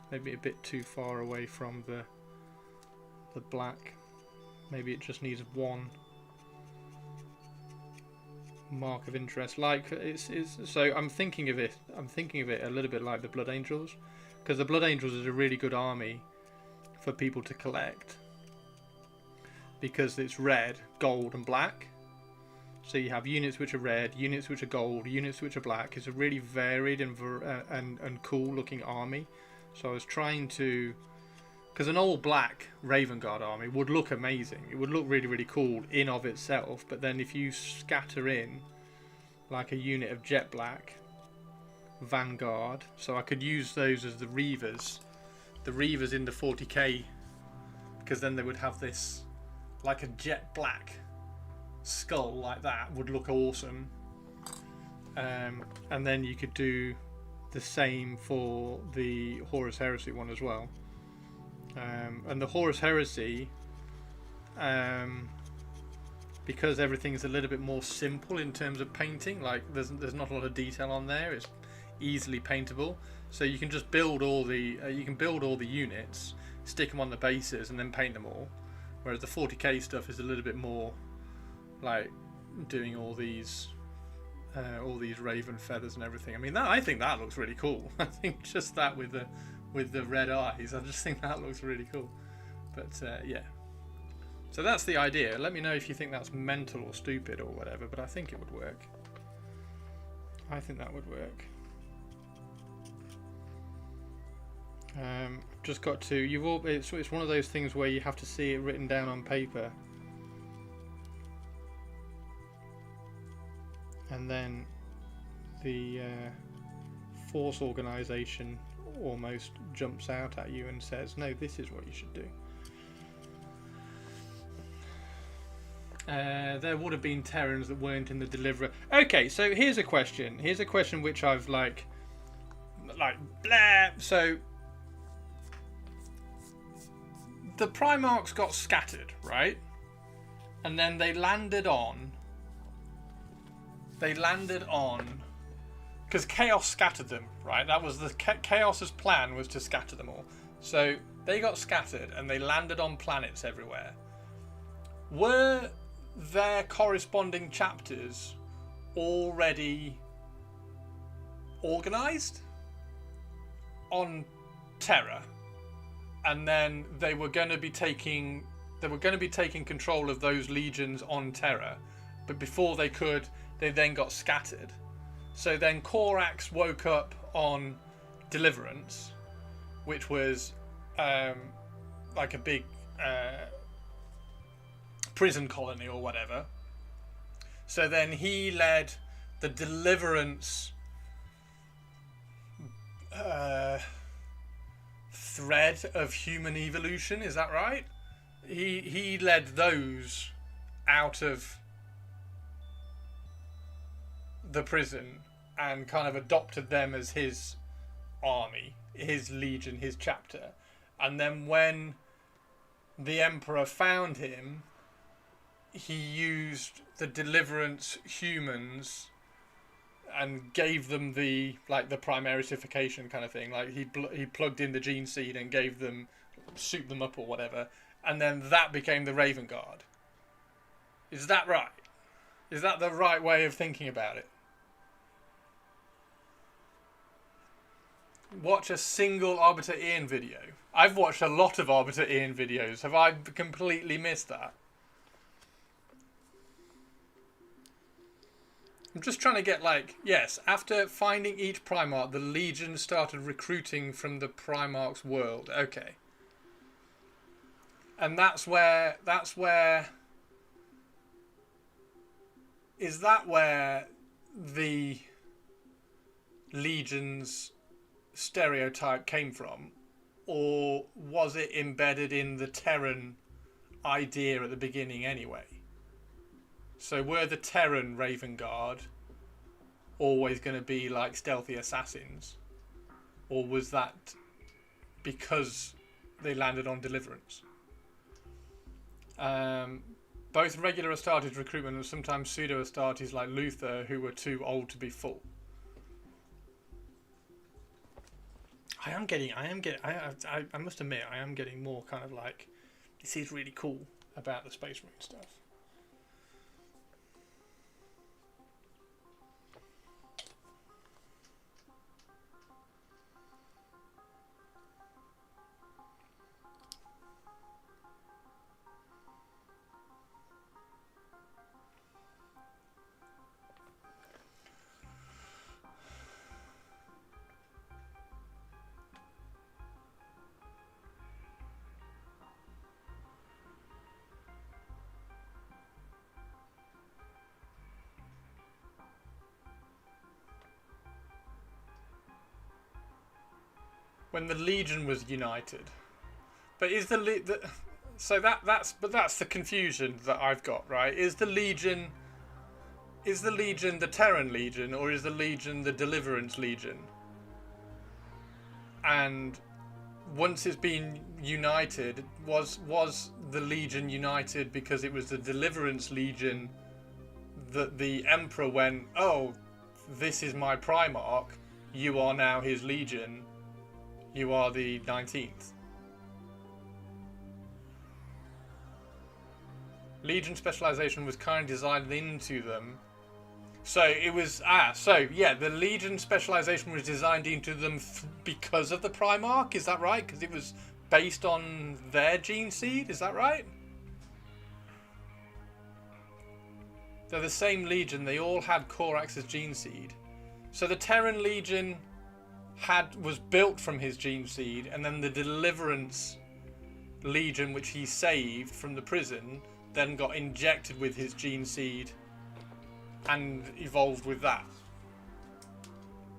Maybe a bit too far away from the black. Maybe it just needs 1 mark of interest. Like it's so I'm thinking of it a little bit like the Blood Angels, because the Blood Angels is a really good army for people to collect because it's red, gold and black. So you have units which are red, units which are gold, units which are black. It's a really varied and cool looking army. So I was trying to, because an all black Raven Guard army would look amazing. It would look really, really cool in of itself. But then if you scatter in like a unit of jet black Vanguard, so I could use those as the Reavers in the 40k, because then they would have this like a jet black skull like that would look awesome. And then you could do the same for the Horus Heresy one as well. And the Horus Heresy, because everything's a little bit more simple in terms of painting, like there's not a lot of detail on there, it's easily paintable, so you can just build all the units, stick them on the bases and then paint them all, whereas the 40k stuff is a little bit more like doing all these raven feathers and everything. I mean, I think that looks really cool. I think just that with the red eyes, I just think that looks really cool. But yeah, so that's the idea. Let me know if you think that's mental or stupid or whatever, but I think it would work. I think that would work. Just got to, it's one of those things where you have to see it written down on paper, and then the force organization almost jumps out at you and says, no, this is what you should do. There would have been Terrans that weren't in the Deliverer. Okay, so here's a question which I've like blah. So the Primarchs got scattered, right? And then they landed on, because Chaos scattered them, right? That was the Chaos's plan, was to scatter them all. So they got scattered and they landed on planets everywhere. Were their corresponding chapters already organized on Terra? And then they were going to be taking control of those legions on Terra, but before they could, they then got scattered. So then Corax woke up on Deliverance, which was like a big prison colony or whatever. So then he led the Deliverance thread of human evolution. Is that right? He led those out of the prison and kind of adopted them as his army, his legion, his chapter. And then when the Emperor found him, he used the Deliverance humans and gave them the primaritification kind of thing. Like he plugged in the gene seed and gave them, souped them up or whatever, and then that became the Raven Guard. Is that right? Is that the right way of thinking about it? Watch a single Arbiter Ian video. I've watched a lot of Arbiter Ian videos. Have I completely missed that? I'm just trying to get yes, after finding each Primarch, the Legion started recruiting from the Primarch's world. Okay. And that's where, is that where the Legion's stereotype came from? Or was it embedded in the Terran idea at the beginning anyway? So were the Terran Raven Guard always going to be like stealthy assassins? Or was that because they landed on Deliverance? Both regular Astartes recruitment and sometimes pseudo Astartes like Luther, who were too old to be full. I must admit, I am getting more kind of like, this is really cool about the Space Marine stuff. When the Legion was united, but is that's the confusion that I've got, right? Is the Legion the Terran Legion, or is the Legion the Deliverance Legion? And once it's been united, was the Legion united because it was the Deliverance Legion that the Emperor went, oh, this is my Primarch, you are now his Legion, you are the 19th. Legion specialization was kind of designed into them. So it was, the Legion specialization was designed into them because of the Primarch, is that right? Because it was based on their gene seed, is that right? They're the same Legion, they all had Corax's gene seed. So the Terran Legion was built from his gene seed, and then the Deliverance Legion, which he saved from the prison, then got injected with his gene seed and evolved with that.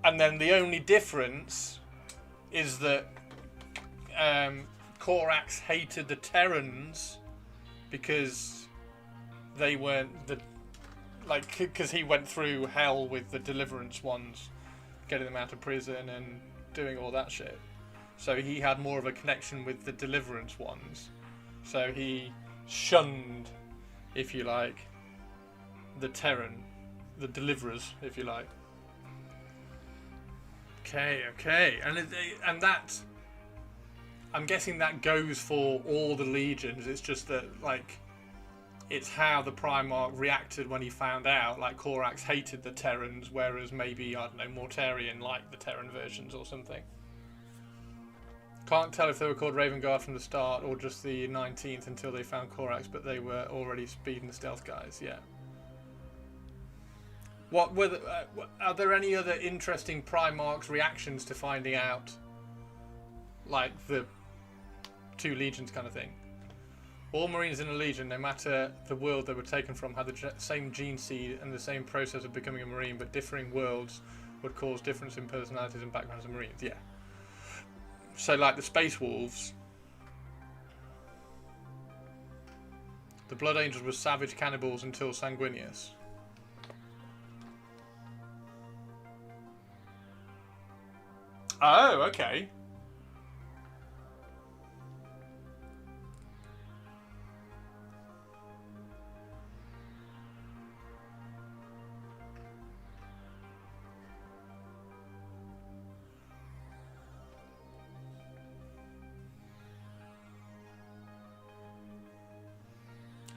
And then the only difference is that Corax hated the Terrans because they weren't because he went through hell with the Deliverance ones, getting them out of prison and doing all that shit. So he had more of a connection with the Deliverance ones. So he shunned, if you like, the Terran, the Deliverers, if you like. Okay. And that, I'm guessing that goes for all the legions. It's just that, it's how the Primarch reacted when he found out. Like, Corax hated the Terrans, whereas maybe, I don't know, Mortarion liked the Terran versions or something. Can't tell if they were called Raven Guard from the start or just the 19th until they found Corax, but they were already speed and stealth guys, yeah. Are there any other interesting Primarch's reactions to finding out, like, the two legions kind of thing? All Marines in a Legion, no matter the world they were taken from, had the same gene seed and the same process of becoming a Marine, but differing worlds would cause difference in personalities and backgrounds of Marines. Yeah. So, like the Space Wolves, the Blood Angels were savage cannibals until Sanguinius. Oh, okay.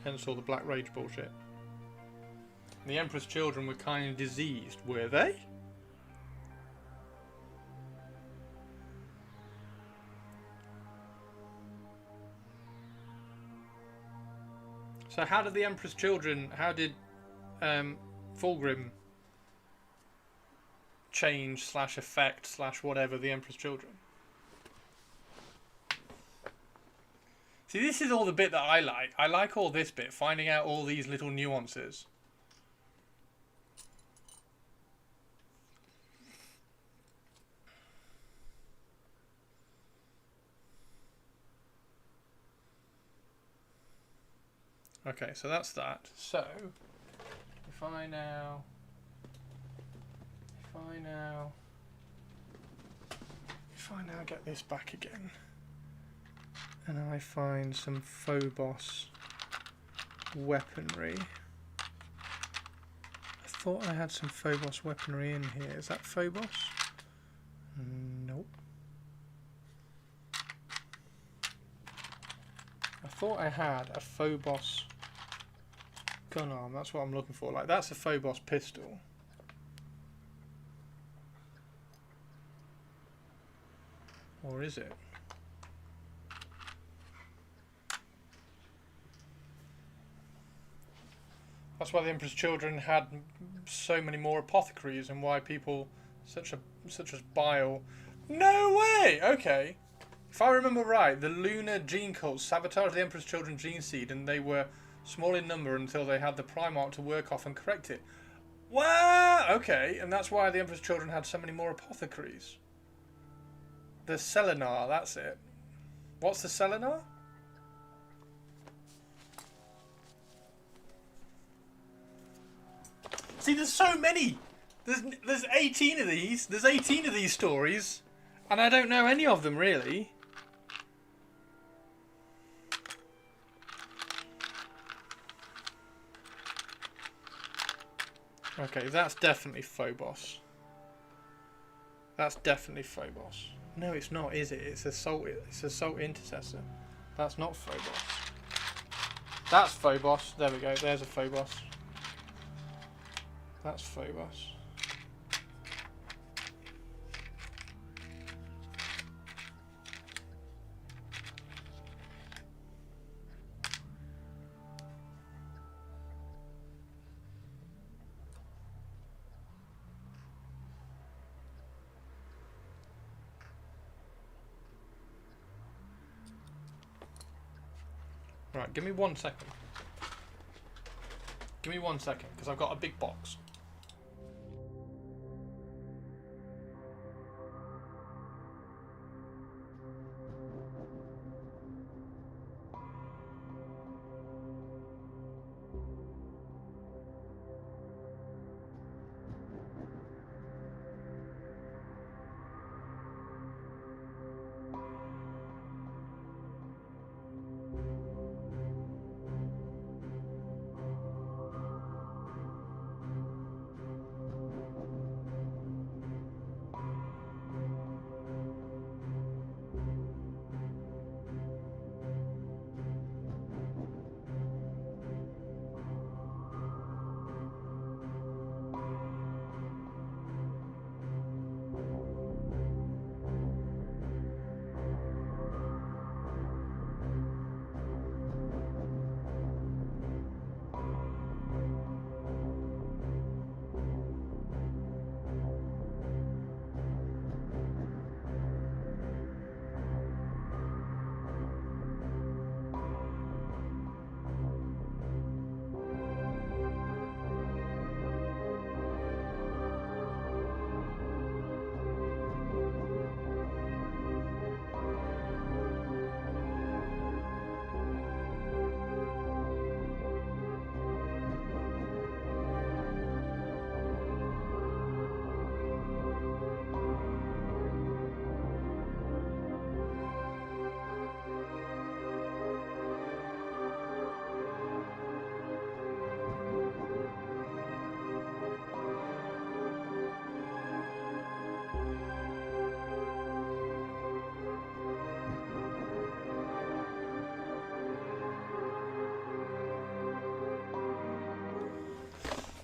Hence all the Black Rage bullshit. The Emperor's children were kind of diseased, were they? So how did the Emperor's children, how did Fulgrim change / affect / whatever the Emperor's children? See, this is all the bit that I like. I like all this bit, finding out all these little nuances. Okay, so that's that. So, if I now get this back again, and I find some Phobos weaponry. I thought I had some Phobos weaponry in here. Is that Phobos? Nope. I thought I had a Phobos gun arm. That's what I'm looking for. Like, that's a Phobos pistol. Or is it? That's why the Emperor's children had so many more apothecaries, and why people such as Bile. No way! Okay. If I remember right, the lunar gene cults sabotaged the Emperor's children gene seed, and they were small in number until they had the Primarch to work off and correct it. Wow! Okay, and that's why the Emperor's children had so many more apothecaries. The Selenar, that's it. What's the Selenar? See, there's so many. There's 18 of these. There's 18 of these stories, and I don't know any of them really. Okay, that's definitely Phobos. That's definitely Phobos. No, it's not, is it? It's Assault Intercessor. That's not Phobos. That's Phobos. There we go. There's a Phobos. That's Phobos. Right, give me 1 second. Give me 1 second, because I've got a big box.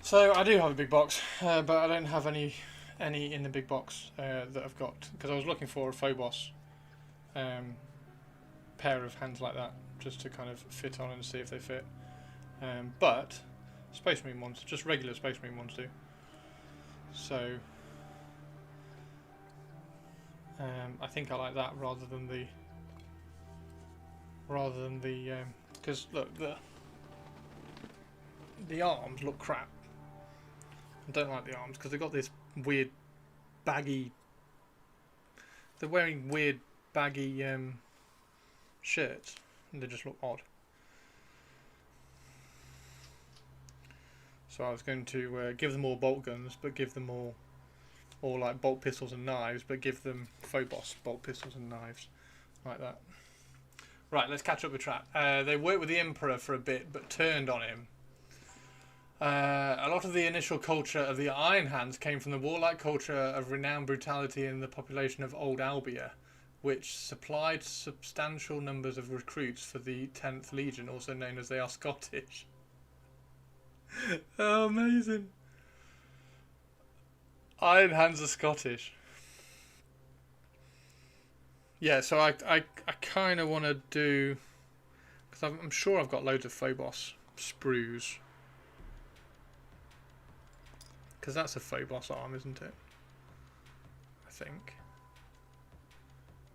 So I do have a big box, but I don't have any in the big box that I've got, because I was looking for a Phobos pair of hands like that, just to kind of fit on and see if they fit. But Space Marine ones, just regular Space Marine ones do. So I think I like that rather than the because look, the arms look crap. I don't like the arms because they've got this weird baggy. They're wearing weird baggy shirts, and they just look odd. So I was going to give them all bolt guns, but give them all like bolt pistols and knives, but give them Phobos bolt pistols and knives, like that. Right, let's catch up with Trap. They worked with the Emperor for a bit, but turned on him. A lot of the initial culture of the Iron Hands came from the warlike culture of renowned brutality in the population of Old Albia, which supplied substantial numbers of recruits for the 10th Legion, also known as they are Scottish. Oh, amazing. Iron Hands are Scottish. Yeah, so I kind of want to do, because I'm sure I've got loads of Phobos sprues. Because that's a Phobos arm, isn't it? I think.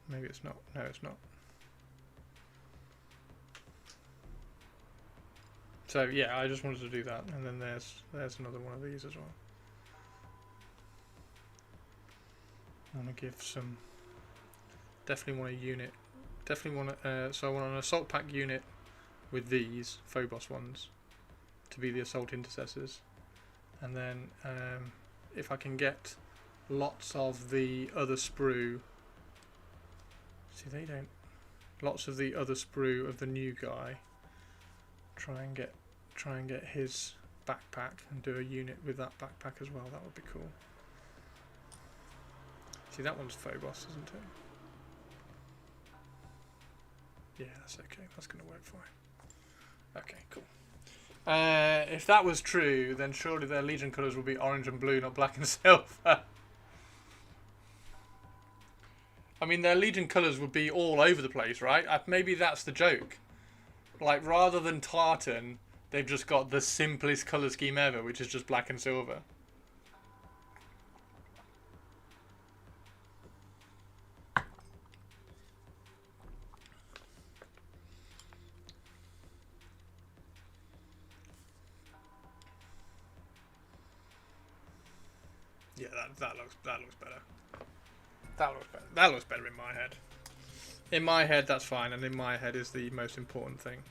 Maybe it's not. No, it's not. So yeah, I just wanted to do that, and then there's another one of these as well. I want to give some. Definitely want a unit. Definitely want so I want an assault pack unit with these Phobos ones to be the assault intercessors. And then if I can get lots of the other sprue, see they don't, lots of the other sprue of the new guy, try and get his backpack and do a unit with that backpack as well. That would be cool. See, that one's Phobos, isn't it? Yeah, that's okay. That's going to work fine. Okay, cool. If that was true, then surely their Legion colours would be orange and blue, not black and silver. I mean, their Legion colours would be all over the place, right? Maybe that's the joke. Like, rather than tartan, they've just got the simplest colour scheme ever, which is just black and silver. Yeah, that looks better. That looks better in my head. In my head, that's fine, and in my head is the most important thing.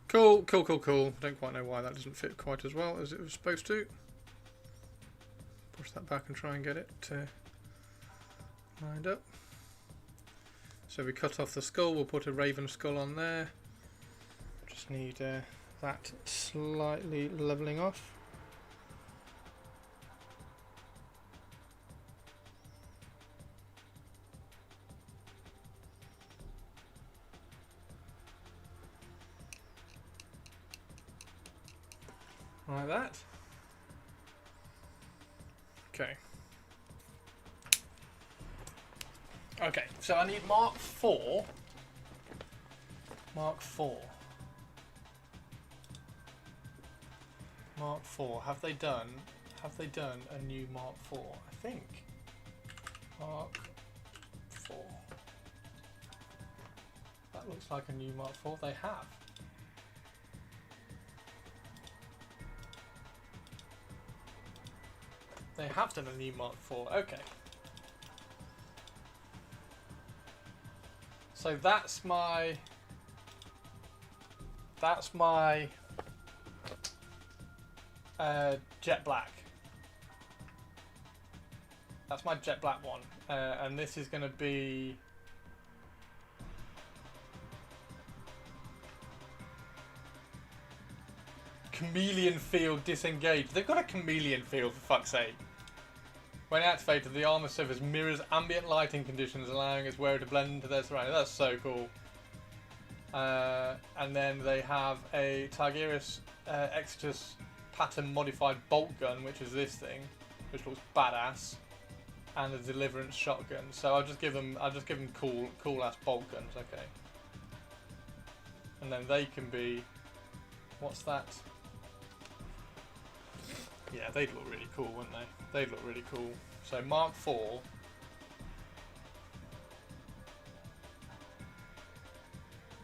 Cool. Don't quite know why that doesn't fit quite as well as it was supposed to. Push that back and try and get it lined up. So we cut off the skull. We'll put a raven skull on there. Just need that slightly leveling off. Like that. Okay. Okay, so I need Mark 4. Mark 4. Mark 4. Have they done a new Mark 4? I think. Mark 4. That looks like a new Mark 4. They have. They have done a new Mark 4. Okay. So that's my jet black. That's my jet black one, and this is going to be chameleon field disengaged. They've got a chameleon field, for fuck's sake. When activated, the armor surface mirrors ambient lighting conditions, allowing its wearer to blend into their surroundings. That's so cool. And then they have a Tigris Exodus pattern modified bolt gun, which is this thing, which looks badass, and a Deliverance shotgun. So I'll just give them cool ass bolt guns, okay. And then they can be, what's that? Yeah, they'd look really cool, wouldn't they? They'd look really cool. So Mark IV.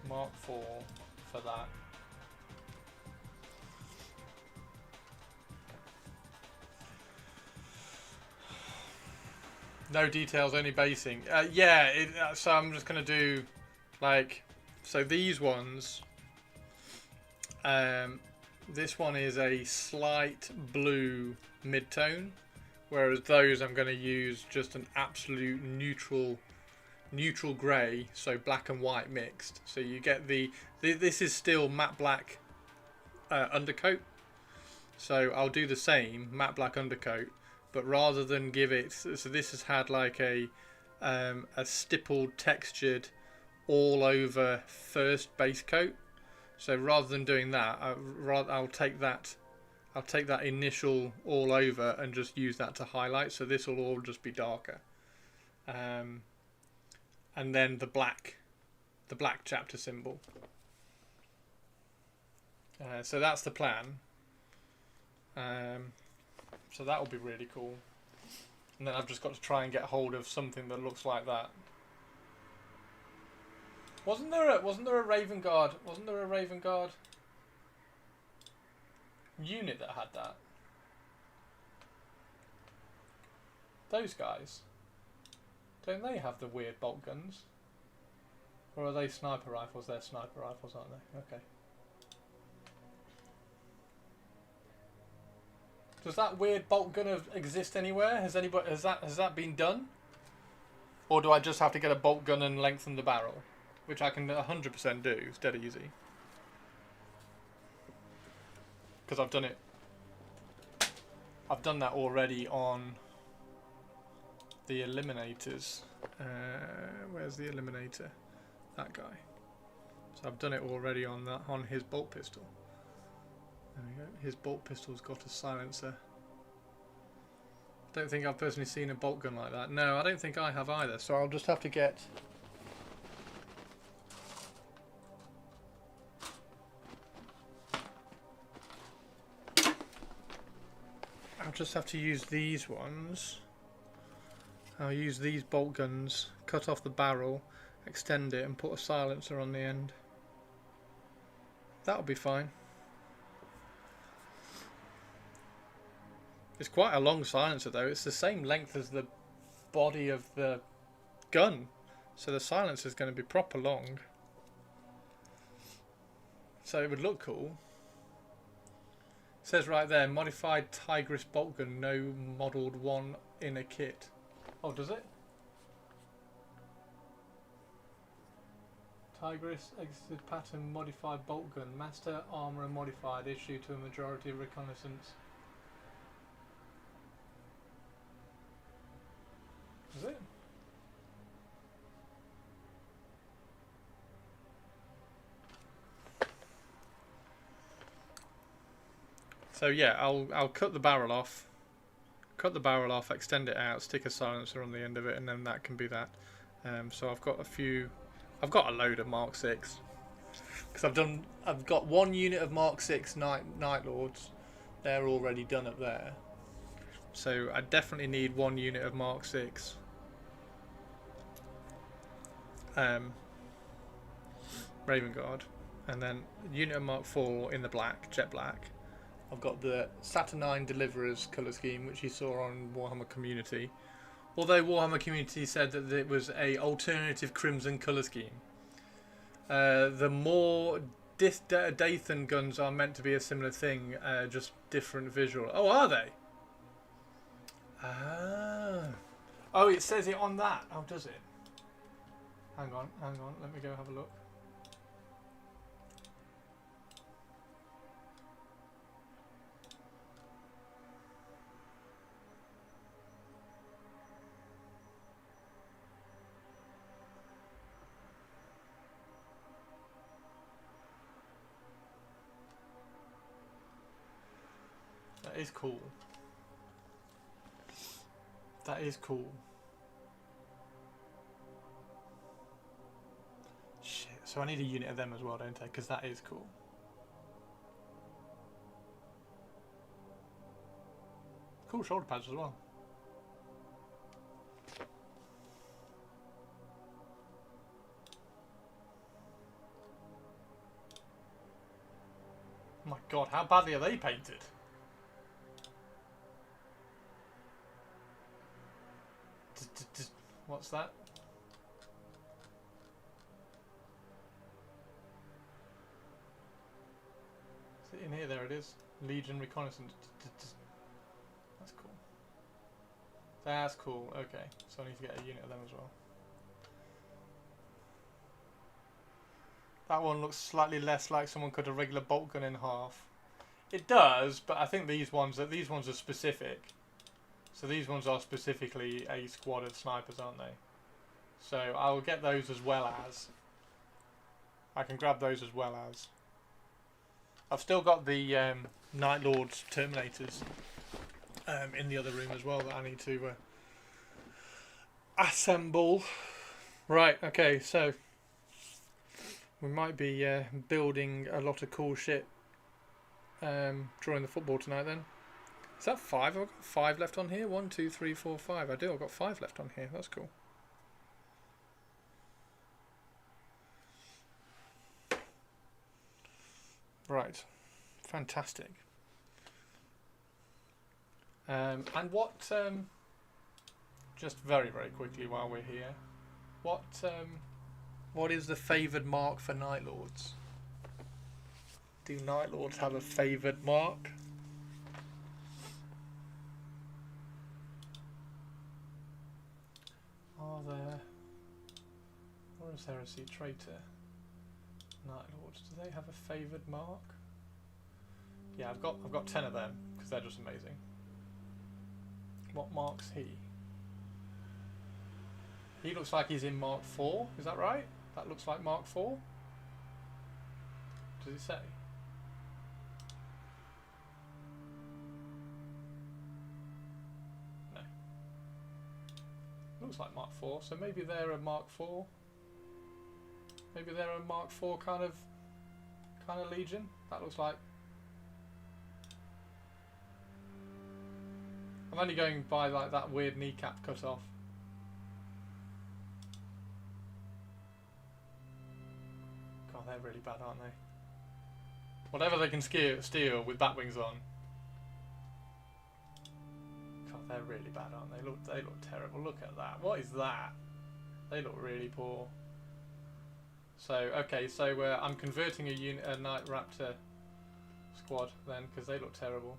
Mark IV for that. No details, only basing. Yeah, so I'm just going to do, like, so these ones, this one is a slight blue mid-tone, whereas those I'm going to use just an absolute neutral grey, so black and white mixed. So you get this is still matte black undercoat, so I'll do the same matte black undercoat, but rather than give it, so this has had like a stippled textured all over first base coat. So rather than doing that, I'll take that initial all over and just use that to highlight. So this will all just be darker. And then the black chapter symbol. So that's the plan. So that will be really cool. And then I've just got to try and get hold of something that looks like that. Wasn't there a Raven Guard? Wasn't there a Raven Guard unit that had that? Those guys, don't they have the weird bolt guns? Or are they sniper rifles? They're sniper rifles, aren't they? Okay. Does that weird bolt gun exist anywhere? Has that been done? Or do I just have to get a bolt gun and lengthen the barrel? Which I can 100% do. It's dead easy. Because I've done it. I've done that already on the Eliminators. Where's the Eliminator? That guy. So I've done it already on his bolt pistol. There we go. His bolt pistol's got a silencer. Don't think I've personally seen a bolt gun like that. No, I don't think I have either. So I'll just have to get... I'll just have to use these ones. I'll use these bolt guns, cut off the barrel, extend it and put a silencer on the end. That'll be fine. It's quite a long silencer though. It's the same length as the body of the gun. So the silencer is going to be proper long. So it would look cool. It says right there, modified Tigris bolt gun, no modelled one in a kit. Oh, does it? Tigris exited pattern modified bolt gun, master armour modified, issue to a majority of reconnaissance. Is it? So yeah, I'll cut the barrel off. Extend it out, stick a silencer on the end of it, and then that can be that. So I've got a load of Mark 6 because I've got one unit of Mark 6 Night Lords. They're already done up there. So I definitely need one unit of Mark 6. Raven Guard, and then a unit of Mark 4 in the black, jet black. I've got the Saturnine Deliverers colour scheme, which you saw on Warhammer Community. Although Warhammer Community said that it was a alternative crimson colour scheme. The more Dathan guns are meant to be a similar thing, just different visual. Oh, are they? Ah. Oh, it says it on that. Oh, does it? Hang on. Let me go have a look. That is cool. That is cool. Shit, so I need a unit of them as well, don't I? Because that is cool. Cool shoulder pads as well. Oh my god, how badly are they painted? What's that? Is it in here? There it is. Legion Reconnaissance. That's cool. That's cool. Okay, so I need to get a unit of them as well. That one looks slightly less like someone cut a regular bolt gun in half. It does, but I think these ones are specific. So these ones are specifically a squad of snipers, aren't they? So I will get those as well as. I can grab those as well as. I've still got the Night Lords Terminators in the other room as well that I need to assemble. Right, okay, so we might be building a lot of cool shit during the football tonight then. Is that 5? I've got 5 left on here. 1, 2, 3, 4, 5. I do. I've got 5 left on here. That's cool. Right. Fantastic. And what? Just very, very quickly while we're here, what is the favoured mark for Night Lords? Do Night Lords have a favoured mark? Are there Horus Heresy, Traitor, Night Lords? Do they have a favoured mark? Yeah, I've got 10 of them because they're just amazing. What mark's he? He looks like he's in Mark 4. Is that right? That looks like Mark 4. Does it say? Looks like Mark 4, so maybe they're a Mark 4. Maybe they're a Mark 4 kind of Legion. That looks like. I'm only going by like that weird kneecap cut off. God, they're really bad, aren't they? Whatever they can steal with bat wings on. They're really bad, aren't they? They look terrible. Look at that. What is that? They look really poor. So okay, so I'm converting a Night Raptor squad then because they look terrible.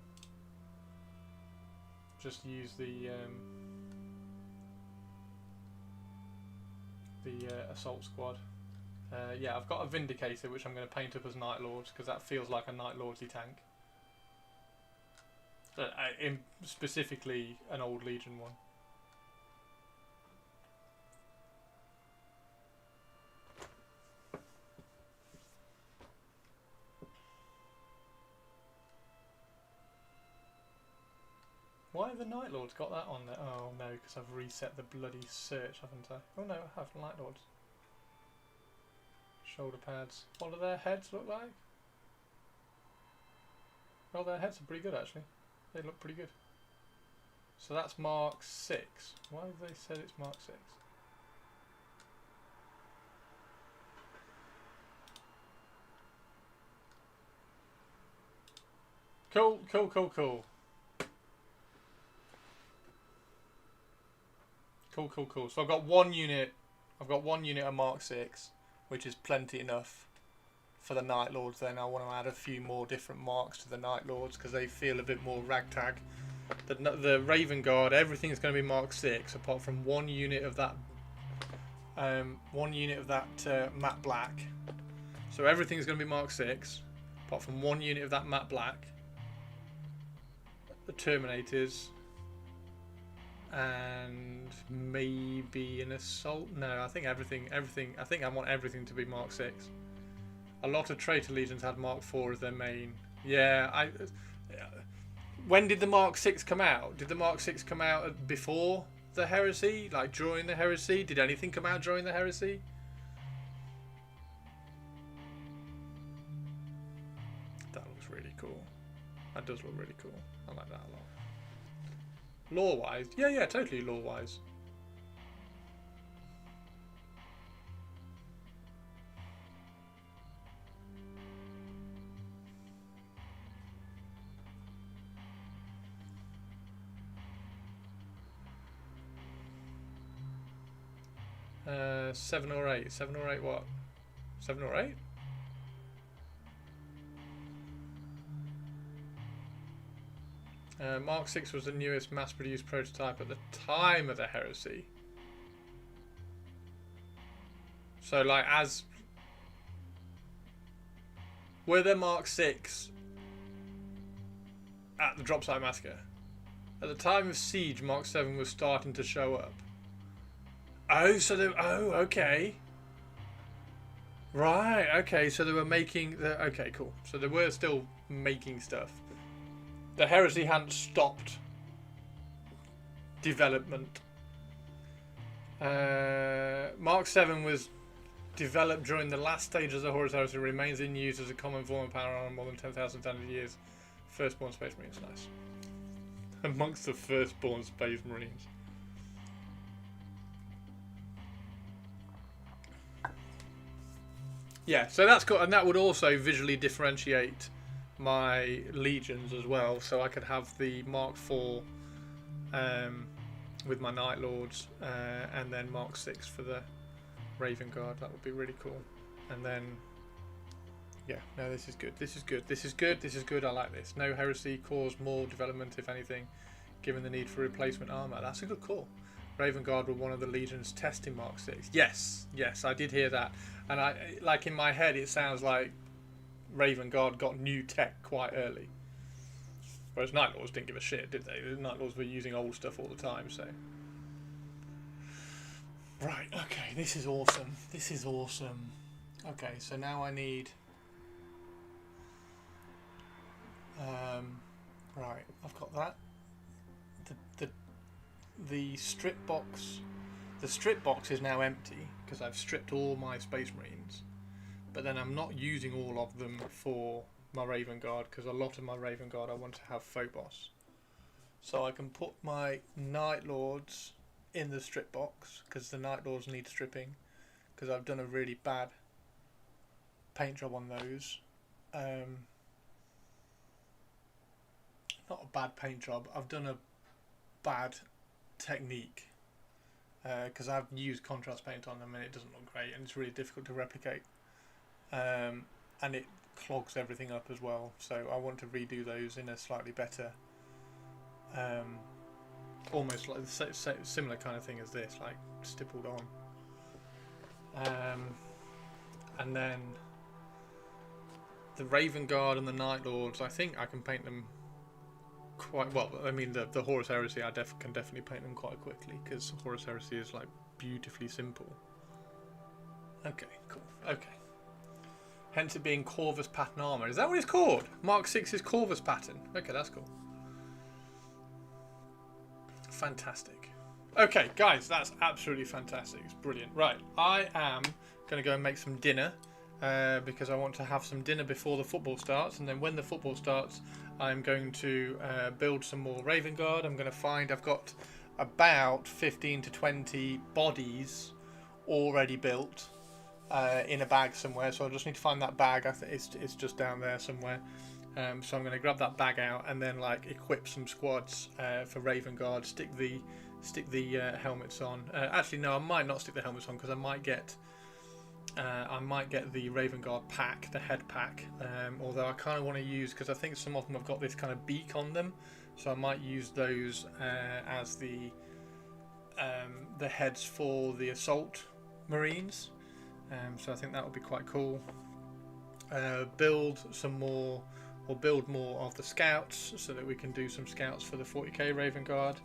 Just use the assault squad. Yeah, I've got a Vindicator which I'm going to paint up as Night Lords because that feels like a Night Lordsy tank. Specifically an old Legion one. Why have the Night Lords got that on there? Oh no, because I've reset the bloody search, haven't I? Oh no, I have Night Lords. Shoulder pads. What do their heads look like? Well, their heads are pretty good actually. They look pretty good. So that's Mark 6. Why have they said it's Mark 6? Cool, cool, cool, cool. Cool, cool, cool. So I've got one unit of Mark 6, which is plenty enough for the Night Lords. Then I want to add a few more different marks to the Night Lords because they feel a bit more ragtag. The Raven Guard, everything's going to be Mark 6 apart from one unit of that matte black. So everything's going to be Mark 6 apart from one unit of that matte black. The Terminators and maybe an assault. No, I think everything. I think I want everything to be Mark 6. A lot of Traitor Legions had Mark 4 as their main. Yeah, when did the Mark 6 come out? Did the Mark 6 come out before the Heresy? Like during the Heresy? Did anything come out during the Heresy? That looks really cool. That does look really cool. I like that a lot. Lore-wise? Yeah, totally lore-wise. Seven or eight. 7 or 8 what? 7 or 8? Mark 6 was the newest mass-produced prototype at the time of the Heresy. So, like, as... Were there Mark 6 at the Dropsite Massacre? At the time of Siege, Mark 7 was starting to show up. Oh, so they... Oh, okay. Right, okay, so they were making... Okay, cool. So they were still making stuff. The Heresy hadn't stopped development. Mark 7 was developed during the last stages of the Horus Heresy, remains in use as a common form of power armor more than 10,000 standard years. Firstborn Space Marines, nice. Amongst the firstborn Space Marines. Yeah, so that's cool, and that would also visually differentiate my legions as well, so I could have the Mark IV with my Night Lords, and then Mark 6 for the Raven Guard. That would be really cool. And then, yeah, no, this is good. This is good. This is good. This is good. I like this. No Heresy caused more development, if anything, given the need for replacement armor. That's a good call. Raven Guard were one of the legions testing Mark 6. Yes, I did hear that. And I, like, in my head, it sounds like Raven Guard got new tech quite early. Whereas Night Lords didn't give a shit, did they? The Night Lords were using old stuff all the time, so... Right, okay, this is awesome. This is awesome. Okay, so now I need... right, I've got that. The strip box... The strip box is now empty, because I've stripped all my Space Marines. But then I'm not using all of them for my Raven Guard, because a lot of my Raven Guard I want to have Phobos. So I can put my Night Lords in the strip box, because the Night Lords need stripping, because I've done a really bad paint job on those. Not a bad paint job, I've done a bad technique, because I've used contrast paint on them and it doesn't look great, and it's really difficult to replicate, and it clogs everything up as well, so I want to redo those in a slightly better, almost like the similar kind of thing as this, like stippled on. And then the Raven Guard and the Night Lords, I think I can paint them quite well. I mean, the Horus Heresy, I can definitely paint them quite quickly, because Horus Heresy is like beautifully simple. Okay, cool. Okay. Hence it being Corvus pattern armor. Is that what it's called? Mark 6 is Corvus pattern. Okay, that's cool. Fantastic. Okay, guys, that's absolutely fantastic. It's brilliant. Right, I am going to go and make some dinner, because I want to have some dinner before the football starts, and then when the football starts, I'm going to build some more Raven Guard. I'm going to find, I've got about 15 to 20 bodies already built in a bag somewhere, so I just need to find that bag. I think it's just down there somewhere. So I'm going to grab that bag out and then like equip some squads for Raven Guard. Stick the helmets on. Actually, no, I might not stick the helmets on, because I might get the Raven Guard pack, the head pack. Although I kind of want to use, because I think some of them have got this kind of beak on them, so I might use those as the heads for the assault marines. So I think that would be quite cool. Build some more, or build more of the scouts, so that we can do some scouts for the 40k Raven Guard.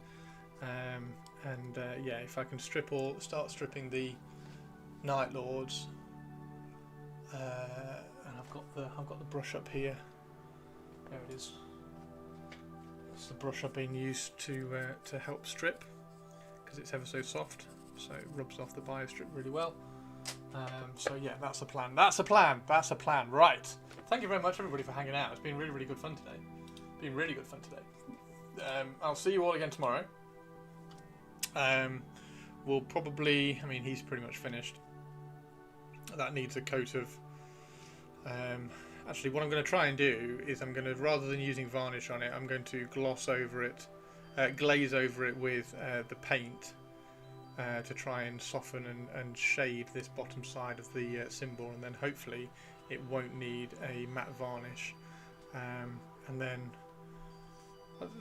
Yeah, if I can start stripping the Night Lords, and I've got the brush up here. There it is. It's the brush I've been used to help strip, because it's ever so soft, so it rubs off the biostrip really well. So yeah, that's the plan. That's a plan. That's a plan. Right. Thank you very much, everybody, for hanging out. It's been really, really good fun today. Been really good fun today. I'll see you all again tomorrow. We'll probably, I mean, he's pretty much finished. That needs a coat of. Actually, what I'm going to try and do is I'm going to, rather than using varnish on it, I'm going to gloss over it, glaze over it with the paint to try and soften and shade this bottom side of the symbol, and then hopefully it won't need a matte varnish. And then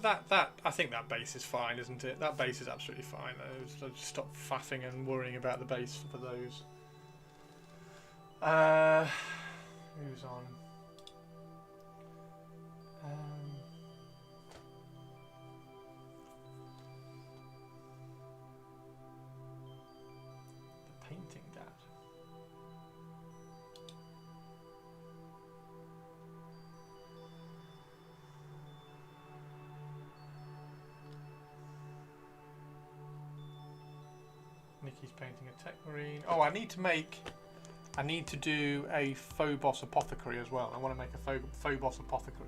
that I think that base is fine, isn't it? That base is absolutely fine. I'll just stop faffing and worrying about the base for those. Who's on? The painting dad. Nikki's painting a tech marine. Oh, I need to do a Phobos apothecary as well. I want to make a Phobos apothecary.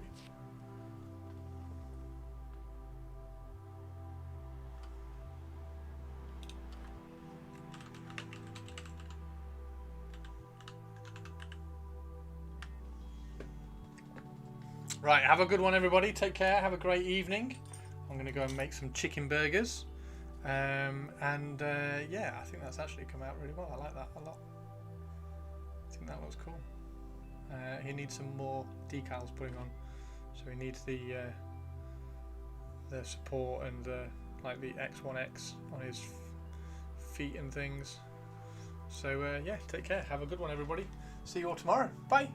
Right, have a good one, everybody. Take care. Have a great evening. I'm going to go and make some chicken burgers. Yeah, I think that's actually come out really well. I like that a lot. I think that looks cool. He needs some more decals putting on, so he needs the support and like the X1X on his feet and things. So yeah, take care. Have a good one, everybody. See you all tomorrow. Bye.